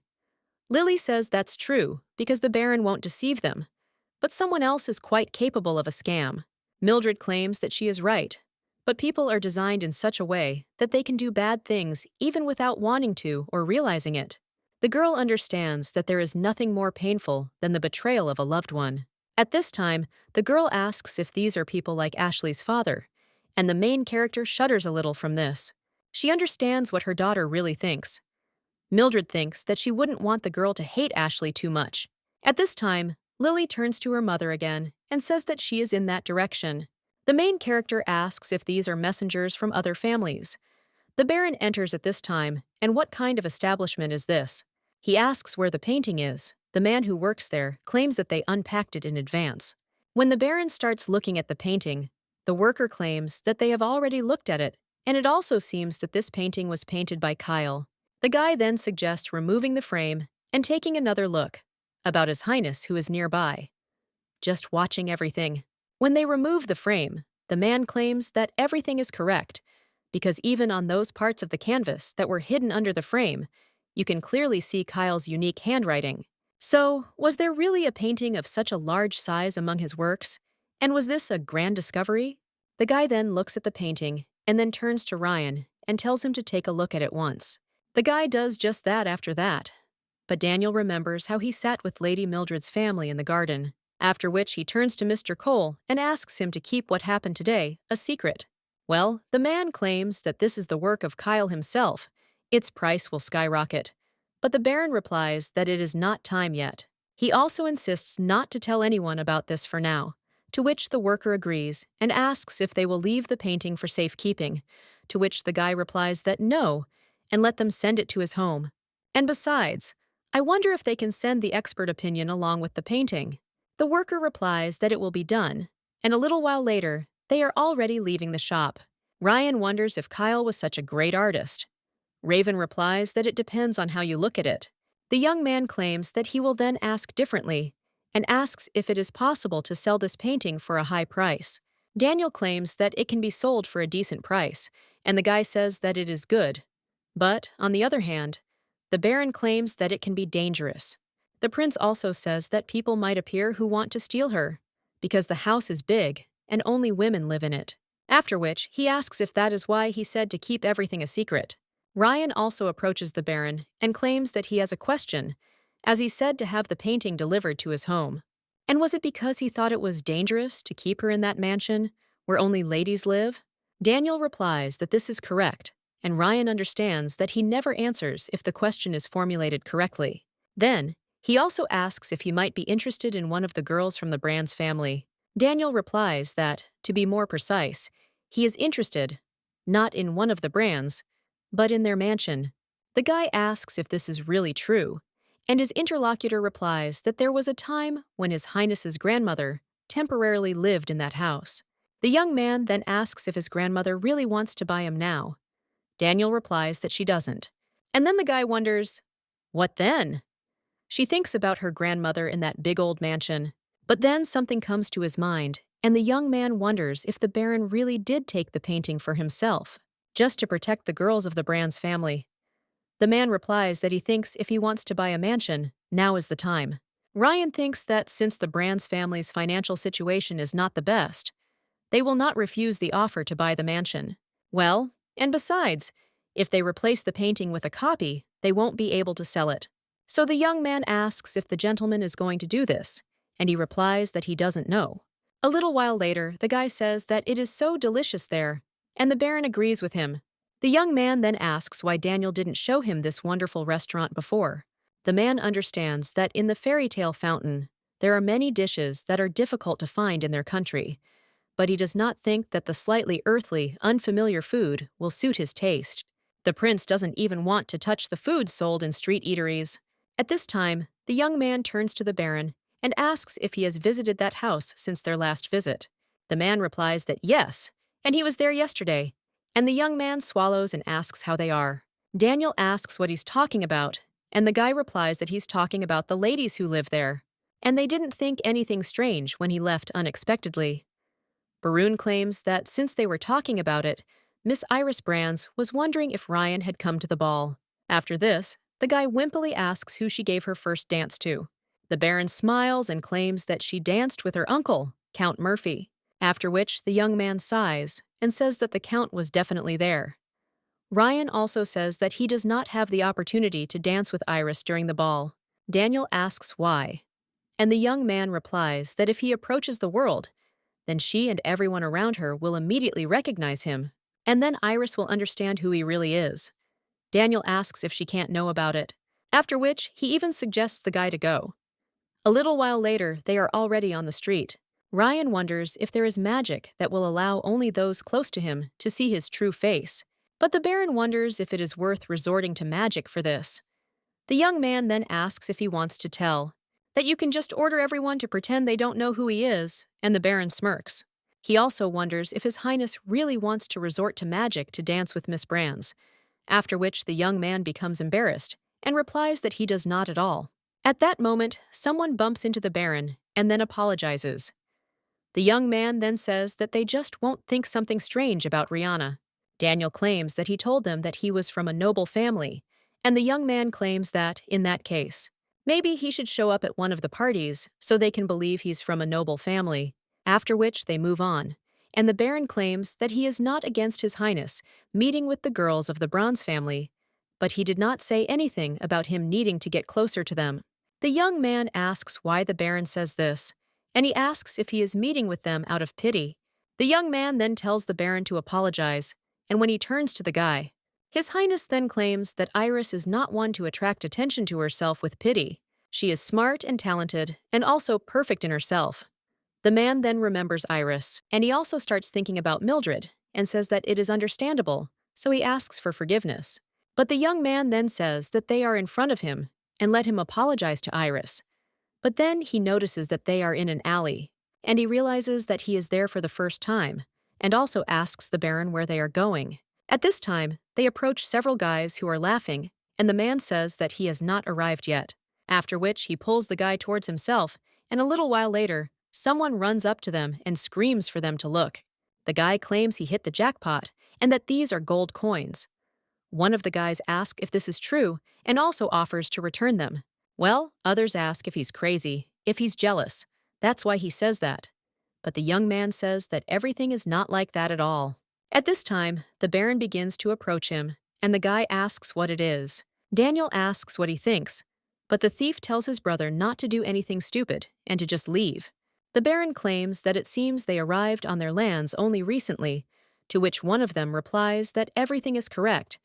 Lily says that's true because the Baron won't deceive them, but someone else is quite capable of a scam. Mildred claims that she is right, but people are designed in such a way that they can do bad things even without wanting to or realizing it. The girl understands that there is nothing more painful than the betrayal of a loved one. At this time, the girl asks if these are people like Ashley's father, and the main character shudders a little from this. She understands what her daughter really thinks. Mildred thinks that she wouldn't want the girl to hate Ashley too much. At this time, Lily turns to her mother again and says that she is in that direction. The main character asks if these are messengers from other families. The Baron enters at this time, and what kind of establishment is this? He asks where the painting is. The man who works there claims that they unpacked it in advance. When the Baron starts looking at the painting, the worker claims that they have already looked at it, and it also seems that this painting was painted by Kyle. The guy then suggests removing the frame and taking another look, about His Highness who is nearby, just watching everything. When they remove the frame, the man claims that everything is correct, because even on those parts of the canvas that were hidden under the frame, you can clearly see Kyle's unique handwriting. So, was there really a painting of such a large size among his works? And was this a grand discovery? The guy then looks at the painting and then turns to Ryan and tells him to take a look at it once. The guy does just that after that. But Daniel remembers how he sat with Lady Mildred's family in the garden, after which he turns to Mr. Cole and asks him to keep what happened today a secret. Well, the man claims that this is the work of Kyle himself. Its price will skyrocket. But the Baron replies that it is not time yet. He also insists not to tell anyone about this for now, to which the worker agrees and asks if they will leave the painting for safekeeping, to which the guy replies that no, and let them send it to his home. And besides, I wonder if they can send the expert opinion along with the painting. The worker replies that it will be done, and a little while later, they are already leaving the shop. Ryan wonders if Kyle was such a great artist. Raven replies that it depends on how you look at it. The young man claims that he will then ask differently, and asks if it is possible to sell this painting for a high price. Daniel claims that it can be sold for a decent price, and the guy says that it is good. But, on the other hand, the Baron claims that it can be dangerous. The prince also says that people might appear who want to steal her, because the house is big and only women live in it. After which, he asks if that is why he said to keep everything a secret. Ryan also approaches the Baron and claims that he has a question, as he said to have the painting delivered to his home. And was it because he thought it was dangerous to keep her in that mansion, where only ladies live? Daniel replies that this is correct, and Ryan understands that he never answers if the question is formulated correctly. Then, he also asks if he might be interested in one of the girls from the Brand's family. Daniel replies that, to be more precise, he is interested, not in one of the Brands, but in their mansion. The guy asks if this is really true, and his interlocutor replies that there was a time when His Highness's grandmother temporarily lived in that house. The young man then asks if his grandmother really wants to buy him now. Daniel replies that she doesn't. And then the guy wonders, what then? She thinks about her grandmother in that big old mansion. But then something comes to his mind, and the young man wonders if the Baron really did take the painting for himself, just to protect the girls of the Brand's family. The man replies that he thinks if he wants to buy a mansion, now is the time. Ryan thinks that since the Brand's family's financial situation is not the best, they will not refuse the offer to buy the mansion. Well, and besides, if they replace the painting with a copy, they won't be able to sell it. So the young man asks if the gentleman is going to do this, and he replies that he doesn't know. A little while later, the guy says that it is so delicious there, and the Baron agrees with him. The young man then asks why Daniel didn't show him this wonderful restaurant before. The man understands that in the fairy tale fountain, there are many dishes that are difficult to find in their country, but he does not think that the slightly earthly, unfamiliar food will suit his taste. The prince doesn't even want to touch the food sold in street eateries. At this time, the young man turns to the Baron and asks if he has visited that house since their last visit. The man replies that yes, and he was there yesterday, and the young man swallows and asks how they are. Daniel asks what he's talking about, and the guy replies that he's talking about the ladies who live there, and they didn't think anything strange when he left unexpectedly. Baroon claims that since they were talking about it, Miss Iris Brands was wondering if Ryan had come to the ball. After this, the guy wimpily asks who she gave her first dance to. The Baron smiles and claims that she danced with her uncle, Count Murphy, after which the young man sighs and says that the Count was definitely there. Ryan also says that he does not have the opportunity to dance with Iris during the ball. Daniel asks why, and the young man replies that if he approaches the world, then she and everyone around her will immediately recognize him, and then Iris will understand who he really is. Daniel asks if she can't know about it, after which he even suggests the guy to go. A little while later, they are already on the street. Ryan wonders if there is magic that will allow only those close to him to see his true face, but the Baron wonders if it is worth resorting to magic for this. The young man then asks if he wants to tell, that you can just order everyone to pretend they don't know who he is, and the Baron smirks. He also wonders if His Highness really wants to resort to magic to dance with Miss Brands, after which the young man becomes embarrassed and replies that he does not at all. At that moment, someone bumps into the Baron and then apologizes. The young man then says that they just won't think something strange about Rihanna. Daniel claims that he told them that he was from a noble family, and the young man claims that, in that case, maybe he should show up at one of the parties so they can believe he's from a noble family, after which they move on, and the Baron claims that he is not against His Highness meeting with the girls of the Bronze family, but he did not say anything about him needing to get closer to them. The young man asks why the Baron says this, and he asks if he is meeting with them out of pity. The young man then tells the Baron to apologize, and when he turns to the guy, His Highness then claims that Iris is not one to attract attention to herself with pity. She is smart and talented, and also perfect in herself. The man then remembers Iris, and he also starts thinking about Mildred, and says that it is understandable, so he asks for forgiveness. But the young man then says that they are in front of him, and let him apologize to Iris. But then he notices that they are in an alley, and he realizes that he is there for the first time, and also asks the Baron where they are going. At this time, they approach several guys who are laughing, and the man says that he has not arrived yet, after which he pulls the guy towards himself, and a little while later, someone runs up to them and screams for them to look. The guy claims he hit the jackpot, and that these are gold coins. One of the guys asks if this is true, and also offers to return them. Well, others ask if he's crazy, if he's jealous. That's why he says that. but the young man says that everything is not like that at all. At this time, the Baron begins to approach him, and the guy asks what it is. Daniel asks what he thinks, but the thief tells his brother not to do anything stupid and to just leave. The Baron claims that it seems they arrived on their lands only recently, to which one of them replies that everything is correct,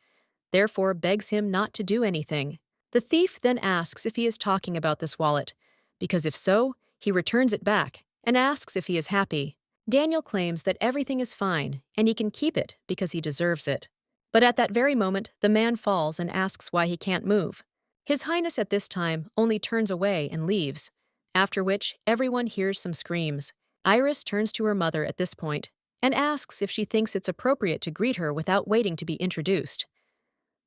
therefore begs him not to do anything. The thief then asks if he is talking about this wallet, because if so, he returns it back and asks if he is happy. Daniel claims that everything is fine and he can keep it because he deserves it. But at that very moment, the man falls and asks why he can't move. His Highness at this time only turns away and leaves, after which everyone hears some screams. Iris turns to her mother at this point and asks if she thinks it's appropriate to greet her without waiting to be introduced.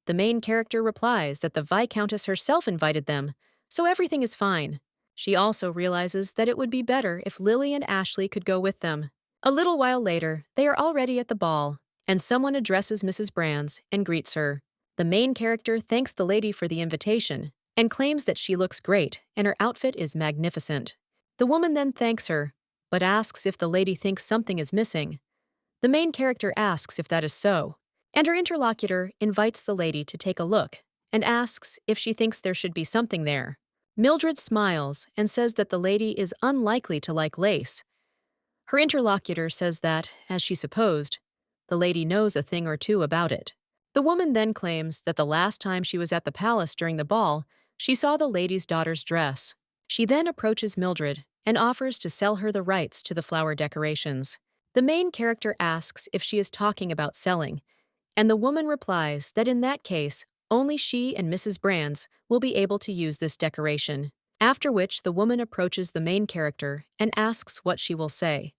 The main character replies that the Viscountess herself invited them, so everything is fine. She also realizes that it would be better if Lily and Ashley could go with them. A little while later, they are already at the ball, and someone addresses Mrs. Brands and greets her. The main character thanks the lady for the invitation and claims that she looks great and her outfit is magnificent. The woman then thanks her, but asks if the lady thinks something is missing. The main character asks if that is so, and her interlocutor invites the lady to take a look and asks if she thinks there should be something there. Mildred smiles and says that the lady is unlikely to like lace. Her interlocutor says that, as she supposed, the lady knows a thing or two about it. The woman then claims that the last time she was at the palace during the ball, she saw the lady's daughter's dress. She then approaches Mildred and offers to sell her the rights to the flower decorations. The main character asks if she is talking about selling, and the woman replies that in that case, only she and Mrs. Brands will be able to use this decoration, after which the woman approaches the main character and asks what she will say.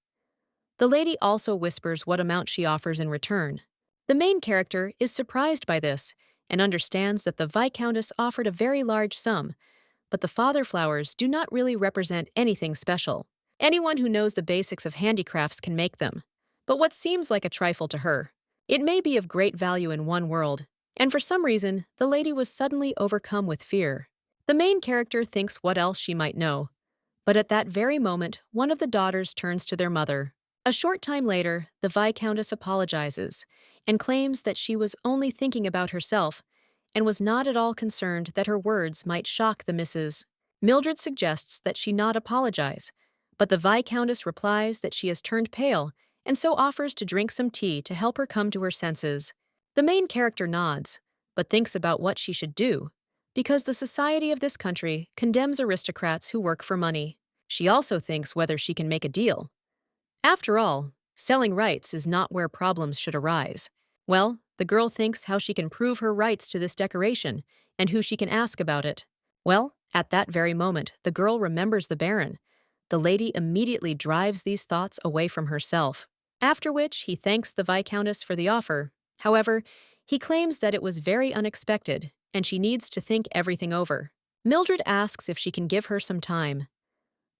The lady also whispers what amount she offers in return. The main character is surprised by this and understands that the Viscountess offered a very large sum, but the father flowers do not really represent anything special. Anyone who knows the basics of handicrafts can make them. But what seems like a trifle to her, it may be of great value in one world, and for some reason, the lady was suddenly overcome with fear. The main character thinks what else she might know, but at that very moment, one of the daughters turns to their mother. A short time later, the Viscountess apologizes and claims that she was only thinking about herself and was not at all concerned that her words might shock the misses. Mildred suggests that she not apologize, but the Viscountess replies that she has turned pale and so offers to drink some tea to help her come to her senses. The main character nods, but thinks about what she should do, because the society of this country condemns aristocrats who work for money. She also thinks whether she can make a deal. After all, selling rights is not where problems should arise. Well, the girl thinks how she can prove her rights to this decoration and who she can ask about it. Well, at that very moment, the girl remembers the Baron. The lady immediately drives these thoughts away from herself, after which he thanks the Viscountess for the offer. However, he claims that it was very unexpected and she needs to think everything over. Mildred asks if she can give her some time.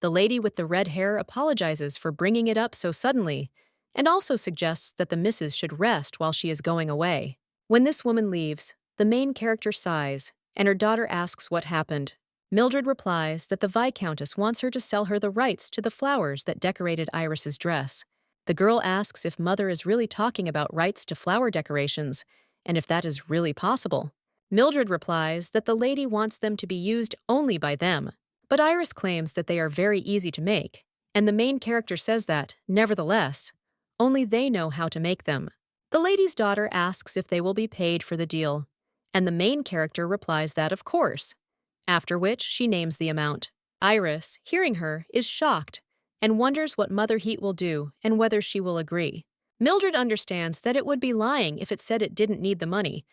The lady with the red hair apologizes for bringing it up so suddenly and also suggests that the missus should rest while she is going away. When this woman leaves, the main character sighs and her daughter asks what happened. Mildred replies that the Viscountess wants her to sell her the rights to the flowers that decorated Iris's dress. The girl asks if Mother is really talking about rights to flower decorations and if that is really possible. Mildred replies that the lady wants them to be used only by them. But Iris claims that they are very easy to make, and the main character says that, nevertheless, only they know how to make them. The lady's daughter asks if they will be paid for the deal, and the main character replies that of course, after which she names the amount. Iris, hearing her, is shocked and wonders what Mother Heat will do and whether she will agree. Mildred understands that it would be lying if it said it didn't need the money,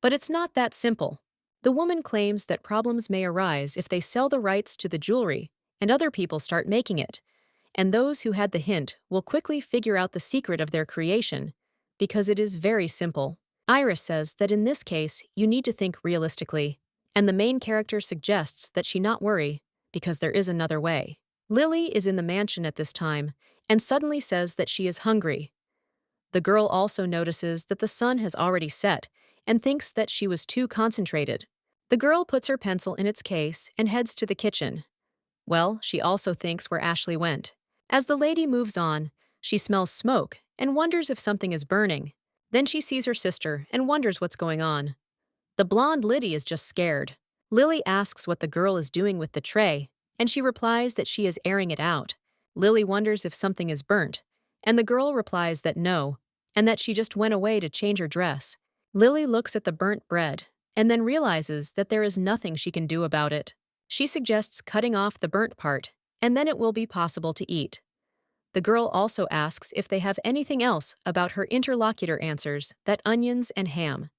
but it's not that simple. The woman claims that problems may arise if they sell the rights to the jewelry and other people start making it, and those who had the hint will quickly figure out the secret of their creation, because it is very simple. Iris says that in this case you need to think realistically, and the main character suggests that she not worry, because there is another way. Lily is in the mansion at this time and suddenly says that she is hungry. The girl also notices that the sun has already set and thinks that she was too concentrated. The girl puts her pencil in its case and heads to the kitchen. Well, she also thinks where Ashley went. As the lady moves on, she smells smoke and wonders if something is burning. Then she sees her sister and wonders what's going on. The blonde Liddy is just scared. Lily asks what the girl is doing with the tray, and she replies that she is airing it out. Lily wonders if something is burnt, and the girl replies that no, and that she just went away to change her dress. Lily looks at the burnt bread, and then realizes that there is nothing she can do about it. She suggests cutting off the burnt part, and then it will be possible to eat. The girl also asks if they have anything else about her interlocutor answers that onions and ham.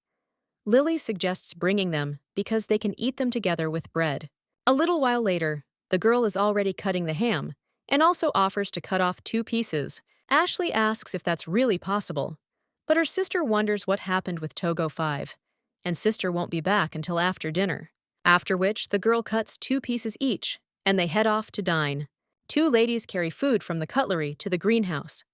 Lily suggests bringing them because they can eat them together with bread. A little while later, the girl is already cutting the ham and also offers to cut off 2 pieces. Ashley asks if that's really possible, but her sister wonders what happened with Togo 5, and sister won't be back until after dinner. After which, the girl cuts 2 pieces each, and they head off to dine. 2 ladies carry food from the cutlery to the greenhouse.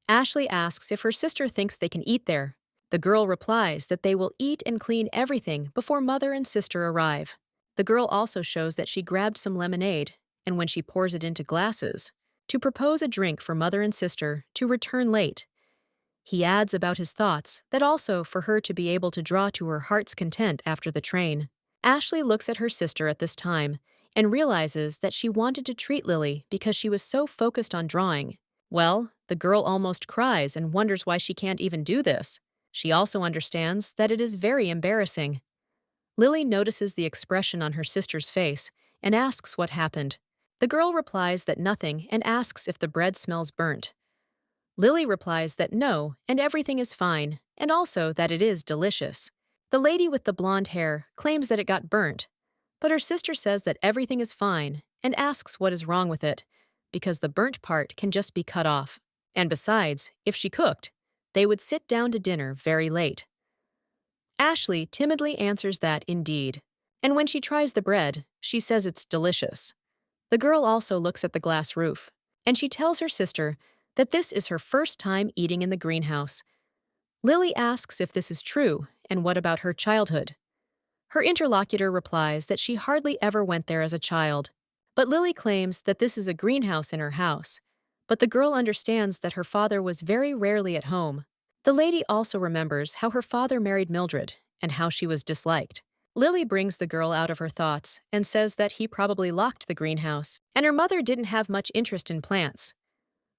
Ashley asks if her sister thinks they can eat there. The girl replies that they will eat and clean everything before mother and sister arrive. The girl also shows that she grabbed some lemonade, and when she pours it into glasses, to propose a drink for mother and sister to return late. He adds about his thoughts that also for her to be able to draw to her heart's content after the train. Ashley looks at her sister at this time and realizes that she wanted to treat Lily because she was so focused on drawing. Well, the girl almost cries and wonders why she can't even do this. She also understands that it is very embarrassing. Lily notices the expression on her sister's face and asks what happened. The girl replies that nothing and asks if the bread smells burnt. Lily replies that no, and everything is fine, and also that it is delicious. The lady with the blonde hair claims that it got burnt, but her sister says that everything is fine and asks what is wrong with it, because the burnt part can just be cut off. And besides, if she cooked, they would sit down to dinner very late. Ashley timidly answers that indeed, and when she tries the bread, she says it's delicious. The girl also looks at the glass roof, and she tells her sister that this is her first time eating in the greenhouse. Lily asks if this is true, and what about her childhood. Her interlocutor replies that she hardly ever went there as a child, but Lily claims that this is a greenhouse in her house. But the girl understands that her father was very rarely at home. The lady also remembers how her father married Mildred and how she was disliked. Lily brings the girl out of her thoughts and says that he probably locked the greenhouse, and her mother didn't have much interest in plants.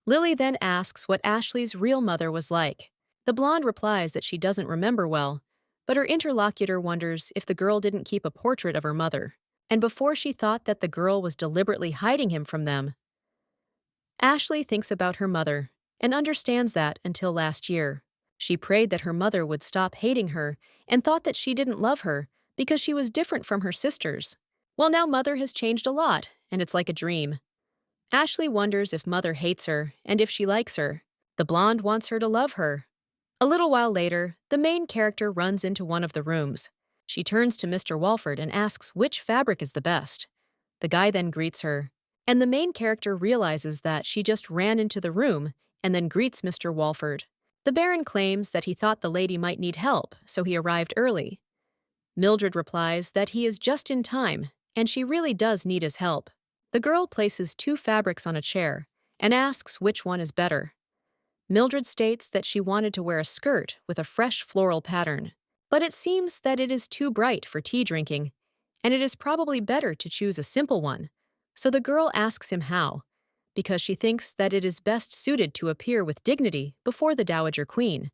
Lily then asks what Ashley's real mother was like. The blonde replies that she doesn't remember well, but her interlocutor wonders if the girl didn't keep a portrait of her mother, and before she thought that the girl was deliberately hiding him from them. Ashley thinks about her mother and understands that until last year. She prayed that her mother would stop hating her and thought that she didn't love her because she was different from her sisters. Well, now mother has changed a lot, and it's like a dream. Ashley wonders if mother hates her and if she likes her. The blonde wants her to love her. A little while later, the main character runs into one of the rooms. She turns to Mr. Walford and asks which fabric is the best. The guy then greets her, and the main character realizes that she just ran into the room and then greets Mr. Walford. The Baron claims that he thought the lady might need help, so he arrived early. Mildred replies that he is just in time, and she really does need his help. The girl places 2 fabrics on a chair and asks which one is better. Mildred states that she wanted to wear a skirt with a fresh floral pattern, but it seems that it is too bright for tea drinking, and it is probably better to choose a simple one. So the girl asks him how, because she thinks that it is best suited to appear with dignity before the Dowager Queen,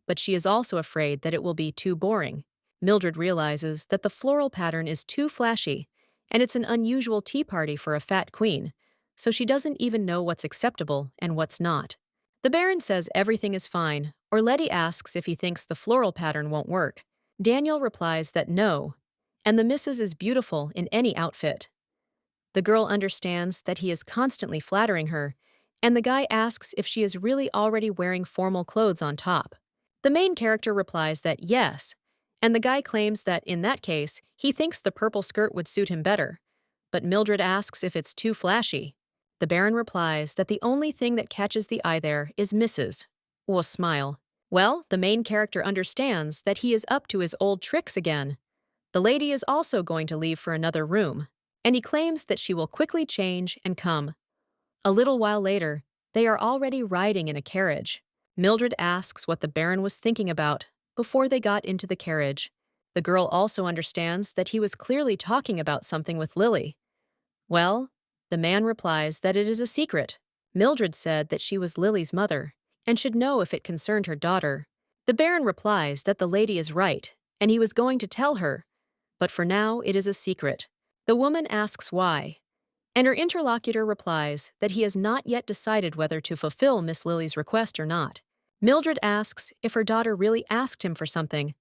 but she is also afraid that it will be too boring. Mildred realizes that the floral pattern is too flashy, and it's an unusual tea party for a fat queen, so she doesn't even know what's acceptable and what's not. The Baron says everything is fine, or Letty asks if he thinks the floral pattern won't work. Daniel replies that no, and the missus is beautiful in any outfit. The girl understands that he is constantly flattering her, and the guy asks if she is really already wearing formal clothes on top. The main character replies that yes, and the guy claims that in that case, he thinks the purple skirt would suit him better, but Mildred asks if it's too flashy. The Baron replies that the only thing that catches the eye there is Mrs. or smile. Well, the main character understands that he is up to his old tricks again. The lady is also going to leave for another room, and he claims that she will quickly change and come. A little while later, They are already riding in a carriage. Mildred asks what the Baron was thinking about before they got into the carriage. The girl also understands that he was clearly talking about something with Lily. Well, the man replies that it is a secret. Mildred said that she was Lily's mother and should know if it concerned her daughter. The Baron replies that the lady is right and he was going to tell her, but for now it is a secret. The woman asks why, and her interlocutor replies that he has not yet decided whether to fulfill Miss Lily's request or not. Mildred asks if her daughter really asked him for something,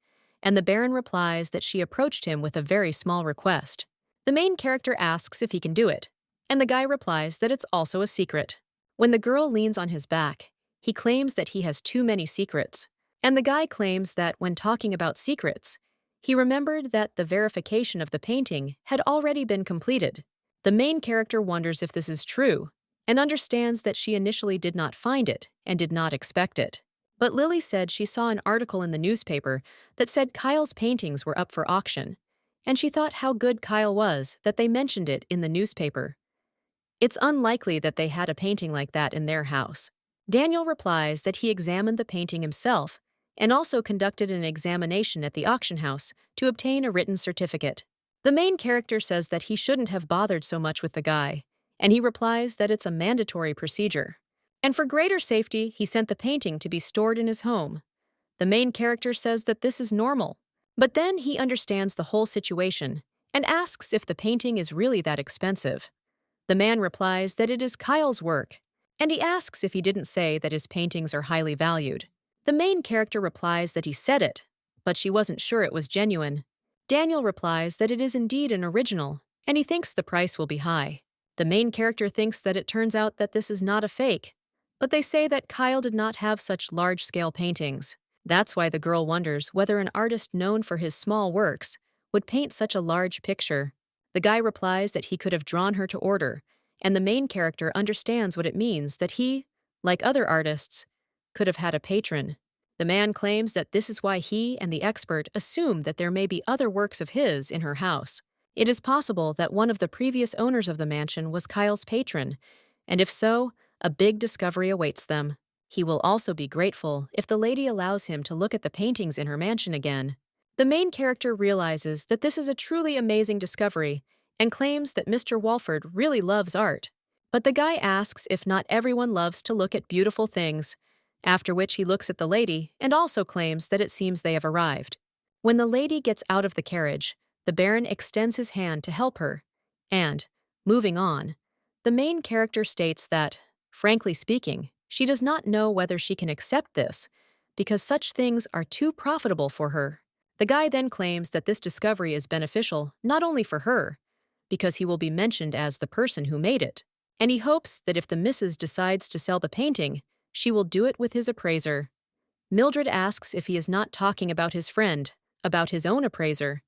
and the Baron replies that she approached him with a very small request. The main character asks if he can do it, and the guy replies that it's also a secret. When the girl leans on his back, he claims that he has too many secrets, and the guy claims that when talking about secrets, he remembered that the verification of the painting had already been completed. The main character wonders if this is true, and understands that she initially did not find it and did not expect it. But Lily said she saw an article in the newspaper that said Kyle's paintings were up for auction, and she thought how good Kyle was that they mentioned it in the newspaper. It's unlikely that they had a painting like that in their house. Daniel replies that he examined the painting himself and also conducted an examination at the auction house to obtain a written certificate. The main character says that he shouldn't have bothered so much with the guy, and he replies that it's a mandatory procedure. And for greater safety, he sent the painting to be stored in his home. The main character says that this is normal, but then he understands the whole situation and asks if the painting is really that expensive. The man replies that it is Kyle's work, and he asks if he didn't say that his paintings are highly valued. The main character replies that he said it, but she wasn't sure it was genuine. Daniel replies that it is indeed an original, and he thinks the price will be high. The main character thinks that it turns out that this is not a fake, but they say that Kyle did not have such large-scale paintings. That's why the girl wonders whether an artist known for his small works would paint such a large picture. The guy replies that he could have drawn her to order, and the main character understands what it means that he, like other artists, could have had a patron. The man claims that this is why he and the expert assume that there may be other works of his in her house. It is possible that one of the previous owners of the mansion was Kyle's patron, and if so, a big discovery awaits them. He will also be grateful if the lady allows him to look at the paintings in her mansion again. The main character realizes that this is a truly amazing discovery and claims that Mr. Walford really loves art. But the guy asks if not everyone loves to look at beautiful things, after which he looks at the lady and also claims that it seems they have arrived. When the lady gets out of the carriage, the Baron extends his hand to help her, and, moving on, the main character states that, frankly speaking, she does not know whether she can accept this, because such things are too profitable for her. The guy then claims that this discovery is beneficial not only for her, because he will be mentioned as the person who made it, and he hopes that if the missus decides to sell the painting, she will do it with his appraiser. Mildred asks if he is not talking about his friend, about his own appraiser.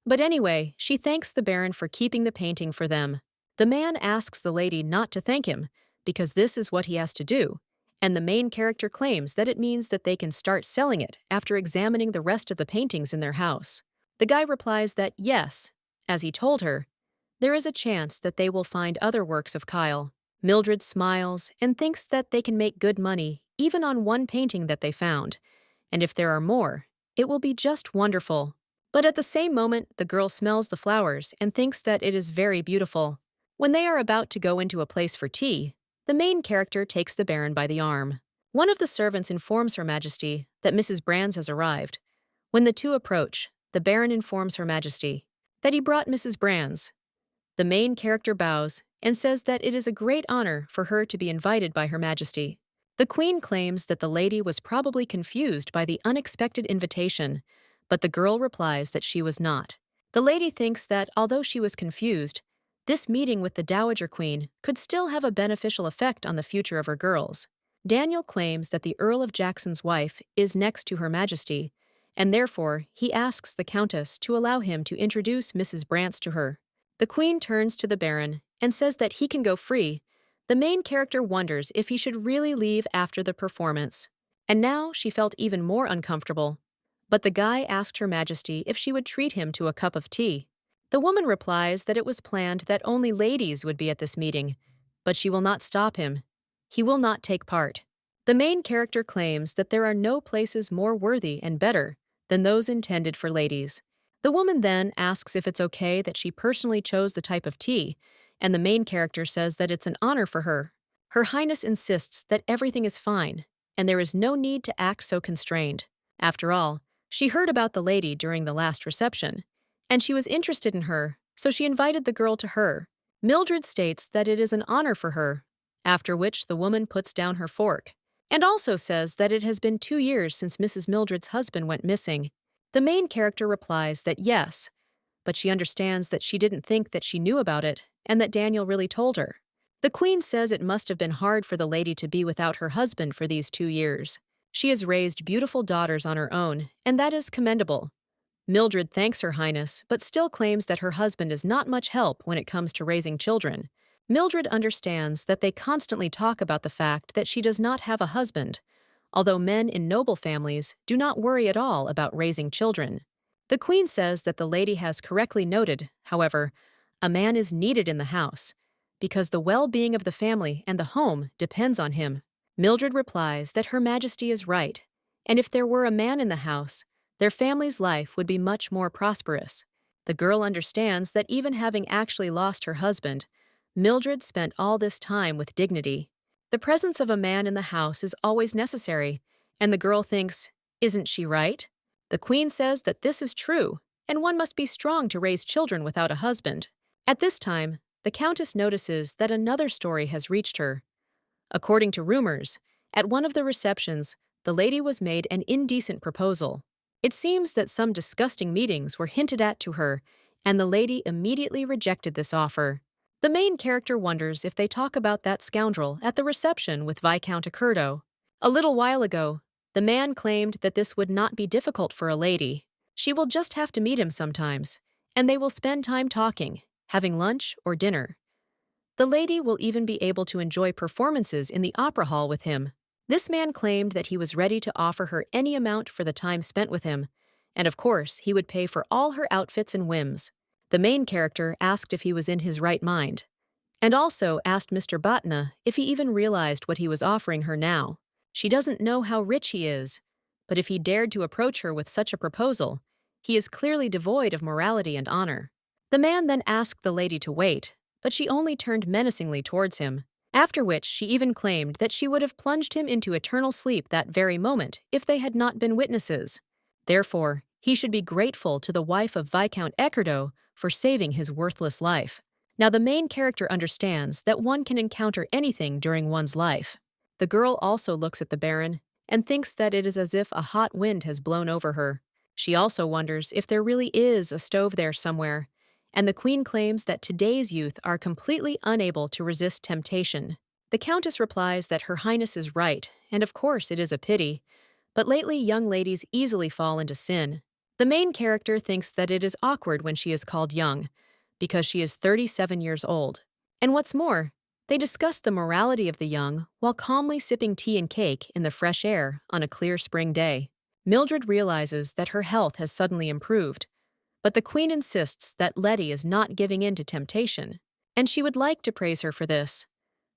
But anyway, she thanks the Baron for keeping the painting for them. The man asks the lady not to thank him, because this is what he has to do, and the main character claims that it means that they can start selling it after examining the rest of the paintings in their house. The guy replies that yes, as he told her, there is a chance that they will find other works of Kyle. Mildred smiles and thinks that they can make good money even on one painting that they found, and if there are more, it will be just wonderful. But at the same moment, the girl smells the flowers and thinks that it is very beautiful. When they are about to go into a place for tea, the main character takes the Baron by the arm. One of the servants informs Her Majesty that Mrs. Brands has arrived. When the two approach, the Baron informs Her Majesty that he brought Mrs. Brands. The main character bows and says that it is a great honor for her to be invited by Her Majesty. The Queen claims that the lady was probably confused by the unexpected invitation, but the girl replies that she was not. The lady thinks that although she was confused, this meeting with the Dowager Queen could still have a beneficial effect on the future of her girls. Daniel claims that the Earl of Jackson's wife is next to Her Majesty, and therefore he asks the Countess to allow him to introduce Mrs. Brants to her. The Queen turns to the Baron and says that he can go free. The main character wonders if he should really leave after the performance, and now she felt even more uncomfortable. But the guy asked Her Majesty if she would treat him to a cup of tea. The woman replies that it was planned that only ladies would be at this meeting, but she will not stop him. he will not take part. The main character claims that there are no places more worthy and better than those intended for ladies. The woman then asks if it's okay that she personally chose the type of tea, and the main character says that it's an honor for her. Her Highness insists that everything is fine, and there is no need to act so constrained. After all, she heard about the lady during the last reception, and she was interested in her, so she invited the girl to her. Mildred states that it is an honor for her, after which the woman puts down her fork, and also says that it has been 2 years since Mrs. Mildred's husband went missing. The main character replies that yes, but she understands that she didn't think that she knew about it and that Daniel really told her. The queen says it must have been hard for the lady to be without her husband for these 2 years. She has raised beautiful daughters on her own, and that is commendable. Mildred thanks Her Highness, but still claims that her husband is not much help when it comes to raising children. Mildred understands that they constantly talk about the fact that she does not have a husband, although men in noble families do not worry at all about raising children. The queen says that the lady has correctly noted, however, a man is needed in the house, because the well-being of the family and the home depends on him. Mildred replies that Her Majesty is right, and if there were a man in the house, their family's life would be much more prosperous. The girl understands that even having actually lost her husband, Mildred spent all this time with dignity. The presence of a man in the house is always necessary, and the girl thinks, isn't she right? The queen says that this is true, and one must be strong to raise children without a husband. At this time, the countess notices that another story has reached her. According to rumors, at one of the receptions, the lady was made an indecent proposal. It seems that some disgusting meetings were hinted at to her, and the lady immediately rejected this offer. The main character wonders if they talk about that scoundrel at the reception with Viscount Accurdo. A little while ago, the man claimed that this would not be difficult for a lady. She will just have to meet him sometimes, and they will spend time talking, having lunch or dinner. The lady will even be able to enjoy performances in the opera hall with him. This man claimed that he was ready to offer her any amount for the time spent with him, and of course he would pay for all her outfits and whims. The main character asked if he was in his right mind, and also asked Mr. Botna if he even realized what he was offering her now. She doesn't know how rich he is, but if he dared to approach her with such a proposal, he is clearly devoid of morality and honor. The man then asked the lady to wait, but she only turned menacingly towards him, after which she even claimed that she would have plunged him into eternal sleep that very moment if they had not been witnesses. Therefore, he should be grateful to the wife of Viscount Accurdo for saving his worthless life. Now the main character understands that one can encounter anything during one's life. The girl also looks at the Baron and thinks that it is as if a hot wind has blown over her. She also wonders if there really is a stove there somewhere, and the queen claims that today's youth are completely unable to resist temptation. The countess replies that Her Highness is right, and of course it is a pity, but lately young ladies easily fall into sin. The main character thinks that it is awkward when she is called young, because she is 37 years old. And what's more, they discuss the morality of the young while calmly sipping tea and cake in the fresh air on a clear spring day. Mildred realizes that her health has suddenly improved, but the queen insists that Letty is not giving in to temptation, and she would like to praise her for this.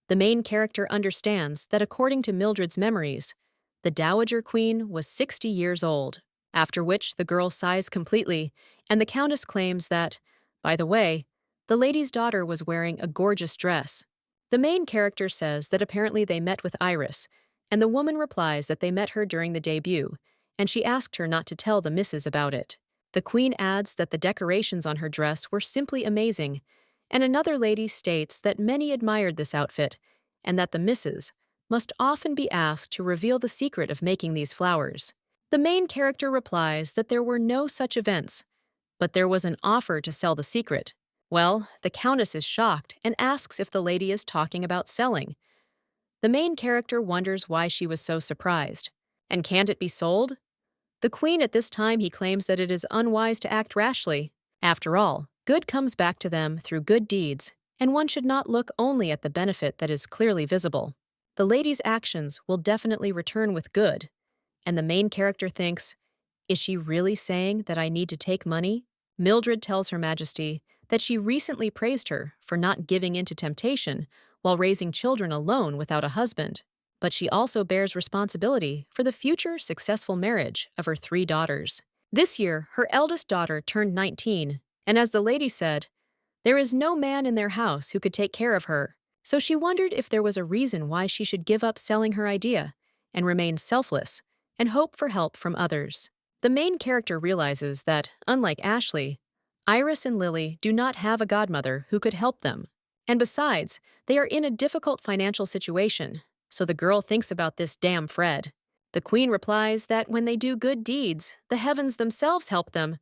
The main character understands that according to Mildred's memories, the Dowager Queen was 60 years old, after which the girl sighs completely, and the countess claims that, by the way, the lady's daughter was wearing a gorgeous dress. The main character says that apparently they met with Iris, and the woman replies that they met her during the debut, and she asked her not to tell the missus about it. The queen adds that the decorations on her dress were simply amazing, and another lady states that many admired this outfit, and that the missus must often be asked to reveal the secret of making these flowers. The main character replies that there were no such events, but there was an offer to sell the secret. Well, the countess is shocked and asks if the lady is talking about selling. The main character wonders why she was so surprised. And can't it be sold? The queen at this time he claims that it is unwise to act rashly. After all, good comes back to them through good deeds, and one should not look only at the benefit that is clearly visible. The lady's actions will definitely return with good, and the main character thinks, is she really saying that I need to take money? Mildred tells Her Majesty that she recently praised her for not giving in to temptation while raising children alone without a husband. But she also bears responsibility for the future successful marriage of her 3 daughters. This year, her eldest daughter turned 19, and as the lady said, there is no man in their house who could take care of her. So she wondered if there was a reason why she should give up selling her idea and remain selfless and hope for help from others. The main character realizes that, unlike Ashley, Iris and Lily do not have a godmother who could help them. And besides, they are in a difficult financial situation, so the girl thinks about this damn Fred. The queen replies that when they do good deeds, the heavens themselves help them.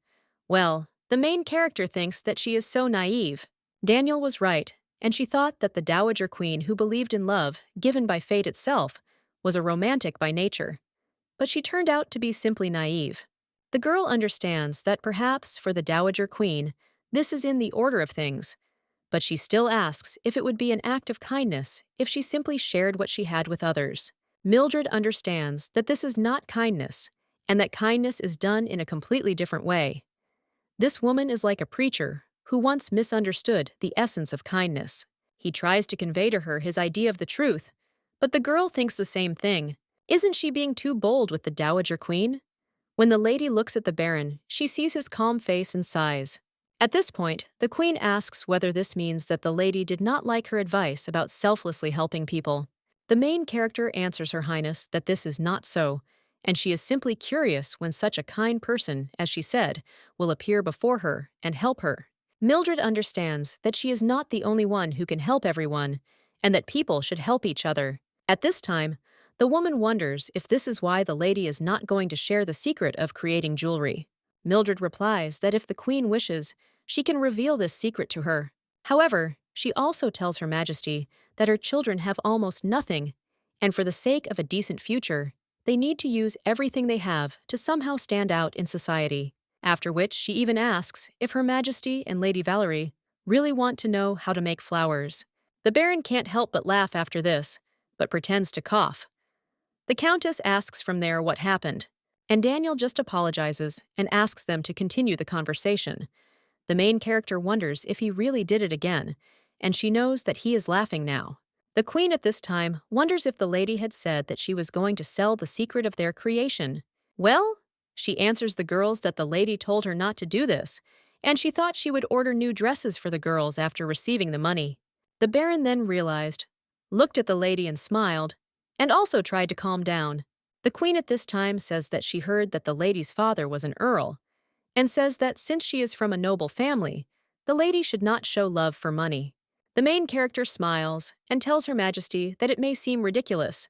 Well, the main character thinks that she is so naive. Daniel was right, and she thought that the Dowager Queen who believed in love, given by fate itself, was a romantic by nature. But she turned out to be simply naive. The girl understands that perhaps for the Dowager Queen, this is in the order of things, but she still asks if it would be an act of kindness if she simply shared what she had with others. Mildred understands that this is not kindness, and that kindness is done in a completely different way. This woman is like a preacher who once misunderstood the essence of kindness. He tries to convey to her his idea of the truth, but the girl thinks the same thing. Isn't she being too bold with the Dowager Queen? When the lady looks at the Baron, she sees his calm face and sighs. At this point, the Queen asks whether this means that the lady did not like her advice about selflessly helping people. The main character answers Her Highness that this is not so, and she is simply curious when such a kind person, as she said, will appear before her and help her. Mildred understands that she is not the only one who can help everyone, and that people should help each other. At this time, the woman wonders if this is why the lady is not going to share the secret of creating jewelry. Mildred replies that if the queen wishes, she can reveal this secret to her. However, she also tells Her Majesty that her children have almost nothing, and for the sake of a decent future, they need to use everything they have to somehow stand out in society. After which she even asks if Her Majesty and Lady Valerie really want to know how to make flowers. The Baron can't help but laugh after this, but pretends to cough. The Countess asks from there what happened, and Daniel just apologizes and asks them to continue the conversation. The main character wonders if he really did it again, and she knows that he is laughing now. The Queen at this time wonders if the lady had said that she was going to sell the secret of their creation. Well, she answers the girls that the lady told her not to do this, and she thought she would order new dresses for the girls after receiving the money. The Baron then realized, looked at the lady and smiled, and also tried to calm down. The Queen at this time says that she heard that the lady's father was an earl, and says that since she is from a noble family, the lady should not show love for money. The main character smiles and tells Her Majesty that it may seem ridiculous,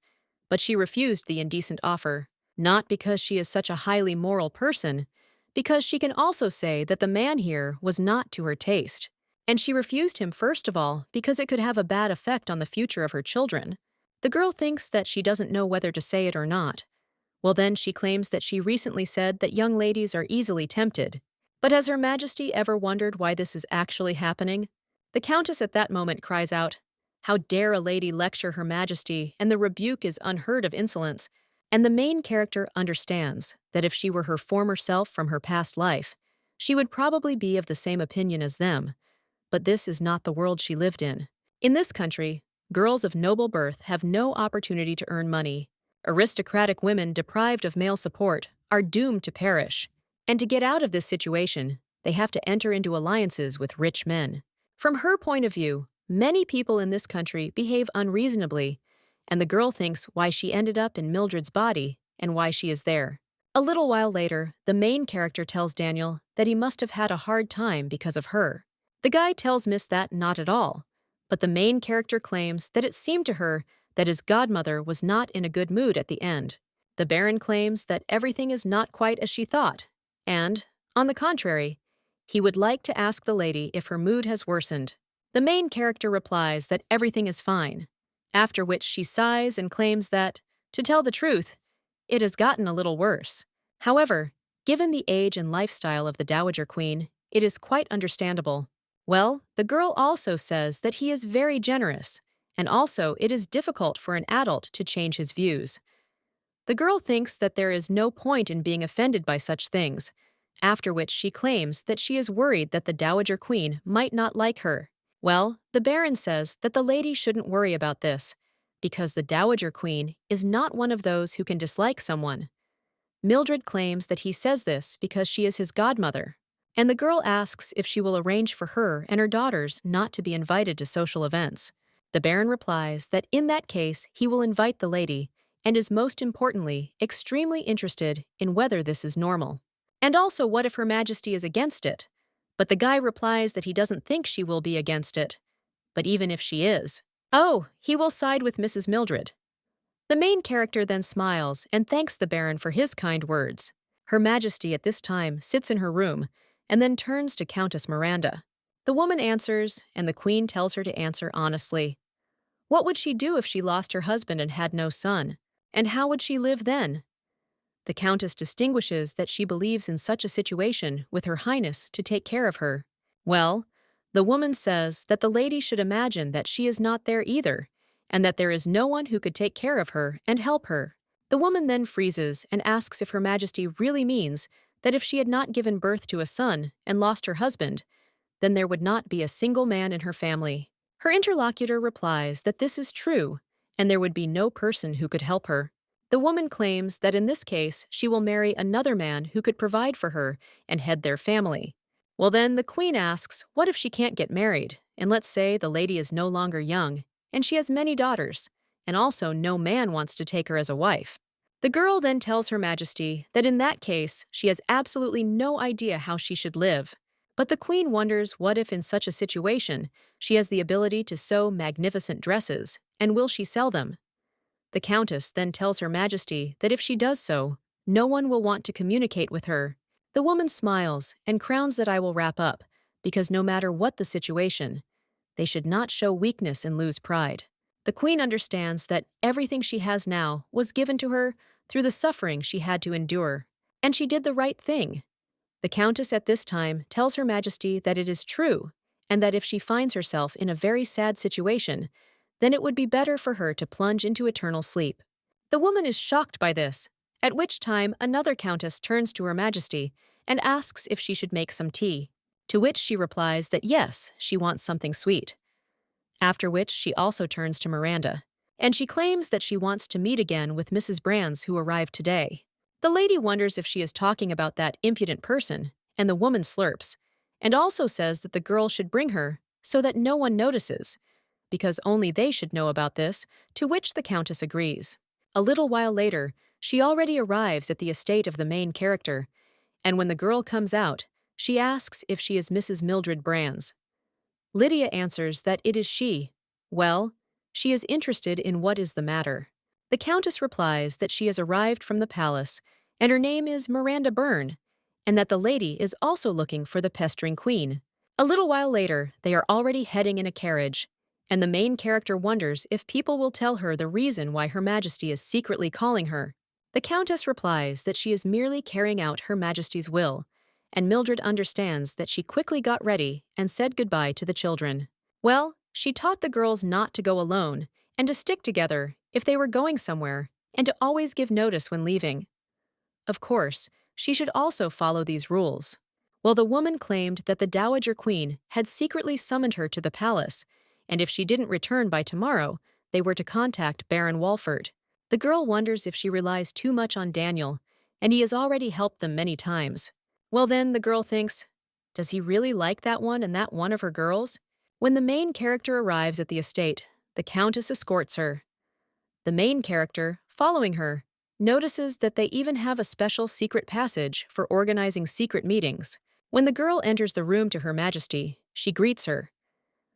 but she refused the indecent offer, not because she is such a highly moral person, because she can also say that the man here was not to her taste. And she refused him first of all because it could have a bad effect on the future of her children. The girl thinks that she doesn't know whether to say it or not. Well, then she claims that she recently said that young ladies are easily tempted. But has Her Majesty ever wondered why this is actually happening? The Countess at that moment cries out, "How dare a lady lecture Her Majesty, and the rebuke is unheard of insolence." And the main character understands that if she were her former self from her past life, she would probably be of the same opinion as them. But this is not the world she lived in. In this country, girls of noble birth have no opportunity to earn money. Aristocratic women deprived of male support are doomed to perish. And to get out of this situation, they have to enter into alliances with rich men. From her point of view, many people in this country behave unreasonably, and the girl thinks why she ended up in Mildred's body and why she is there. A little while later, the main character tells Daniel that he must have had a hard time because of her. The guy tells Miss that not at all, but the main character claims that it seemed to her that his godmother was not in a good mood at the end. The Baron claims that everything is not quite as she thought, and, on the contrary, he would like to ask the lady if her mood has worsened. The main character replies that everything is fine, after which she sighs and claims that, to tell the truth, it has gotten a little worse. However, given the age and lifestyle of the Dowager Queen, it is quite understandable. Well, the girl also says that he is very generous, and also it is difficult for an adult to change his views. The girl thinks that there is no point in being offended by such things, after which she claims that she is worried that the Dowager Queen might not like her. Well, the Baron says that the lady shouldn't worry about this, because the Dowager Queen is not one of those who can dislike someone. Mildred claims that he says this because she is his godmother, and the girl asks if she will arrange for her and her daughters not to be invited to social events. The Baron replies that in that case he will invite the lady, and is most importantly extremely interested in whether this is normal. And also what if Her Majesty is against it? But the guy replies that he doesn't think she will be against it. But even if she is, oh, he will side with Mrs. Mildred. The main character then smiles and thanks the Baron for his kind words. Her Majesty at this time sits in her room and then turns to Countess Miranda. The woman answers, and the Queen tells her to answer honestly. What would she do if she lost her husband and had no son? And how would she live then? The Countess distinguishes that she believes in such a situation with Her Highness to take care of her. Well, the woman says that the lady should imagine that she is not there either, and that there is no one who could take care of her and help her. The woman then freezes and asks if Her Majesty really means that if she had not given birth to a son and lost her husband, then there would not be a single man in her family. Her interlocutor replies that this is true, and there would be no person who could help her. The woman claims that in this case she will marry another man who could provide for her and head their family. Well then, the Queen asks, what if she can't get married, and let's say the lady is no longer young, and she has many daughters, and also no man wants to take her as a wife. The girl then tells Her Majesty that in that case she has absolutely no idea how she should live. But the Queen wonders what if in such a situation she has the ability to sew magnificent dresses, and will she sell them? The Countess then tells Her Majesty that if she does so, no one will want to communicate with her. The woman smiles and crowns that I will wrap up, because no matter what the situation, they should not show weakness and lose pride. The Queen understands that everything she has now was given to her through the suffering she had to endure, and she did the right thing. The Countess at this time tells Her Majesty that it is true, and that if she finds herself in a very sad situation, then it would be better for her to plunge into eternal sleep. The woman is shocked by this, at which time another countess turns to Her Majesty and asks if she should make some tea, to which she replies that yes, she wants something sweet. After which she also turns to Miranda, and she claims that she wants to meet again with Mrs. Brands who arrived today. The lady wonders if she is talking about that impudent person, and the woman slurps, and also says that the girl should bring her so that no one notices, because only they should know about this, to which the Countess agrees. A little while later, she already arrives at the estate of the main character, and when the girl comes out, she asks if she is Mrs. Mildred Brands. Lydia answers that it is she. Well, she is interested in what is the matter. The Countess replies that she has arrived from the palace, and her name is Miranda Byrne, and that the lady is also looking for the pestering queen. A little while later, they are already heading in a carriage, and the main character wonders if people will tell her the reason why Her Majesty is secretly calling her. The Countess replies that she is merely carrying out Her Majesty's will, and Mildred understands that she quickly got ready and said goodbye to the children. Well, she taught the girls not to go alone, and to stick together if they were going somewhere, and to always give notice when leaving. Of course, she should also follow these rules. Well, the woman claimed that the Dowager Queen had secretly summoned her to the palace, and if she didn't return by tomorrow, they were to contact Baron Walford. The girl wonders if she relies too much on Daniel, and he has already helped them many times. Well then, the girl thinks, does he really like that one and that one of her girls? When the main character arrives at the estate, the Countess escorts her. The main character, following her, notices that they even have a special secret passage for organizing secret meetings. When the girl enters the room to Her Majesty, she greets her.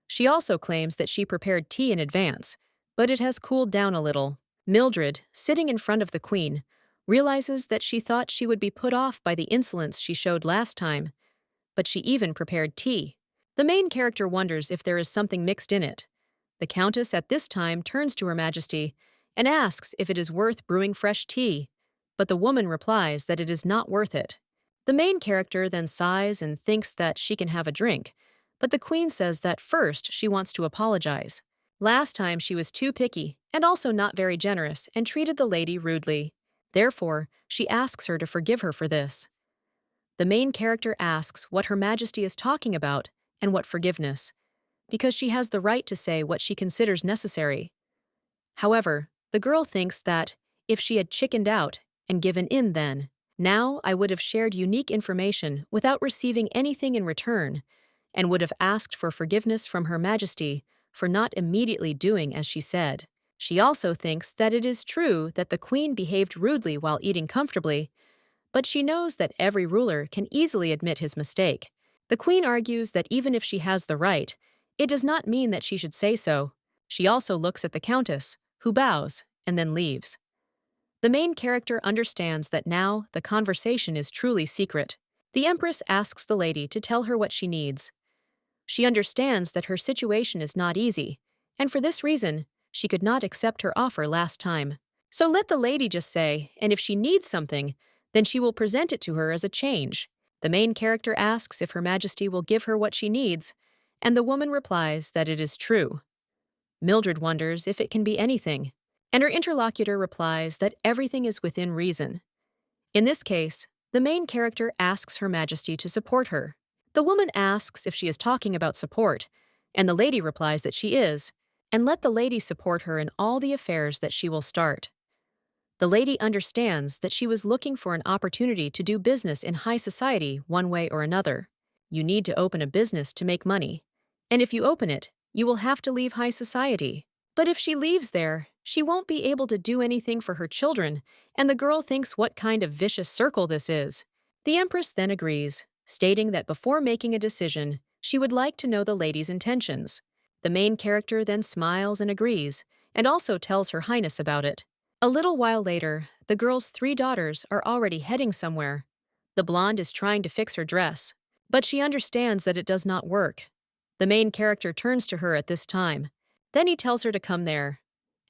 She also claims that she prepared tea in advance, but it has cooled down a little. Mildred, sitting in front of the Queen, realizes that she thought she would be put off by the insolence she showed last time, but she even prepared tea. The main character wonders if there is something mixed in it. The Countess at this time turns to Her Majesty and asks if it is worth brewing fresh tea, but the woman replies that it is not worth it. The main character then sighs and thinks that she can have a drink, but the Queen says that first she wants to apologize. Last time she was too picky and also not very generous and treated the lady rudely. Therefore, she asks her to forgive her for this. The main character asks what Her Majesty is talking about and what forgiveness. because she has the right to say what she considers necessary. However, the girl thinks that, if she had chickened out and given in then, now I would have shared unique information without receiving anything in return, and would have asked for forgiveness from Her Majesty for not immediately doing as she said. She also thinks that it is true that the queen behaved rudely while eating comfortably, but she knows that every ruler can easily admit his mistake. The queen argues that even if she has the right, it does not mean that she should say so. She also looks at the countess, who bows and then leaves. The main character understands that now the conversation is truly secret. The empress asks the lady to tell her what she needs. She understands that her situation is not easy, and for this reason, she could not accept her offer last time. So let the lady just say, and if she needs something, then she will present it to her as a change. The main character asks if Her Majesty will give her what she needs, and the woman replies that it is true. Mildred wonders if it can be anything, and her interlocutor replies that everything is within reason. In this case, the main character asks Her Majesty to support her. The woman asks if she is talking about support, and the lady replies that she is, and let the lady support her in all the affairs that she will start. The lady understands that she was looking for an opportunity to do business in high society one way or another. You need to open a business to make money, and if you open it, you will have to leave high society. But if she leaves there, she won't be able to do anything for her children, and the girl thinks what kind of vicious circle this is. The empress then agrees, stating that before making a decision, she would like to know the lady's intentions. The main character then smiles and agrees, and also tells Her Highness about it. A little while later, the girl's 3 daughters are already heading somewhere. The blonde is trying to fix her dress, but she understands that it does not work. The main character turns to her at this time. Then he tells her to come there.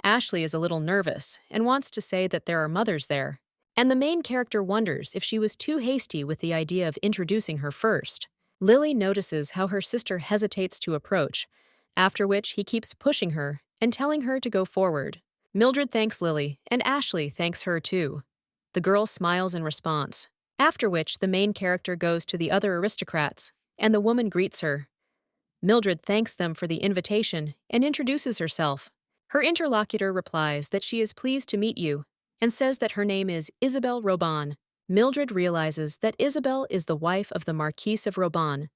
Ashley is a little nervous and wants to say that there are mothers there, and the main character wonders if she was too hasty with the idea of introducing her first. Lily notices how her sister hesitates to approach, after which he keeps pushing her and telling her to go forward. Mildred thanks Lily, and Ashley thanks her too. The girl smiles in response, after which the main character goes to the other aristocrats, and the woman greets her. Mildred thanks them for the invitation and introduces herself. Her interlocutor replies that she is pleased to meet you and says that her name is Isabel Robon. Mildred realizes that Isabel is the wife of the Marquise of Robon,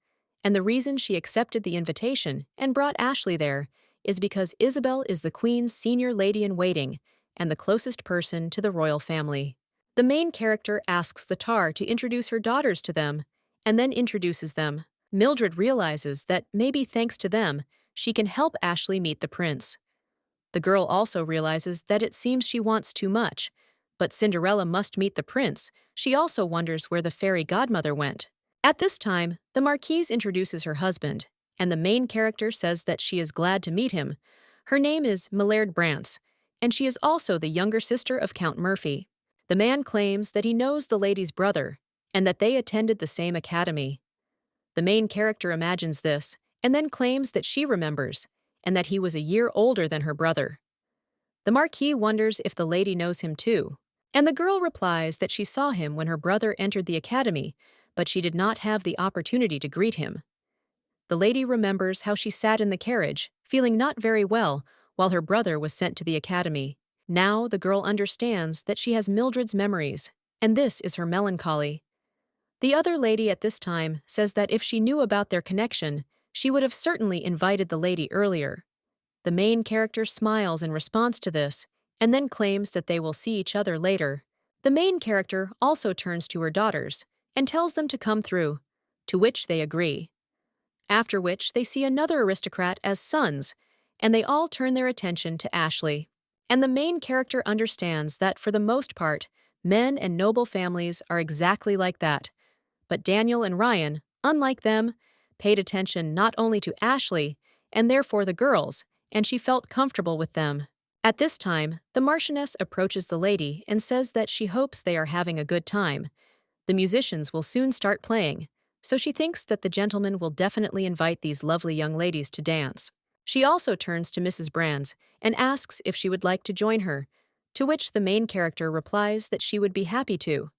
and the reason she accepted the invitation and brought Ashley there is because Isabel is the Queen's senior lady-in-waiting and the closest person to the royal family. The main character asks the tar to introduce her daughters to them and then introduces them. Mildred realizes that maybe thanks to them, she can help Ashley meet the prince. The girl also realizes that it seems she wants too much, but Cinderella must meet the prince. She also wonders where the fairy godmother went. At this time, the Marquise introduces her husband, and the main character says that she is glad to meet him. Her name is Millard Brantz, and she is also the younger sister of Count Murphy. The man claims that he knows the lady's brother, and that they attended the same academy. The main character imagines this, and then claims that she remembers, and that he was a year older than her brother. The Marquis wonders if the lady knows him too, and the girl replies that she saw him when her brother entered the academy, but she did not have the opportunity to greet him. The lady remembers how she sat in the carriage, feeling not very well, while her brother was sent to the academy. Now the girl understands that she has Mildred's memories, and this is her melancholy. The other lady at this time says that if she knew about their connection, she would have certainly invited the lady earlier. The main character smiles in response to this, and then claims that they will see each other later. The main character also turns to her daughters and tells them to come through, to which they agree. After which they see another aristocrat as sons, and they all turn their attention to Ashley. And the main character understands that for the most part, men and noble families are exactly like that. But Daniel and Ryan, unlike them, paid attention not only to Ashley, and therefore the girls, and she felt comfortable with them. At this time, the Marchioness approaches the lady and says that she hopes they are having a good time. The musicians will soon start playing, so she thinks that the gentleman will definitely invite these lovely young ladies to dance. She also turns to Mrs. Brands and asks if she would like to join her, to which the main character replies that she would be happy to.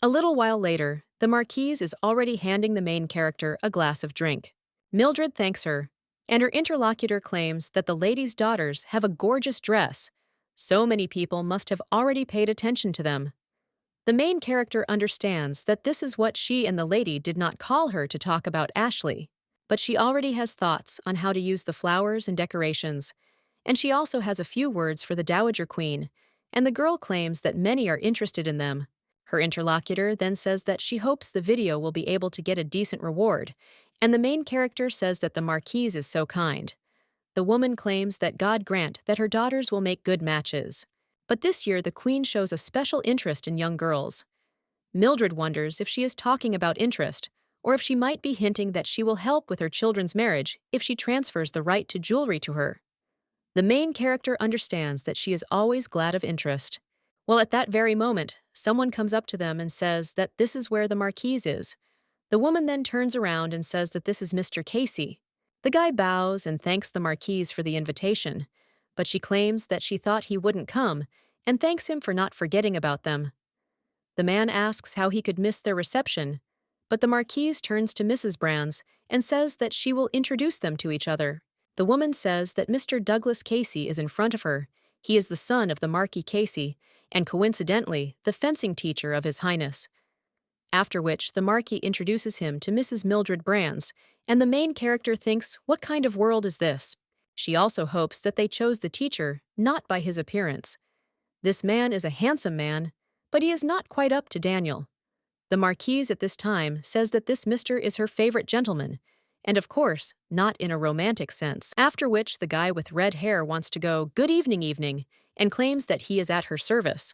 A little while later, the Marquise is already handing the main character a glass of drink. Mildred thanks her, and her interlocutor claims that the lady's daughters have a gorgeous dress. So many people must have already paid attention to them. The main character understands that this is what she and the lady did not call her to talk about Ashley, but she already has thoughts on how to use the flowers and decorations, and she also has a few words for the Dowager Queen, and the girl claims that many are interested in them. Her interlocutor then says that she hopes the video will be able to get a decent reward, and the main character says that the Marquise is so kind. The woman claims that God grant that her daughters will make good matches. But this year the Queen shows a special interest in young girls. Mildred wonders if she is talking about interest, or if she might be hinting that she will help with her children's marriage if she transfers the right to jewelry to her. The main character understands that she is always glad of interest. Well, at that very moment, someone comes up to them and says that this is where the Marquise is. The woman then turns around and says that this is Mr. Casey. The guy bows and thanks the Marquise for the invitation, but she claims that she thought he wouldn't come and thanks him for not forgetting about them. The man asks how he could miss their reception, but the Marquise turns to Mrs. Brands and says that she will introduce them to each other. The woman says that Mr. Douglas Casey is in front of her. He is the son of the Marquis Casey, and coincidentally, the fencing teacher of His Highness. After which, the Marquis introduces him to Mrs. Mildred Brands, and the main character thinks, what kind of world is this? She also hopes that they chose the teacher, not by his appearance. This man is a handsome man, but he is not quite up to Daniel. The Marquise at this time says that this Mr. is her favorite gentleman, and of course, not in a romantic sense. After which, the guy with red hair wants to go, "Good evening, evening," and claims that he is at her service.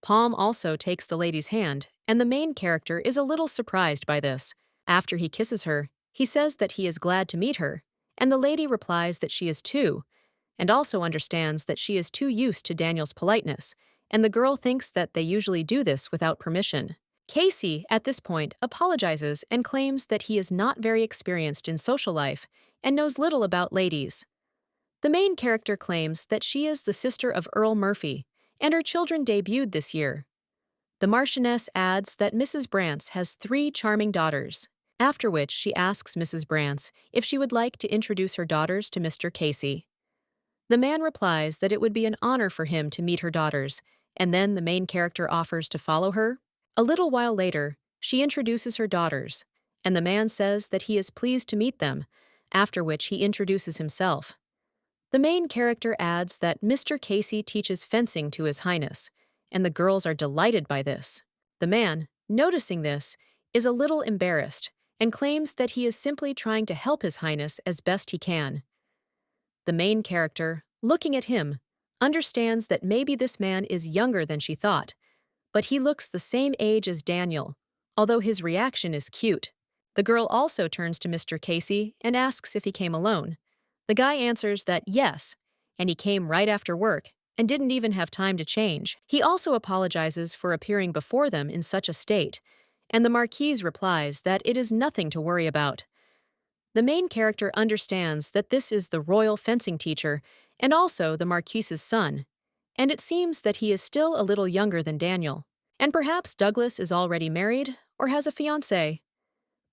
Palm also takes the lady's hand, and the main character is a little surprised by this. After he kisses her, he says that he is glad to meet her, and the lady replies that she is too, and also understands that she is too used to Daniel's politeness, and the girl thinks that they usually do this without permission. Casey, at this point, apologizes and claims that he is not very experienced in social life and knows little about ladies. The main character claims that she is the sister of Earl Murphy, and her children debuted this year. The Marchioness adds that Mrs. Brants has 3 charming daughters, after which she asks Mrs. Brants if she would like to introduce her daughters to Mr. Casey. The man replies that it would be an honor for him to meet her daughters, and then the main character offers to follow her. A little while later, she introduces her daughters, and the man says that he is pleased to meet them, after which he introduces himself. The main character adds that Mr. Casey teaches fencing to His Highness, and the girls are delighted by this. The man, noticing this, is a little embarrassed and claims that he is simply trying to help His Highness as best he can. The main character, looking at him, understands that maybe this man is younger than she thought, but he looks the same age as Daniel, although his reaction is cute. The girl also turns to Mr. Casey and asks if he came alone. The guy answers that yes, and he came right after work and didn't even have time to change. He also apologizes for appearing before them in such a state, and the Marquise replies that it is nothing to worry about. The main character understands that this is the royal fencing teacher and also the Marquise's son, and it seems that he is still a little younger than Daniel. And perhaps Douglas is already married or has a fiancée.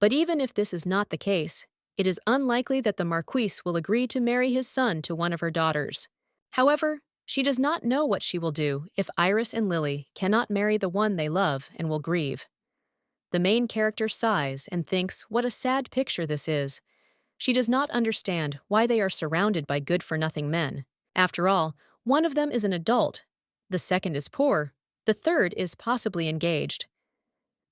But even if this is not the case, it is unlikely that the Marquise will agree to marry his son to one of her daughters. However, she does not know what she will do if Iris and Lily cannot marry the one they love and will grieve. The main character sighs and thinks what a sad picture this is. She does not understand why they are surrounded by good-for-nothing men. After all, one of them is an adult, the second is poor, the third is possibly engaged.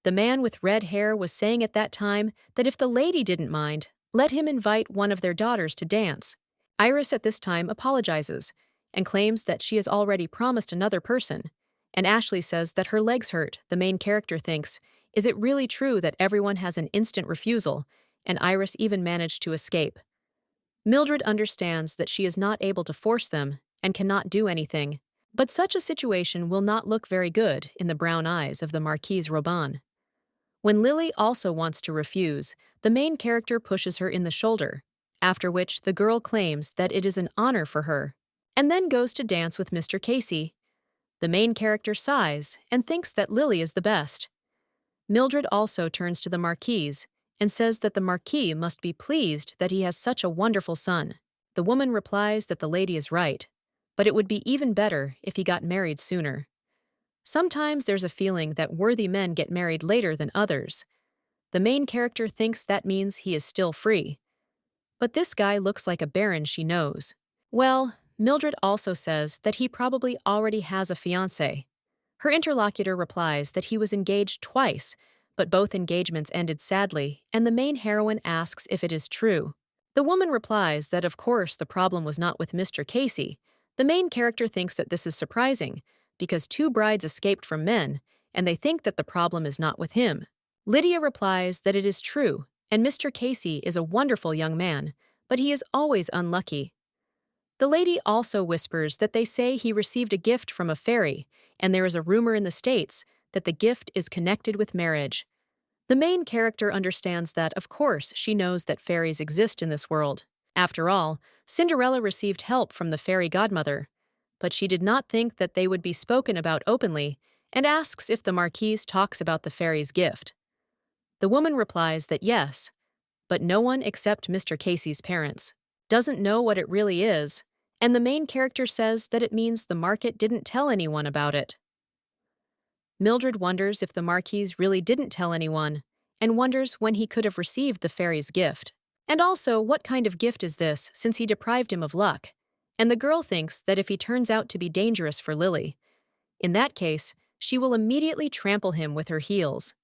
The man with red hair was saying at that time that if the lady didn't mind, let him invite one of their daughters to dance. Iris at this time apologizes and claims that she has already promised another person, and Ashley says that her legs hurt. The main character thinks, is it really true that everyone has an instant refusal, and Iris even managed to escape? Mildred understands that she is not able to force them and cannot do anything, but such a situation will not look very good in the brown eyes of the Marquise Robin. When Lily also wants to refuse, the main character pushes her in the shoulder, after which the girl claims that it is an honor for her, and then goes to dance with Mr. Casey. The main character sighs and thinks that Lily is the best. Mildred also turns to the Marquise and says that the Marquis must be pleased that he has such a wonderful son. The woman replies that the lady is right, but it would be even better if he got married sooner. Sometimes there's a feeling that worthy men get married later than others. The main character thinks that means he is still free. But this guy looks like a baron she knows. Well, Mildred also says that he probably already has a fiancé. Her interlocutor replies that he was engaged twice, but both engagements ended sadly, and the main heroine asks if it is true. The woman replies that of course the problem was not with Mr. Casey. The main character thinks that this is surprising, because two brides escaped from men, and they think that the problem is not with him. Lydia replies that it is true, and Mr. Casey is a wonderful young man, but he is always unlucky. The lady also whispers that they say he received a gift from a fairy, and there is a rumor in the States that the gift is connected with marriage. The main character understands that, of course, she knows that fairies exist in this world. After all, Cinderella received help from the fairy godmother, but she did not think that they would be spoken about openly and asks if the Marquise talks about the fairy's gift. The woman replies that yes, but no one except Mr. Casey's parents doesn't know what it really is, and the main character says that it means the market didn't tell anyone about it. Mildred wonders if the Marquise really didn't tell anyone, and wonders when he could have received the fairy's gift. And also, what kind of gift is this, since he deprived him of luck? And the girl thinks that if he turns out to be dangerous for Lily, in that case, she will immediately trample him with her heels.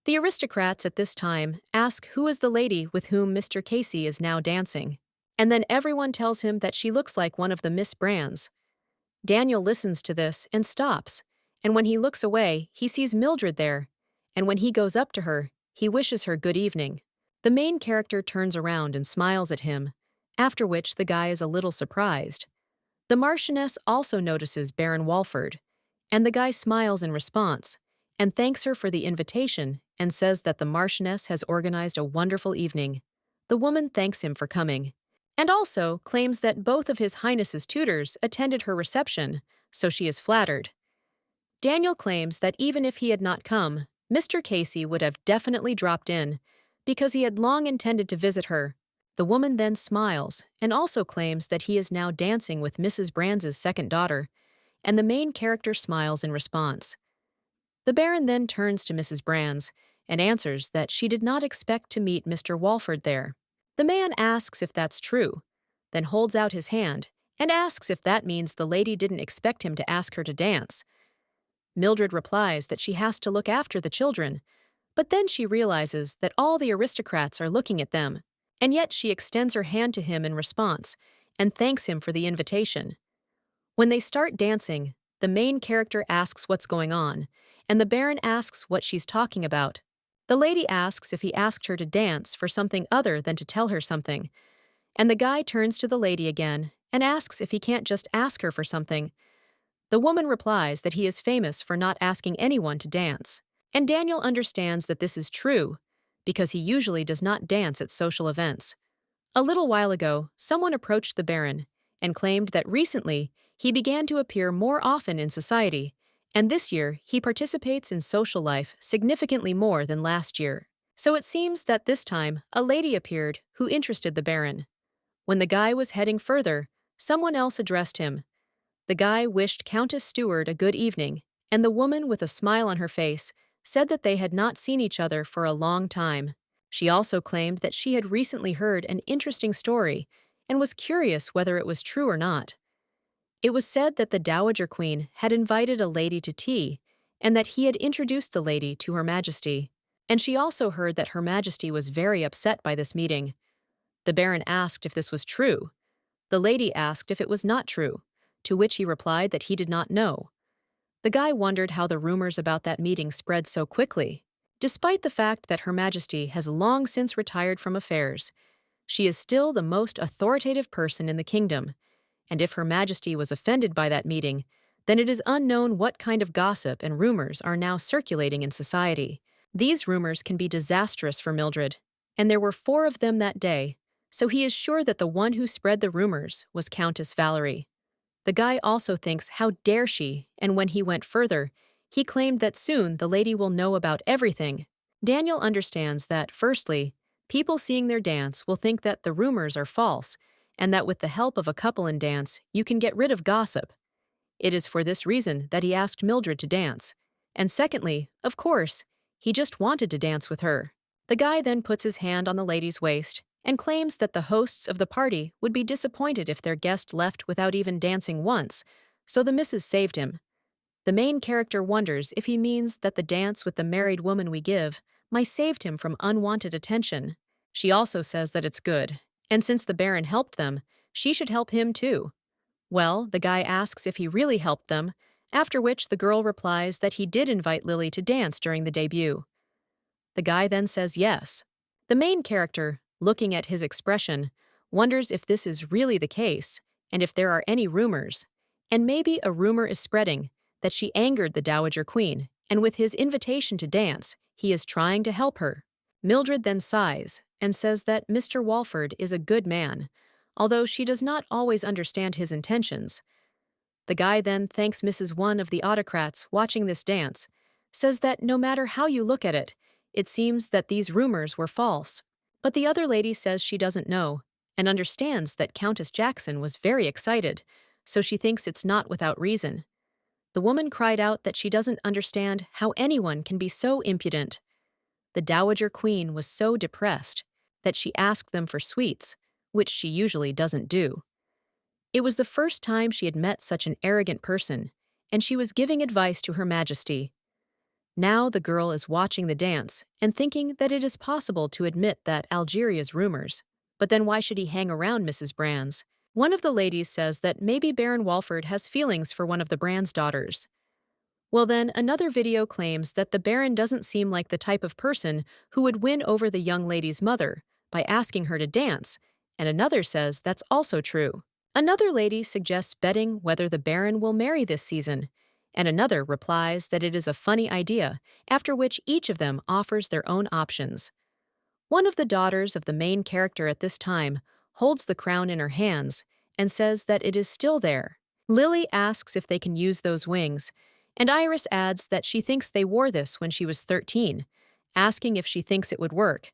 The aristocrats at this time ask who is the lady with whom Mr. Casey is now dancing, and then everyone tells him that she looks like one of the Miss Brands. Daniel listens to this and stops, and when he looks away, he sees Mildred there, and when he goes up to her, he wishes her good evening. The main character turns around and smiles at him, after which the guy is a little surprised. The Marchioness also notices Baron Walford, and the guy smiles in response, and thanks her for the invitation and says that the Marchioness has organized a wonderful evening. The woman thanks him for coming, and also claims that both of His Highness's tutors attended her reception, so she is flattered. Daniel claims that even if he had not come, Mr. Casey would have definitely dropped in, because he had long intended to visit her. The woman then smiles and also claims that he is now dancing with Mrs. Brands' second daughter, and the main character smiles in response. The Baron then turns to Mrs. Brands and answers that she did not expect to meet Mr. Walford there. The man asks if that's true, then holds out his hand and asks if that means the lady didn't expect him to ask her to dance. Mildred replies that she has to look after the children, but then she realizes that all the aristocrats are looking at them, and yet she extends her hand to him in response and thanks him for the invitation. When they start dancing, the main character asks what's going on, and the Baron asks what she's talking about. The lady asks if he asked her to dance for something other than to tell her something, and the guy turns to the lady again and asks if he can't just ask her for something. The woman replies that he is famous for not asking anyone to dance, and Daniel understands that this is true, because he usually does not dance at social events. A little while ago, someone approached the Baron and claimed that recently he began to appear more often in society, and this year he participates in social life significantly more than last year. So it seems that this time a lady appeared who interested the Baron. When the guy was heading further, someone else addressed him. The guy wished Countess Stewart a good evening, and the woman, with a smile on her face, said that they had not seen each other for a long time. She also claimed that she had recently heard an interesting story and was curious whether it was true or not. It was said that the Dowager Queen had invited a lady to tea and that he had introduced the lady to Her Majesty, and she also heard that Her Majesty was very upset by this meeting. The Baron asked if this was true. The lady asked if it was not true, to which he replied that he did not know. The guy wondered how the rumors about that meeting spread so quickly. Despite the fact that Her Majesty has long since retired from affairs, she is still the most authoritative person in the kingdom, and if Her Majesty was offended by that meeting, then it is unknown what kind of gossip and rumors are now circulating in society. These rumors can be disastrous for Mildred, and there were 4 of them that day, so he is sure that the one who spread the rumors was Countess Valerie. The guy also thinks how dare she, and when he went further, he claimed that soon the lady will know about everything. Daniel understands that, firstly, people seeing their dance will think that the rumors are false, and that with the help of a couple in dance, you can get rid of gossip. It is for this reason that he asked Mildred to dance. And secondly, of course, he just wanted to dance with her. The guy then puts his hand on the lady's waist and claims that the hosts of the party would be disappointed if their guest left without even dancing once, so the missus saved him. The main character wonders if he means that the dance with the married woman we give might saved him from unwanted attention. She also says that it's good, and since the Baron helped them, she should help him too. Well, the guy asks if he really helped them, after which the girl replies that he did invite Lily to dance during the debut. The guy then says yes. The main character, looking at his expression, wonders if this is really the case, and if there are any rumors. And maybe a rumor is spreading that she angered the Dowager Queen, and with his invitation to dance, he is trying to help her. Mildred then sighs and says that Mr. Walford is a good man, although she does not always understand his intentions. The guy then thanks Mrs. One of the autocrats watching this dance, says that no matter how you look at it, it seems that these rumors were false. But the other lady says she doesn't know, and understands that Countess Jackson was very excited, so she thinks it's not without reason. The woman cried out that she doesn't understand how anyone can be so impudent. The Dowager Queen was so depressed that she asked them for sweets, which she usually doesn't do. It was the first time she had met such an arrogant person, and she was giving advice to Her Majesty. Now the girl is watching the dance and thinking that it is possible to admit that Algeria's rumors. But then why should he hang around Mrs. Brands? One of the ladies says that maybe Baron Walford has feelings for one of the Brands' daughters. Well then, another video claims that the Baron doesn't seem like the type of person who would win over the young lady's mother by asking her to dance, and another says that's also true. Another lady suggests betting whether the Baron will marry this season, and another replies that it is a funny idea, after which each of them offers their own options. One of the daughters of the main character at this time holds the crown in her hands and says that it is still there. Lily asks if they can use those wings, and Iris adds that she thinks they wore this when she was 13, asking if she thinks it would work.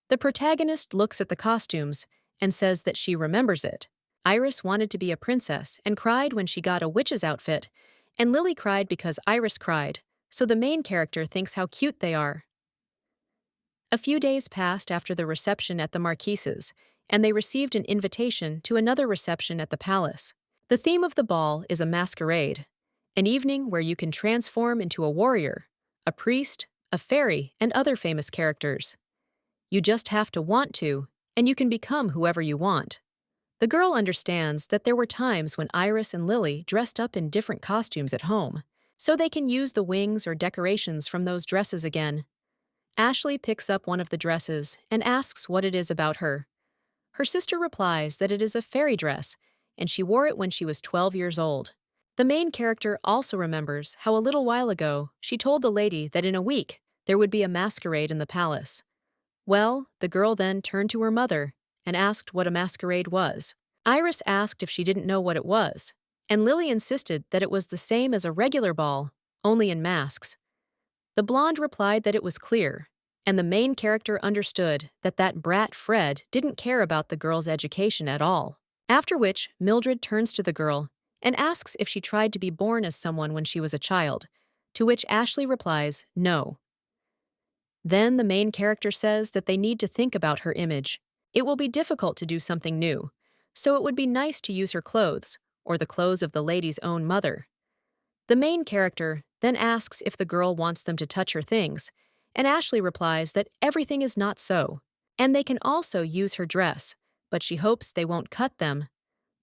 The protagonist looks at the costumes and says that she remembers it. Iris wanted to be a princess and cried when she got a witch's outfit, and Lily cried because Iris cried, so the main character thinks how cute they are. A few days passed after the reception at the Marquise's, and they received an invitation to another reception at the palace. The theme of the ball is a masquerade, an evening where you can transform into a warrior, a priest, a fairy, and other famous characters. You just have to want to, and you can become whoever you want. The girl understands that there were times when Iris and Lily dressed up in different costumes at home, so they can use the wings or decorations from those dresses again. Ashley picks up one of the dresses and asks what it is about her. Her sister replies that it is a fairy dress, and she wore it when she was 12 years old. The main character also remembers how a little while ago she told the lady that in a week there would be a masquerade in the palace. Well, the girl then turned to her mother and asked what a masquerade was. Iris asked if she didn't know what it was, and Lily insisted that it was the same as a regular ball, only in masks. The blonde replied that it was clear, and the main character understood that that brat Fred didn't care about the girl's education at all. After which, Mildred turns to the girl and asks if she tried to be born as someone when she was a child, to which Ashley replies, no. Then the main character says that they need to think about her image. It will be difficult to do something new, so it would be nice to use her clothes, or the clothes of the lady's own mother. The main character then asks if the girl wants them to touch her things, and Ashley replies that everything is not so, and they can also use her dress, but she hopes they won't cut them.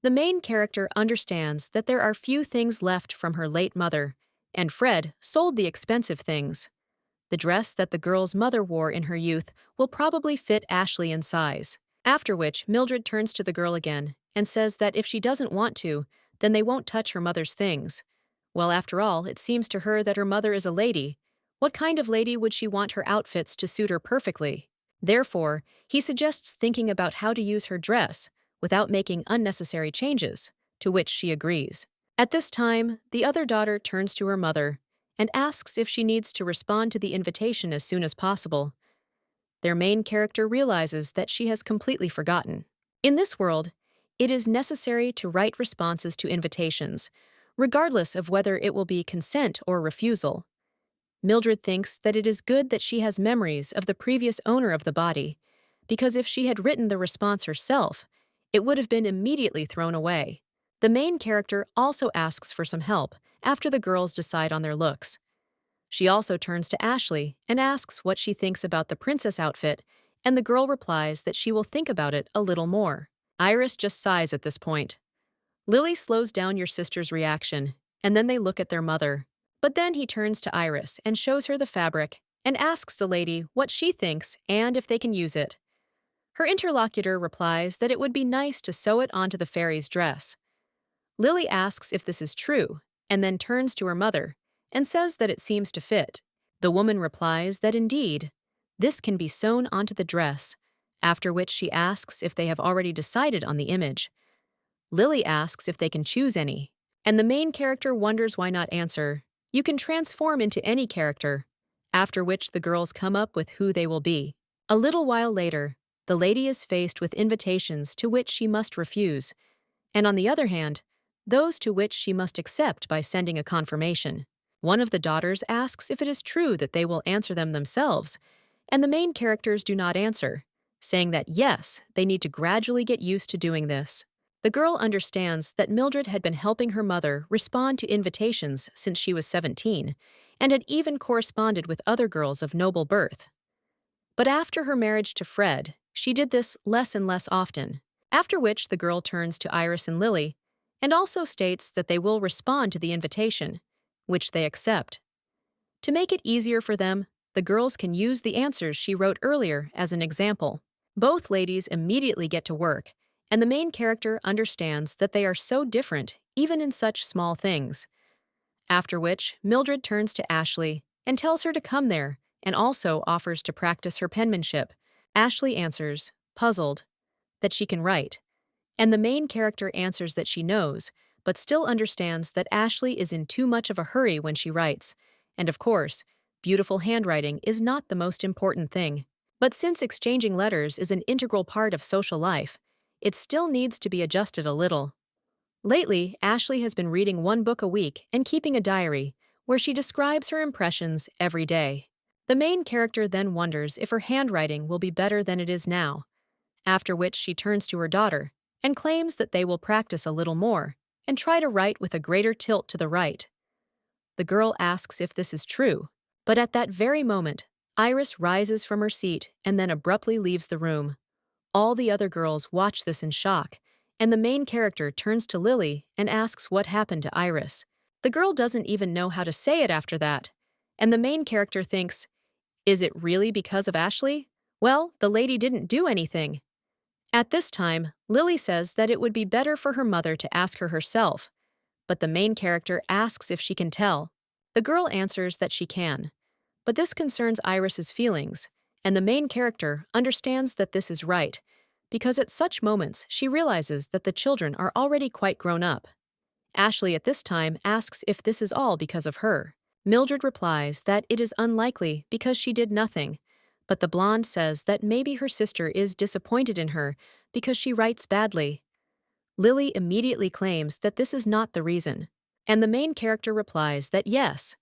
The main character understands that there are few things left from her late mother, and Fred sold the expensive things. The dress that the girl's mother wore in her youth will probably fit Ashley in size. After which, Mildred turns to the girl again and says that if she doesn't want to, then they won't touch her mother's things. Well, after all, it seems to her that her mother is a lady. What kind of lady would she want her outfits to suit her perfectly? Therefore, he suggests thinking about how to use her dress without making unnecessary changes, to which she agrees. At this time, the other daughter turns to her mother and asks if she needs to respond to the invitation as soon as possible. Their main character realizes that she has completely forgotten. In this world, it is necessary to write responses to invitations, regardless of whether it will be consent or refusal. Mildred thinks that it is good that she has memories of the previous owner of the body, because if she had written the response herself, it would have been immediately thrown away. The main character also asks for some help after the girls decide on their looks. She also turns to Ashley and asks what she thinks about the princess outfit, and the girl replies that she will think about it a little more. Iris just sighs at this point. Lily slows down your sister's reaction, and then they look at their mother. But then he turns to Iris and shows her the fabric and asks the lady what she thinks and if they can use it. Her interlocutor replies that it would be nice to sew it onto the fairy's dress. Lily asks if this is true, and then turns to her mother and says that it seems to fit. The woman replies that indeed, this can be sewn onto the dress, after which she asks if they have already decided on the image. Lily asks if they can choose any, and the main character wonders why not answer, "You can transform into any character," after which the girls come up with who they will be. A little while later, the lady is faced with invitations to which she must refuse, and on the other hand, those to which she must accept by sending a confirmation. One of the daughters asks if it is true that they will answer them themselves, and the main characters do not answer, saying that yes, they need to gradually get used to doing this. The girl understands that Mildred had been helping her mother respond to invitations since she was 17, and had even corresponded with other girls of noble birth. But after her marriage to Fred, she did this less and less often, after which the girl turns to Iris and Lily, and also states that they will respond to the invitation, which they accept. To make it easier for them, the girls can use the answers she wrote earlier as an example. Both ladies immediately get to work, and the main character understands that they are so different even in such small things. After which, Mildred turns to Ashley and tells her to come there, and also offers to practice her penmanship. Ashley answers, puzzled, that she can write, and the main character answers that she knows, but still understands that Ashley is in too much of a hurry when she writes, and of course, beautiful handwriting is not the most important thing. But since exchanging letters is an integral part of social life, it still needs to be adjusted a little. Lately, Ashley has been reading one book a week and keeping a diary, where she describes her impressions every day. The main character then wonders if her handwriting will be better than it is now, after which she turns to her daughter and claims that they will practice a little more and try to write with a greater tilt to the right. The girl asks if this is true, but at that very moment, Iris rises from her seat and then abruptly leaves the room. All the other girls watch this in shock, and the main character turns to Lily and asks what happened to Iris. The girl doesn't even know how to say it after that, and the main character thinks, is it really because of Ashley? Well, the lady didn't do anything. At this time, Lily says that it would be better for her mother to ask her herself, but the main character asks if she can tell. The girl answers that she can, but this concerns Iris's feelings, and the main character understands that this is right, because at such moments she realizes that the children are already quite grown up. Ashley at this time asks if this is all because of her. Mildred replies that it is unlikely because she did nothing, but the blonde says that maybe her sister is disappointed in her because she writes badly. Lily immediately claims that this is not the reason, and the main character replies that yes,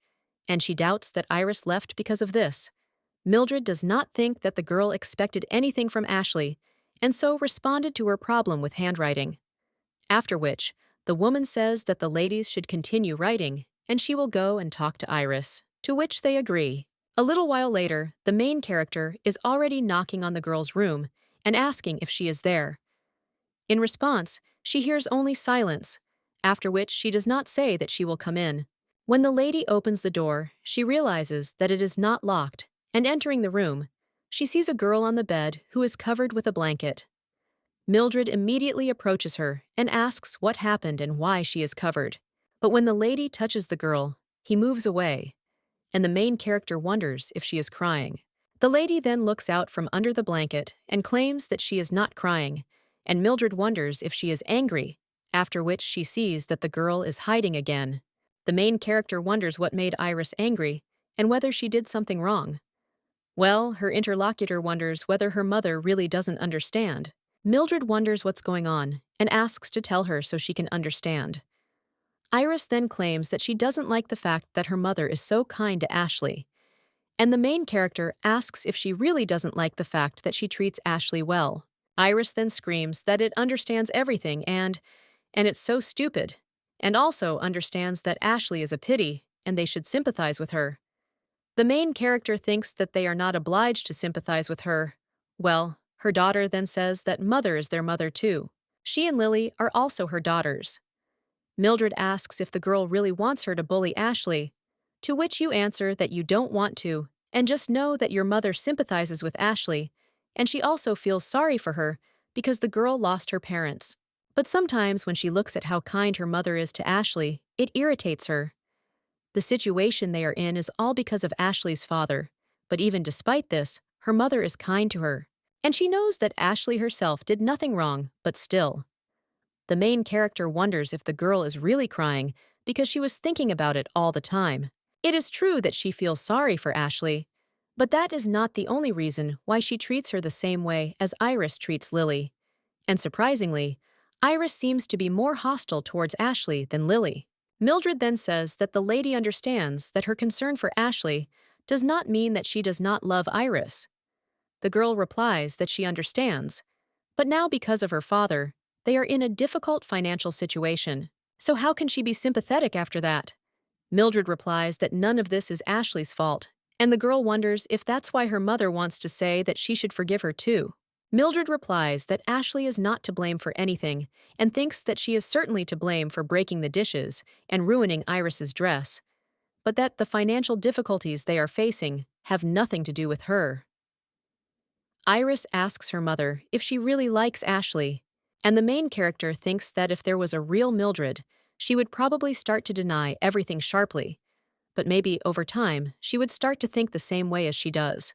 and she doubts that Iris left because of this. Mildred does not think that the girl expected anything from Ashley, and so responded to her problem with handwriting. After which, the woman says that the ladies should continue writing, and she will go and talk to Iris, to which they agree. A little while later, the main character is already knocking on the girl's room and asking if she is there. In response, she hears only silence, after which she does not say that she will come in. When the lady opens the door, she realizes that it is not locked, and entering the room, she sees a girl on the bed who is covered with a blanket. Mildred immediately approaches her and asks what happened and why she is covered. But when the lady touches the girl, he moves away, and the main character wonders if she is crying. The lady then looks out from under the blanket and claims that she is not crying, and Mildred wonders if she is angry, after which she sees that the girl is hiding again. The main character wonders what made Iris angry and whether she did something wrong. Well, her interlocutor wonders whether her mother really doesn't understand. Mildred wonders what's going on and asks to tell her so she can understand. Iris then claims that she doesn't like the fact that her mother is so kind to Ashley, and the main character asks if she really doesn't like the fact that she treats Ashley well. Iris then screams that it understands everything and it's so stupid, and also understands that Ashley is a pity and they should sympathize with her. The main character thinks that they are not obliged to sympathize with her. Well, her daughter then says that mother is their mother too. She and Lily are also her daughters. Mildred asks if the girl really wants her to bully Ashley, to which you answer that you don't want to, and just know that your mother sympathizes with Ashley, and she also feels sorry for her because the girl lost her parents. But sometimes when she looks at how kind her mother is to Ashley, it irritates her. The situation they are in is all because of Ashley's father, but even despite this, her mother is kind to her. And she knows that Ashley herself did nothing wrong, but still. The main character wonders if the girl is really crying because she was thinking about it all the time. It is true that she feels sorry for Ashley, but that is not the only reason why she treats her the same way as Iris treats Lily. And surprisingly, Iris seems to be more hostile towards Ashley than Lily. Mildred then says that the lady understands that her concern for Ashley does not mean that she does not love Iris. The girl replies that she understands, but now because of her father, they are in a difficult financial situation. So how can she be sympathetic after that? Mildred replies that none of this is Ashley's fault, and the girl wonders if that's why her mother wants to say that she should forgive her too. Mildred replies that Ashley is not to blame for anything and thinks that she is certainly to blame for breaking the dishes and ruining Iris's dress, but that the financial difficulties they are facing have nothing to do with her. Iris asks her mother if she really likes Ashley, and the main character thinks that if there was a real Mildred, she would probably start to deny everything sharply, but maybe over time she would start to think the same way as she does.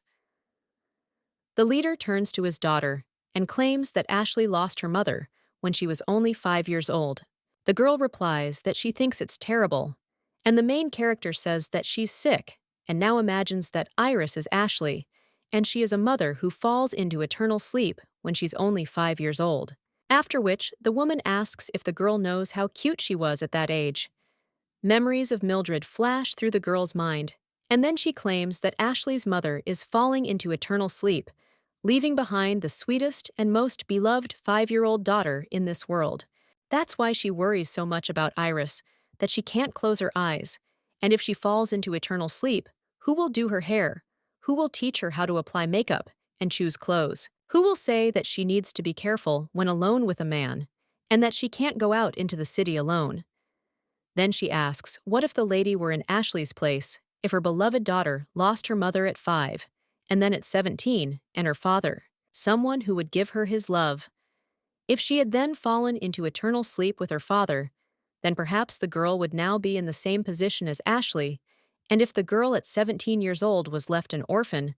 The leader turns to his daughter and claims that Ashley lost her mother when she was only 5 years old. The girl replies that she thinks it's terrible, and the main character says that she's sick and now imagines that Iris is Ashley, and she is a mother who falls into eternal sleep when she's only 5 years old. After which, the woman asks if the girl knows how cute she was at that age. Memories of Mildred flash through the girl's mind, and then she claims that Ashley's mother is falling into eternal sleep, leaving behind the sweetest and most beloved 5-year-old daughter in this world. That's why she worries so much about Iris, that she can't close her eyes, and if she falls into eternal sleep, who will do her hair? Who will teach her how to apply makeup and choose clothes? Who will say that she needs to be careful when alone with a man, and that she can't go out into the city alone? Then she asks, what if the lady were in Ashley's place, if her beloved daughter lost her mother at 5, and then at 17, and her father, someone who would give her his love? If she had then fallen into eternal sleep with her father, then perhaps the girl would now be in the same position as Ashley, and if the girl at 17 years old was left an orphan,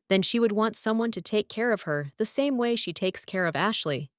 then she would want someone to take care of her the same way she takes care of Ashley.